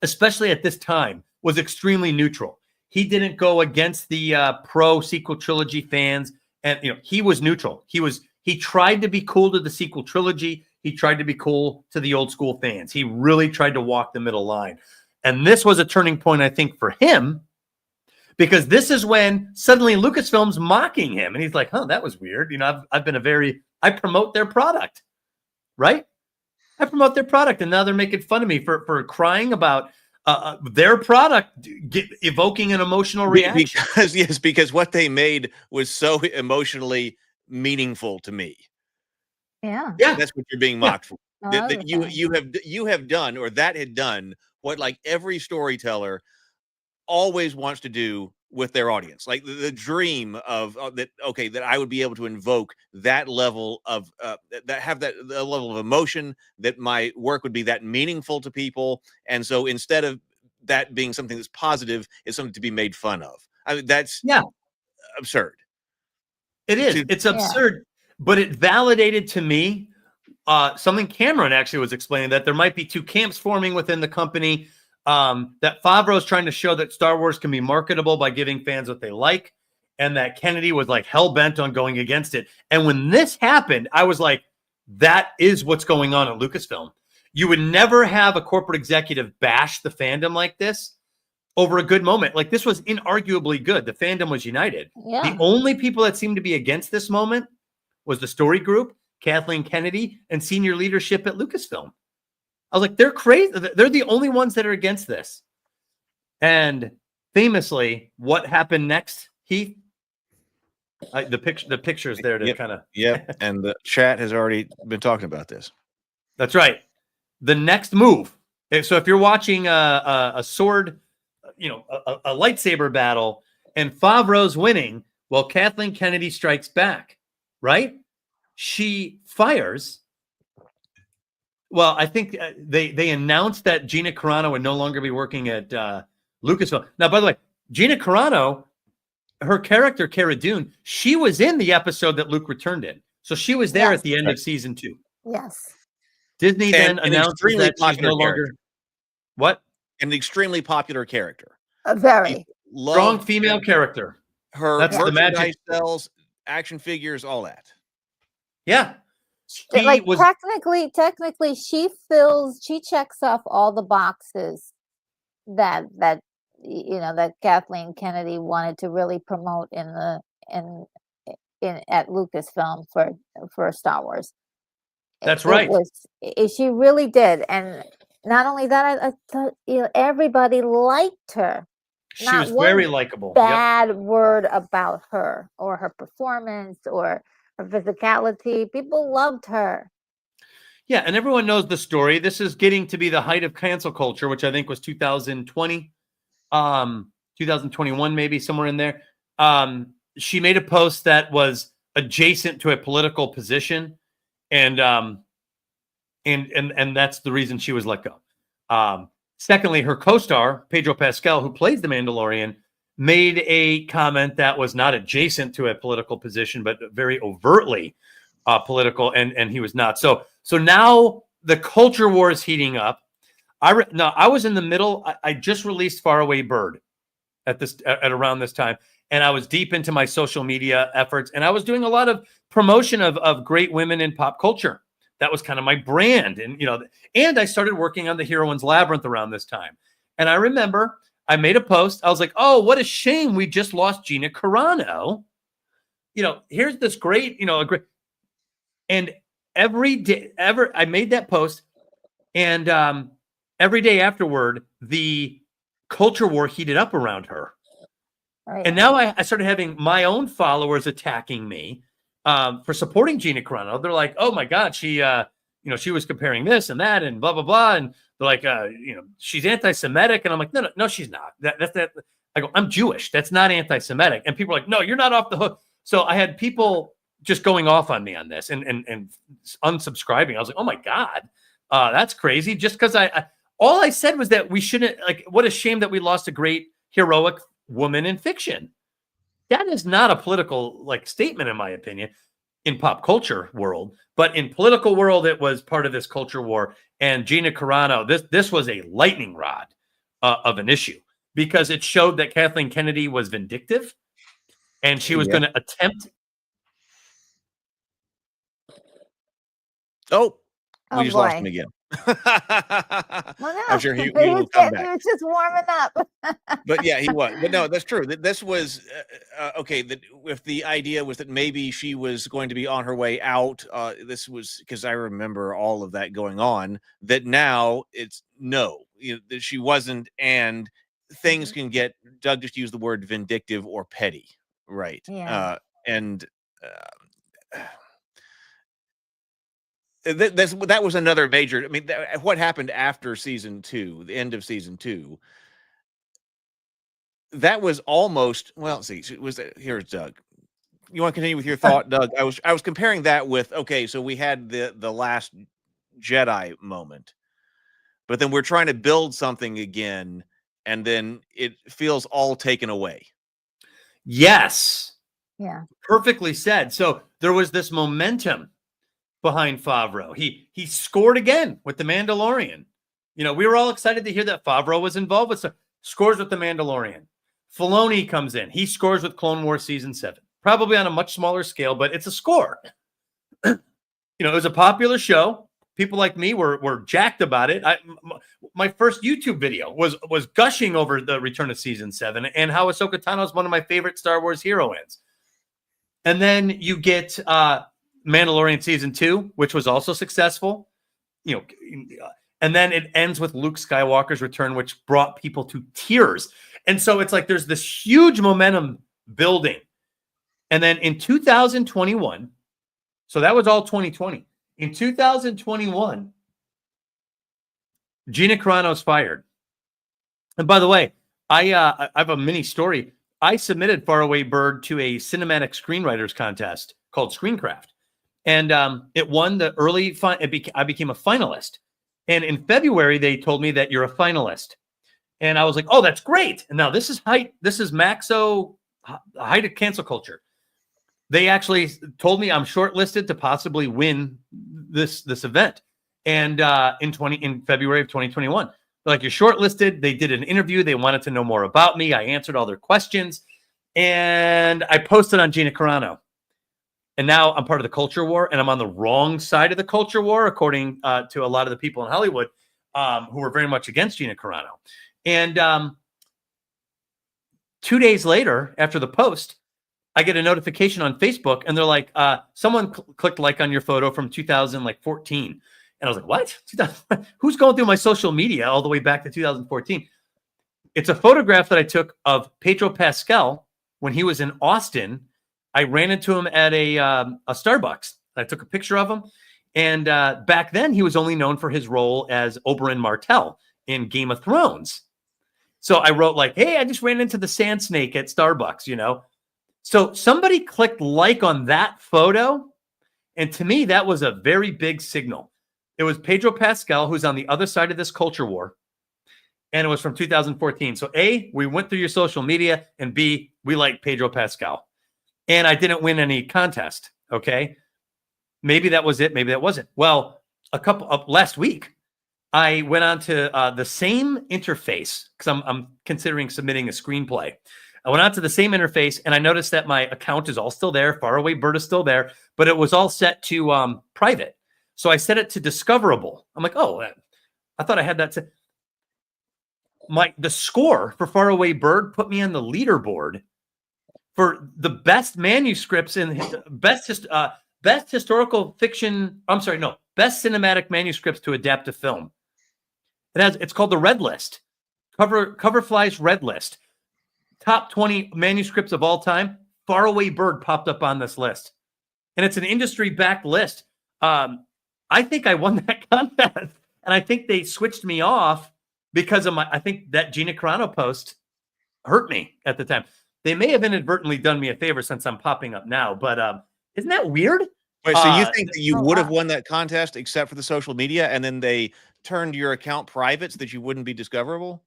especially at this time, was extremely neutral. He didn't go against the pro sequel trilogy fans. And, he was neutral. He tried to be cool to the sequel trilogy. He tried to be cool to the old school fans. He really tried to walk the middle line. And this was a turning point, I think, for him, because this is when suddenly Lucasfilm's mocking him. And he's like, that was weird. I've been I promote their product, right? I promote their product. And now they're making fun of me for crying about their product evoking an emotional reaction. Because what they made was so emotionally meaningful to me. Yeah. That's what you're being mocked for. Oh, That you have done, or that had done what like every storyteller always wants to do with their audience. Like the dream of that I would be able to invoke that level of that level of emotion, that my work would be that meaningful to people. And so instead of that being something that's positive is something to be made fun of. I mean, that's absurd. It is. It's absurd, but it validated to me something Cameron actually was explaining, that there might be two camps forming within the company. That Favreau's trying to show that Star Wars can be marketable by giving fans what they like, and that Kennedy was like hell bent on going against it. And when this happened, I was like, that is what's going on at Lucasfilm. You would never have a corporate executive bash the fandom like this over a good moment. Like, this was inarguably good. The fandom was united. Yeah. The only people that seemed to be against this moment was the story group, Kathleen Kennedy, and senior leadership at Lucasfilm. I was like, they're crazy. They're the only ones that are against this. And famously, what happened next, Heath? The picture's there to kind of... Yep, and the chat has already been talking about this. That's right. The next move. So if you're watching a sword, a lightsaber battle, and Favreau's winning, well, Kathleen Kennedy strikes back, right? She fires. Well, I think they announced that Gina Carano would no longer be working at Lucasfilm. Now, by the way, Gina Carano, her character, Cara Dune, she was in the episode that Luke returned in. So she was there at the end of season 2. Yes. Disney then announced that she's no longer... What? An extremely popular character. A very strong female character. That's the magic cells, action figures, all that. Yeah. Like technically she checks off all the boxes that Kathleen Kennedy wanted to really promote at Lucasfilm for Star Wars. That's right. She really did. And not only that, I thought, everybody liked her. She was very likable. Bad word about her or her performance or her physicality. People loved her. Yeah, and everyone knows the story. This is getting to be the height of cancel culture, which I think was 2020, 2021, maybe somewhere in there. She made a post that was adjacent to a political position, and that's the reason she was let go. Secondly, her co-star, Pedro Pascal, who plays the Mandalorian, made a comment that was not adjacent to a political position, but very overtly political, and he was not. So now the culture war is heating up. I was in the middle. I just released Faraway Bird at around this time, and I was deep into my social media efforts, and I was doing a lot of promotion of great women in pop culture. That was kind of my brand, and I started working on the Heroines Labyrinth around this time. And I remember I made a post. I was like, "Oh, what a shame we just lost Gina Carano." Here's this great, and every day I made that post, and every day afterward, the culture war heated up around her. Right. And now I started having my own followers attacking me for supporting Gina Carano. They're like, "Oh my God, she was comparing this and that and blah blah blah," and they're like, "She's anti-Semitic," and I'm like, "No, she's not. That's that." I go, "I'm Jewish. That's not anti-Semitic." And people are like, "No, you're not off the hook." So I had people just going off on me on this and unsubscribing. I was like, "Oh my God, that's crazy!" Just because all I said was that we shouldn't, what a shame that we lost a great heroic woman in fiction. That is not a political statement, in my opinion, in pop culture world, but in political world, it was part of this culture war. And Gina Carano, this was a lightning rod of an issue, because it showed that Kathleen Kennedy was vindictive, and she was going to attempt. We just lost him again. Well, no. I'm sure he will come back. He was just warming up. But yeah, he was. But no, that's true. This was okay. If the idea was that maybe she was going to be on her way out, this was because I remember all of that going on. That now it's no, that she wasn't, and things can get. Doug just used the word vindictive or petty, right? Yeah. That was another major. I mean, what happened after season 2, the end of season 2? That was almost. Well, let's see. Here's Doug. You want to continue with your thought, Doug? I was comparing that with so we had the last Jedi moment, but then we're trying to build something again and then it feels all taken away. Yes. Yeah. Perfectly said. So there was this momentum behind Favreau. He scored again with The Mandalorian. You know, we were all excited to hear that Favreau was involved with scores with The Mandalorian. Filoni comes in. He scores with Clone Wars Season 7. Probably on a much smaller scale, but it's a score. You know, it was a popular show. People like me were jacked about it. My first YouTube video was gushing over the return of Season 7 and how Ahsoka Tano is one of my favorite Star Wars heroines. And then you get Mandalorian Season 2, which was also successful. You know, and then it ends with Luke Skywalker's return, which brought people to tears. And so it's like there's this huge momentum building. And then in 2021, so that was all 2020. In 2021, Gina Carano's fired. And by the way, I have a mini story. I submitted Faraway Bird to a cinematic screenwriters contest called Screencraft. And it won the early, I became a finalist. And in February, they told me that you're a finalist. And I was like, oh, that's great. And now this is Maxo, height of cancel culture. They actually told me I'm shortlisted to possibly win this event. And in February of 2021, they're like, you're shortlisted. They did an interview. They wanted to know more about me. I answered all their questions. And I posted on Gina Carano. And now I'm part of the culture war, and I'm on the wrong side of the culture war, according to a lot of the people in Hollywood who were very much against Gina Carano. And 2 days later, after the post, I get a notification on Facebook, and they're like, someone clicked like on your photo from 2014. And I was like, what? Who's going through my social media all the way back to 2014? It's a photograph that I took of Pedro Pascal when he was in Austin. I ran into him at a Starbucks. I took a picture of him. And back then, he was only known for his role as Oberyn Martell in Game of Thrones. So I wrote like, hey, I just ran into the Sand Snake at Starbucks, you know. So somebody clicked like on that photo. And to me, that was a very big signal. It was Pedro Pascal, who's on the other side of this culture war. And it was from 2014. So A, we went through your social media. And B, we like Pedro Pascal. And I didn't win any contest. Okay. Maybe that was it. Maybe that wasn't. Well, last week, I went on to the same interface because I'm considering submitting a screenplay. I went on to the same interface and I noticed that my account is all still there. Faraway Bird is still there, but it was all set to private. So I set it to discoverable. I'm like, oh, I thought I had that. The score for Faraway Bird put me on the leaderboard for the best manuscripts and best historical fiction. I'm sorry, no, best cinematic manuscripts to adapt to film. It's called the Red List, Coverfly's Red List. Top 20 manuscripts of all time. Faraway Bird popped up on this list, and it's an industry-backed list. I think I won that contest, and I think they switched me off because of I think that Gina Carano post hurt me at the time. They may have inadvertently done me a favor since I'm popping up now, but isn't that weird? Wait, so you think that you would have won that contest except for the social media, and then they turned your account private so that you wouldn't be discoverable?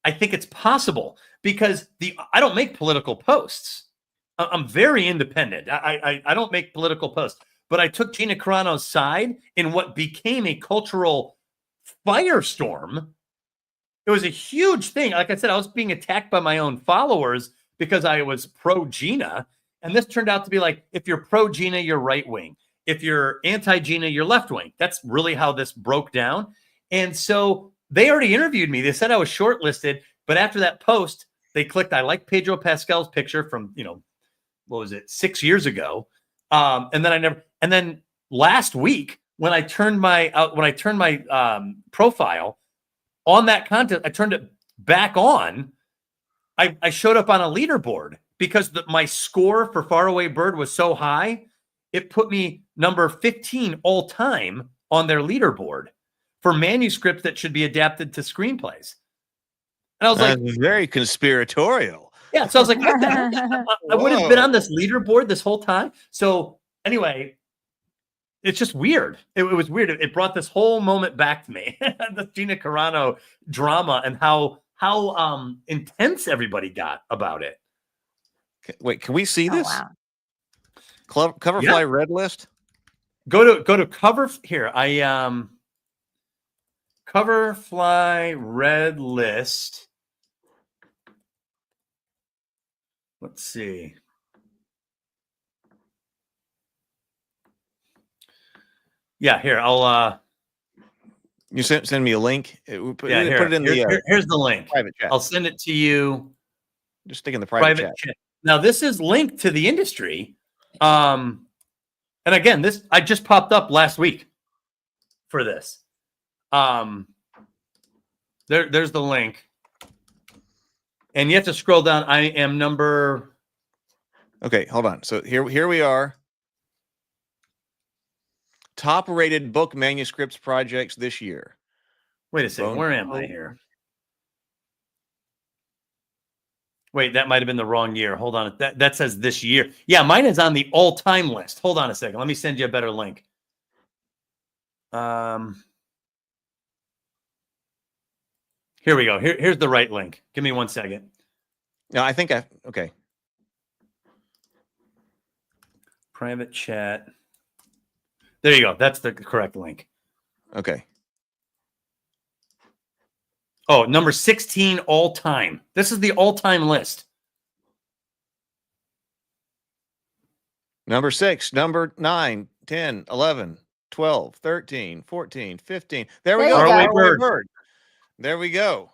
I think it's possible because I don't make political posts. I'm very independent. I don't make political posts, but I took Gina Carano's side in what became a cultural firestorm. It was a huge thing. Like I said, I was being attacked by my own followers because I was pro-Gina. And this turned out to be like, if you're pro-Gina, you're right-wing. If you're anti-Gina, you're left-wing. That's really how this broke down. And so they already interviewed me. They said I was shortlisted. But after that post, they clicked, I like Pedro Pascal's picture from, 6 years ago. And then last week, when I turned my profile on that content, I turned it back on. I showed up on a leaderboard because my score for Faraway Bird was so high, it put me number 15 all time on their leaderboard for manuscripts that should be adapted to screenplays. And I was like, very conspiratorial. Yeah. So I was like, what the heck? I would have been on this leaderboard this whole time. So anyway, it's just weird. It was weird. It brought this whole moment back to me, the Gina Carano drama and how how intense everybody got about it. Wait, can we see Oh, this? wow. Coverfly Red List. Go to cover here. Coverfly Red List. Let's see. Yeah, here I'll. You send me a link. Put Here, it in here's the link. Private chat. I'll send it to you. Just stick in the private chat. Now, this is linked to the industry. And again, I just popped up last week for this. There's the link. And you have to scroll down. I am number. Okay, hold on. So here we are. Top rated book manuscripts projects this year. Wait a second. Where am I here? Wait, that might have been the wrong year. Hold on. That says this year. Yeah, mine is on the all-time list. Hold on a second. Let me send you a better link. Here we go. Here's the right link. Give me 1 second. No, I think okay. Private chat. There you go. That's the correct link. Okay. Oh, number 16 all time. This is the all-time list. Number 6, number 9, 10, 11, 12, 13, 14, 15. There we go. Faraway Bird. There we go.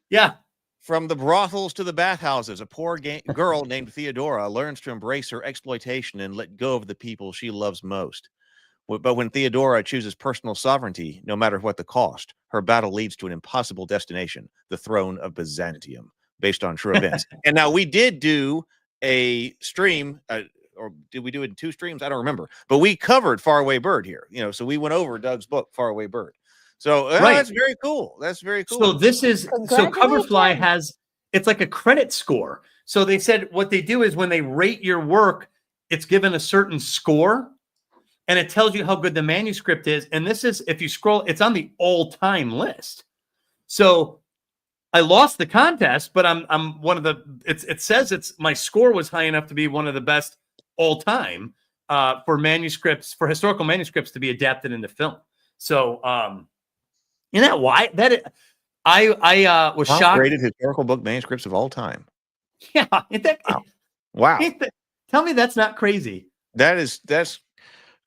Yeah. From the brothels to the bathhouses, a poor girl named Theodora learns to embrace her exploitation and let go of the people she loves most. But when Theodora chooses personal sovereignty, no matter what the cost, her battle leads to an impossible destination, the throne of Byzantium, based on true events. And now we did do a stream, or did we do it in 2 streams? I don't remember. But we covered Faraway Bird here. So we went over Doug's book, Faraway Bird. So that's very cool. That's very cool. So this is Coverfly has, it's like a credit score. So they said what they do is when they rate your work, it's given a certain score. And it tells you how good the manuscript is. And this is, if you scroll, it's on the all-time list. So I lost the contest, but I'm one of the, it says my score was high enough to be one of the best all-time for historical manuscripts to be adapted into film. So, isn't that why? I was shocked. Top-rated historical book manuscripts of all time. Yeah. Wow. Tell me that's not crazy. That's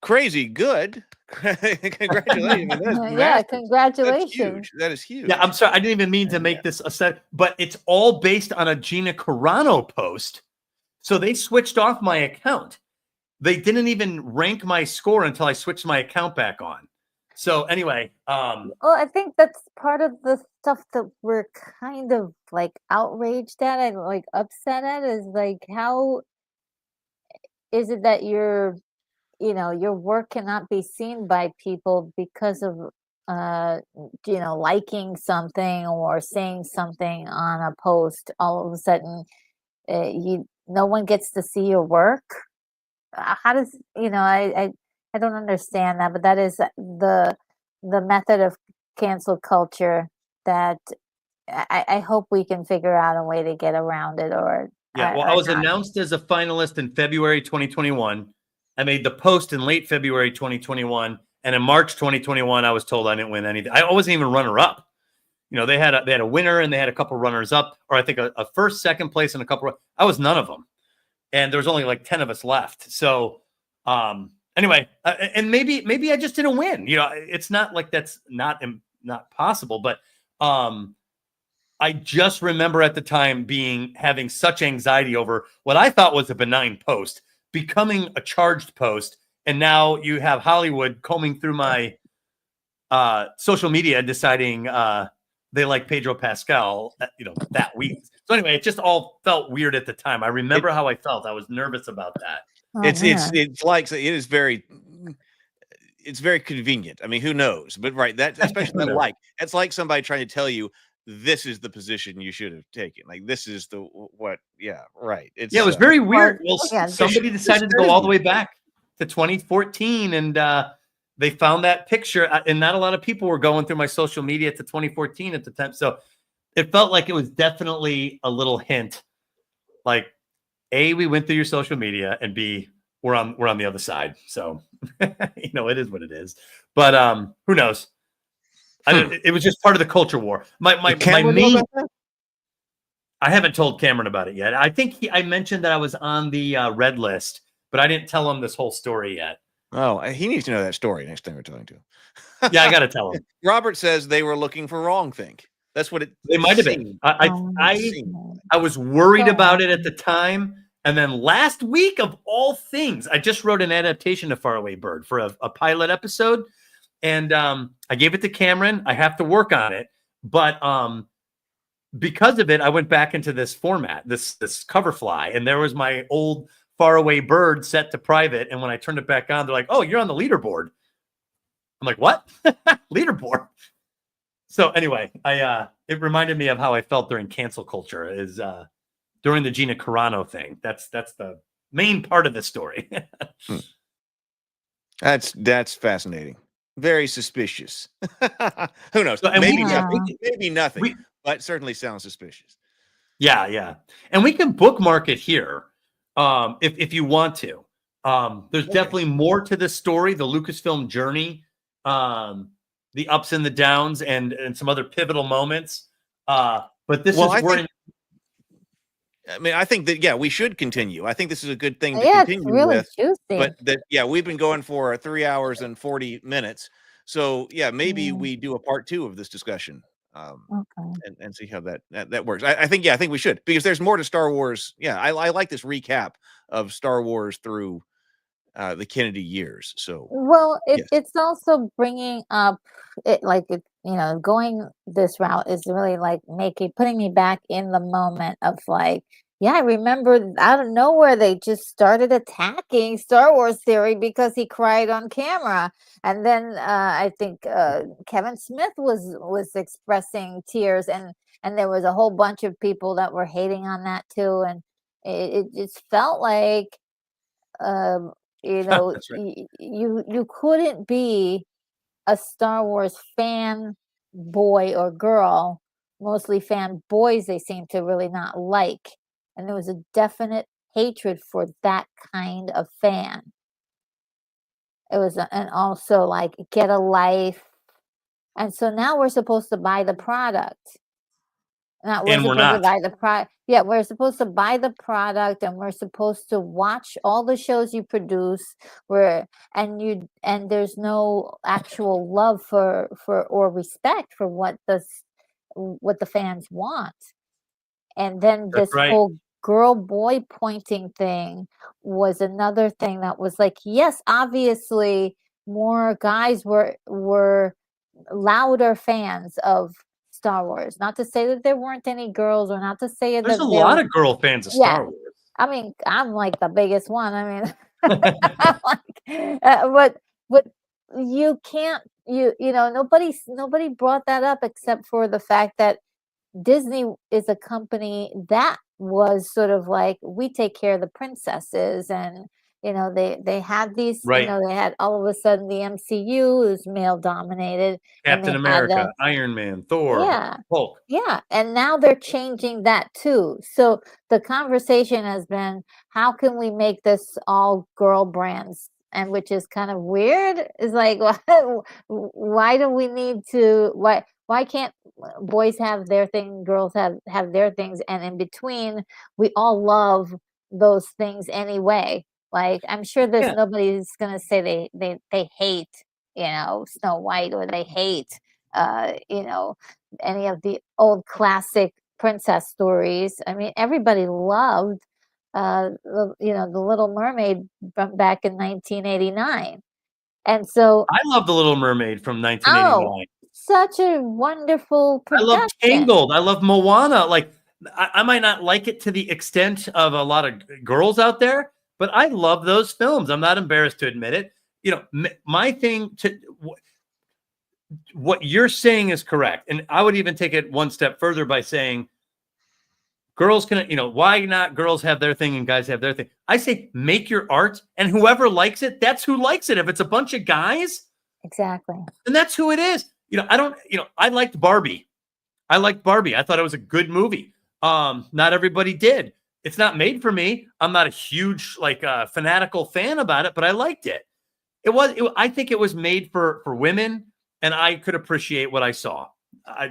crazy good. Congratulations. Yeah, congratulations. That is huge. Yeah, I'm sorry. I didn't even mean to make this a set, but it's all based on a Gina Carano post. So they switched off my account. They didn't even rank my score until I switched my account back on. So anyway, well, I think that's part of the stuff that we're kind of like outraged at and like upset at is like, how is it that your work cannot be seen by people because of liking something or saying something on a post? All of a sudden no one gets to see your work. How does I don't understand that, but that is the method of cancel culture that I hope we can figure out a way to get around it. I was announced as a finalist in February 2021. I made the post in late February 2021, and in March 2021, I was told I didn't win anything. I wasn't even runner-up. They had a winner and they had a couple runners-up, or I think a first, second place, and a couple. I was none of them, and there was only like 10 of us left. So anyway, and maybe I just didn't win. It's not like that's not possible, but I just remember at the time having such anxiety over what I thought was a benign post becoming a charged post, and now you have Hollywood combing through my social media, deciding they like Pedro Pascal, that week. So anyway, it just all felt weird at the time. I remember how I felt. I was nervous about that. It's like it is very. It's very convenient. I mean, who knows? But right, that especially it's like somebody trying to tell you this is the position you should have taken. Like this is the what? Yeah, right. It was very weird. Well, somebody decided to go all the way back to 2014, and they found that picture. And not a lot of people were going through my social media to 2014 at the time. So it felt like it was definitely a little hint, like A, we went through your social media, and B, we're on the other side. So it is what it is. But who knows? It was just part of the culture war. My main. I haven't told Cameron about it yet. I think I mentioned that I was on the red list, but I didn't tell him this whole story yet. Oh, he needs to know that story next time we're talking to him. Yeah, I got to tell him. Robert says they were looking for wrongthink. That's what They might have been. I was worried about it at the time. And then last week, of all things, I just wrote an adaptation of Faraway Bird for a pilot episode. And I gave it to Cameron. I have to work on it. But because of it, I went back into this format, this cover fly. And there was my old Faraway Bird set to private. And when I turned it back on, they're like, oh, you're on the leaderboard. I'm like, what? Leaderboard? So anyway, it reminded me of how I felt during cancel culture is during the Gina Carano thing. That's the main part of the story. That's fascinating. Very suspicious. Who knows? So, maybe nothing, but certainly sounds suspicious. Yeah. And we can bookmark it here if you want to. There's definitely more to this story, the Lucasfilm journey, the ups and the downs, and some other pivotal moments. But this I think that, we should continue. I think this is a good thing to continue really with. Juicy. But we've been going for 3 hours and 40 minutes. So maybe we do a part 2 of this discussion. And see how that works. I think we should, because there's more to Star Wars. I like this recap of Star Wars through the Kennedy years. So it's also bringing up it, like going this route is really like putting me back in the moment of like, I remember out of nowhere they just started attacking Star Wars theory because he cried on camera, and then I think Kevin Smith was expressing tears, and there was a whole bunch of people that were hating on that too, and it just felt like That's right. you couldn't be a Star Wars fan boy or girl, mostly fan boys they seem to really not like. And there was a definite hatred for that kind of fan. It was, and also like, get a life. And so now we're supposed to buy the product. And we're not. To buy the product. Yeah, we're supposed to buy the product, and we're supposed to watch all the shows you produce. And there's no actual love for or respect for what the fans want. And then this whole girl boy pointing thing was another thing that was like, yes, obviously more guys were louder fans of Star Wars. Not to say that there weren't any girls, or not to say that there's a lot of girl fans of Star Wars. I mean, I'm like the biggest one. I mean, but you can't, nobody brought that up except for the fact that Disney is a company that was sort of like, we take care of the princesses, and they had these, they had all of a sudden the MCU is male dominated. Captain America, Iron Man, Thor, Hulk. Yeah, and now they're changing that too. So the conversation has been, how can we make this all girl brands? And which is kind of weird. Is like, why do we need to? Why can't boys have their thing, girls have their things, and in between, we all love those things anyway? Like, I'm sure there's nobody's gonna say they hate, Snow White, or they hate, any of the old classic princess stories. I mean, everybody loved, the Little Mermaid from back in 1989, and so I love the Little Mermaid from 1989. Such a wonderful production. I love Tangled. I love Moana. Like, I might not like it to the extent of a lot of girls out there, but I love those films. I'm not embarrassed to admit it. My thing what you're saying is correct. And I would even take it one step further by saying girls can, why not girls have their thing and guys have their thing? I say, make your art, and whoever likes it, that's who likes it. If it's a bunch of guys, exactly, then that's who it is. I liked Barbie. I liked Barbie. I thought it was a good movie. Not everybody did. It's not made for me. I'm not a huge fanatical fan about it, but I liked it. I think it was made for women, and I could appreciate what I saw.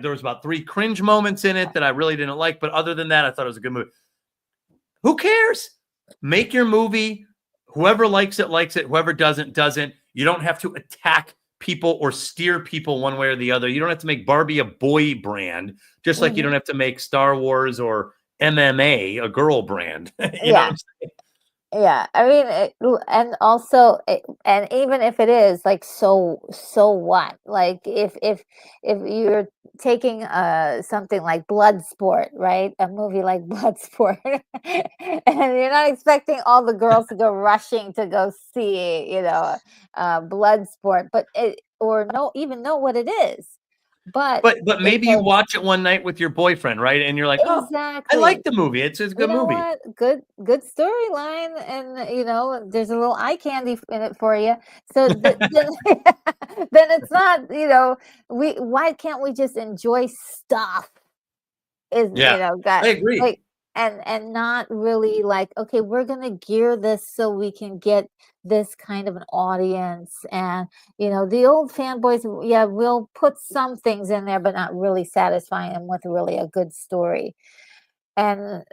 There was about 3 cringe moments in it that I really didn't like, but other than that, I thought it was a good movie. Who cares? Make your movie. Whoever likes it, likes it. Whoever doesn't, doesn't. You don't have to attack people or steer people one way or the other. You don't have to make Barbie a boy brand, just like you don't have to make Star Wars or MMA a girl brand. You know what I'm saying? Yeah, I mean, and also, and even if it is like, so what? Like, if you're taking something like Bloodsport, right? A movie like Bloodsport, and you're not expecting all the girls to go rushing to go see, Bloodsport, but or even know what it is. But maybe you watch it one night with your boyfriend, right? And you're like, exactly. I like the movie. It's a good movie. What? Good storyline, and there's a little eye candy in it for you. So then it's not, why can't we just enjoy stuff? I agree. And not really like, okay, we're gonna gear this so we can get this kind of an audience, and the old fanboys, we'll put some things in there, but not really satisfying them with really a good story. And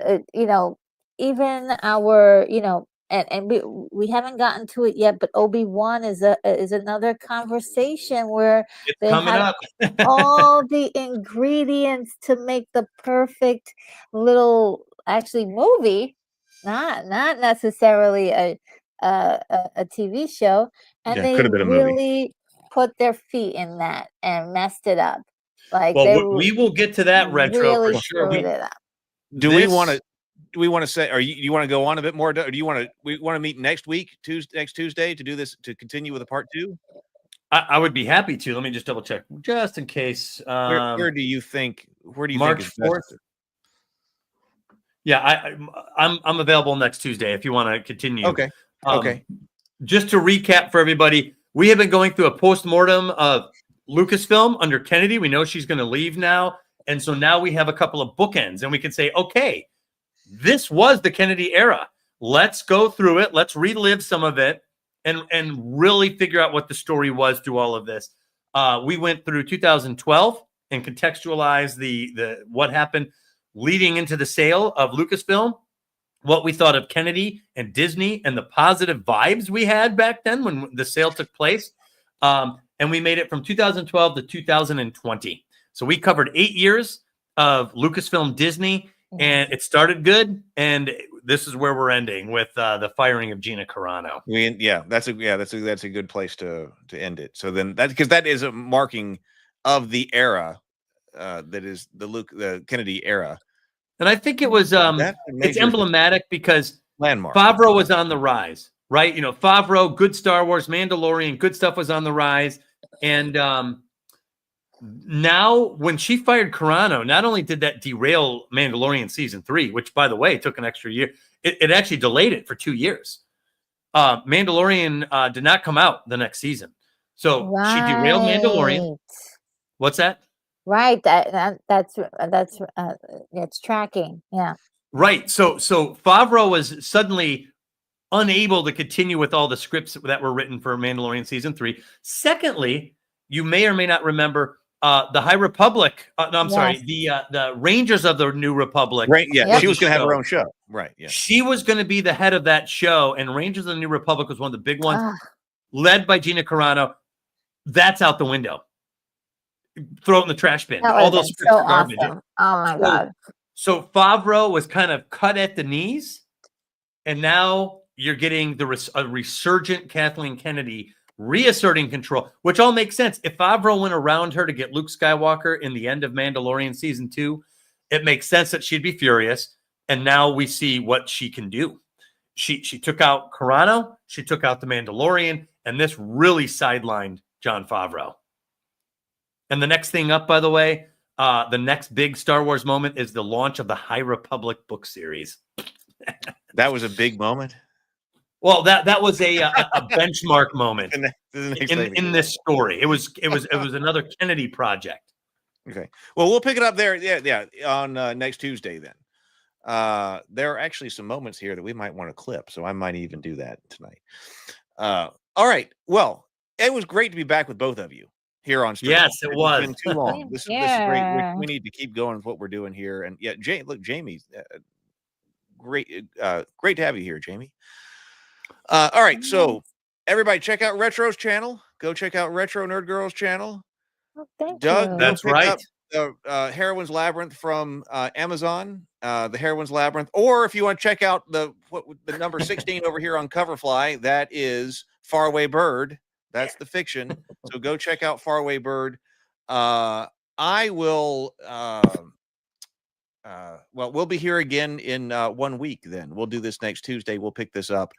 even our and we haven't gotten to it yet, but Obi-Wan is another conversation where it's they coming have up. all the ingredients to make the perfect little movie, not necessarily a TV show, and they could have been a movie. really put their feet in that and messed it up. Like, we will get to that retro really for sure. screwed it up. Do we want to say, or you want to go on a bit more? Or do you want to meet next week, next Tuesday, to do this, to continue with a part 2? I would be happy to. Let me just double check, just in case. Where do you think? March 4th? Yeah, I'm available next Tuesday if you want to continue. Okay. Okay. Just to recap for everybody, we have been going through a post-mortem of Lucasfilm under Kennedy. We know she's going to leave now. And so now we have a couple of bookends, and we can say, okay, this was the Kennedy era. Let's go through it. Let's relive some of it and really figure out what the story was through all of this. We went through 2012 and contextualized the what happened leading into the sale of Lucasfilm, what we thought of Kennedy and Disney and the positive vibes we had back then when the sale took place. And we made it from 2012 to 2020. So we covered 8 years of Lucasfilm Disney, and it started good. And this is where we're ending with the firing of Gina Carano. That's a good place to end it. So then because that is a marking of the era that is the Kennedy era. And I think it was it's emblematic because landmark. Favreau was on the rise, right? Favreau, good Star Wars, Mandalorian, good stuff was on the rise. And now when she fired Carano, not only did that derail Mandalorian season 3, which by the way took an extra year, it actually delayed it for 2 years. Mandalorian did not come out the next season. So she derailed Mandalorian. What's that? Right. That's it's tracking. Yeah. Right. So Favreau was suddenly unable to continue with all the scripts that were written for Mandalorian season 3. Secondly, you may or may not remember the High Republic. Sorry, the Rangers of the New Republic. Right. Yeah. Yep. She was going to have her own show. Right. Yeah. She was going to be the head of that show, and Rangers of the New Republic was one of the big ones, led by Gina Carano. That's out the window. Throw it in the trash bin. All those scripts are garbage. Awesome. Oh my God. So Favreau was kind of cut at the knees, and now you're getting a resurgent Kathleen Kennedy reasserting control, which all makes sense. If Favreau went around her to get Luke Skywalker in the end of Mandalorian season 2, it makes sense that she'd be furious. And now we see what she can do. She took out Carano, she took out the Mandalorian, and this really sidelined Jon Favreau. And the next thing up, by the way, the next big Star Wars moment is the launch of the High Republic book series. That was a big moment. Well, that was a benchmark moment in this story. It was another Kennedy project. Okay. Well, we'll pick it up there. Yeah. On next Tuesday then. There are actually some moments here that we might want to clip, so I might even do that tonight. All right. Well, it was great to be back with both of you here on stream. Yes, it was. It's been too long. This is great. We need to keep going with what we're doing here. And yeah, Jamie, great to have you here, Jamie. All right. So everybody check out Retro's channel. Go check out Retro Nerd Girl's channel. Oh, thank Doug, you. That's right. Heroine's Labyrinth from Amazon, the Heroine's Labyrinth, or if you want to check out the number 16 over here on Coverfly, that is Faraway Bird. That's the fiction. So go check out Faraway Bird. I will. Well, we'll be here again in 1 week. Then we'll do this next Tuesday. We'll pick this up.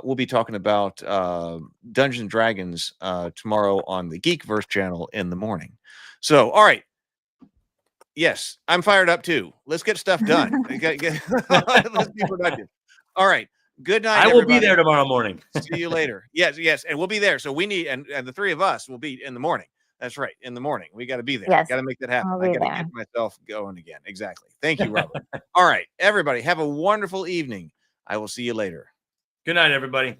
We'll be talking about Dungeons and Dragons tomorrow on the Geekverse channel in the morning. So, all right. Yes, I'm fired up too. Let's get stuff done. Let's be productive. All right. Good night. I will be there tomorrow morning. See you later. Yes, and we'll be there. So we need, and the three of us will be in the morning. That's right. In the morning, we got to be there. Yes. Got to make that happen. I'll I be got to there. get myself going again. Exactly. Thank you, Robert. All right, everybody, have a wonderful evening. I will see you later. Good night, everybody.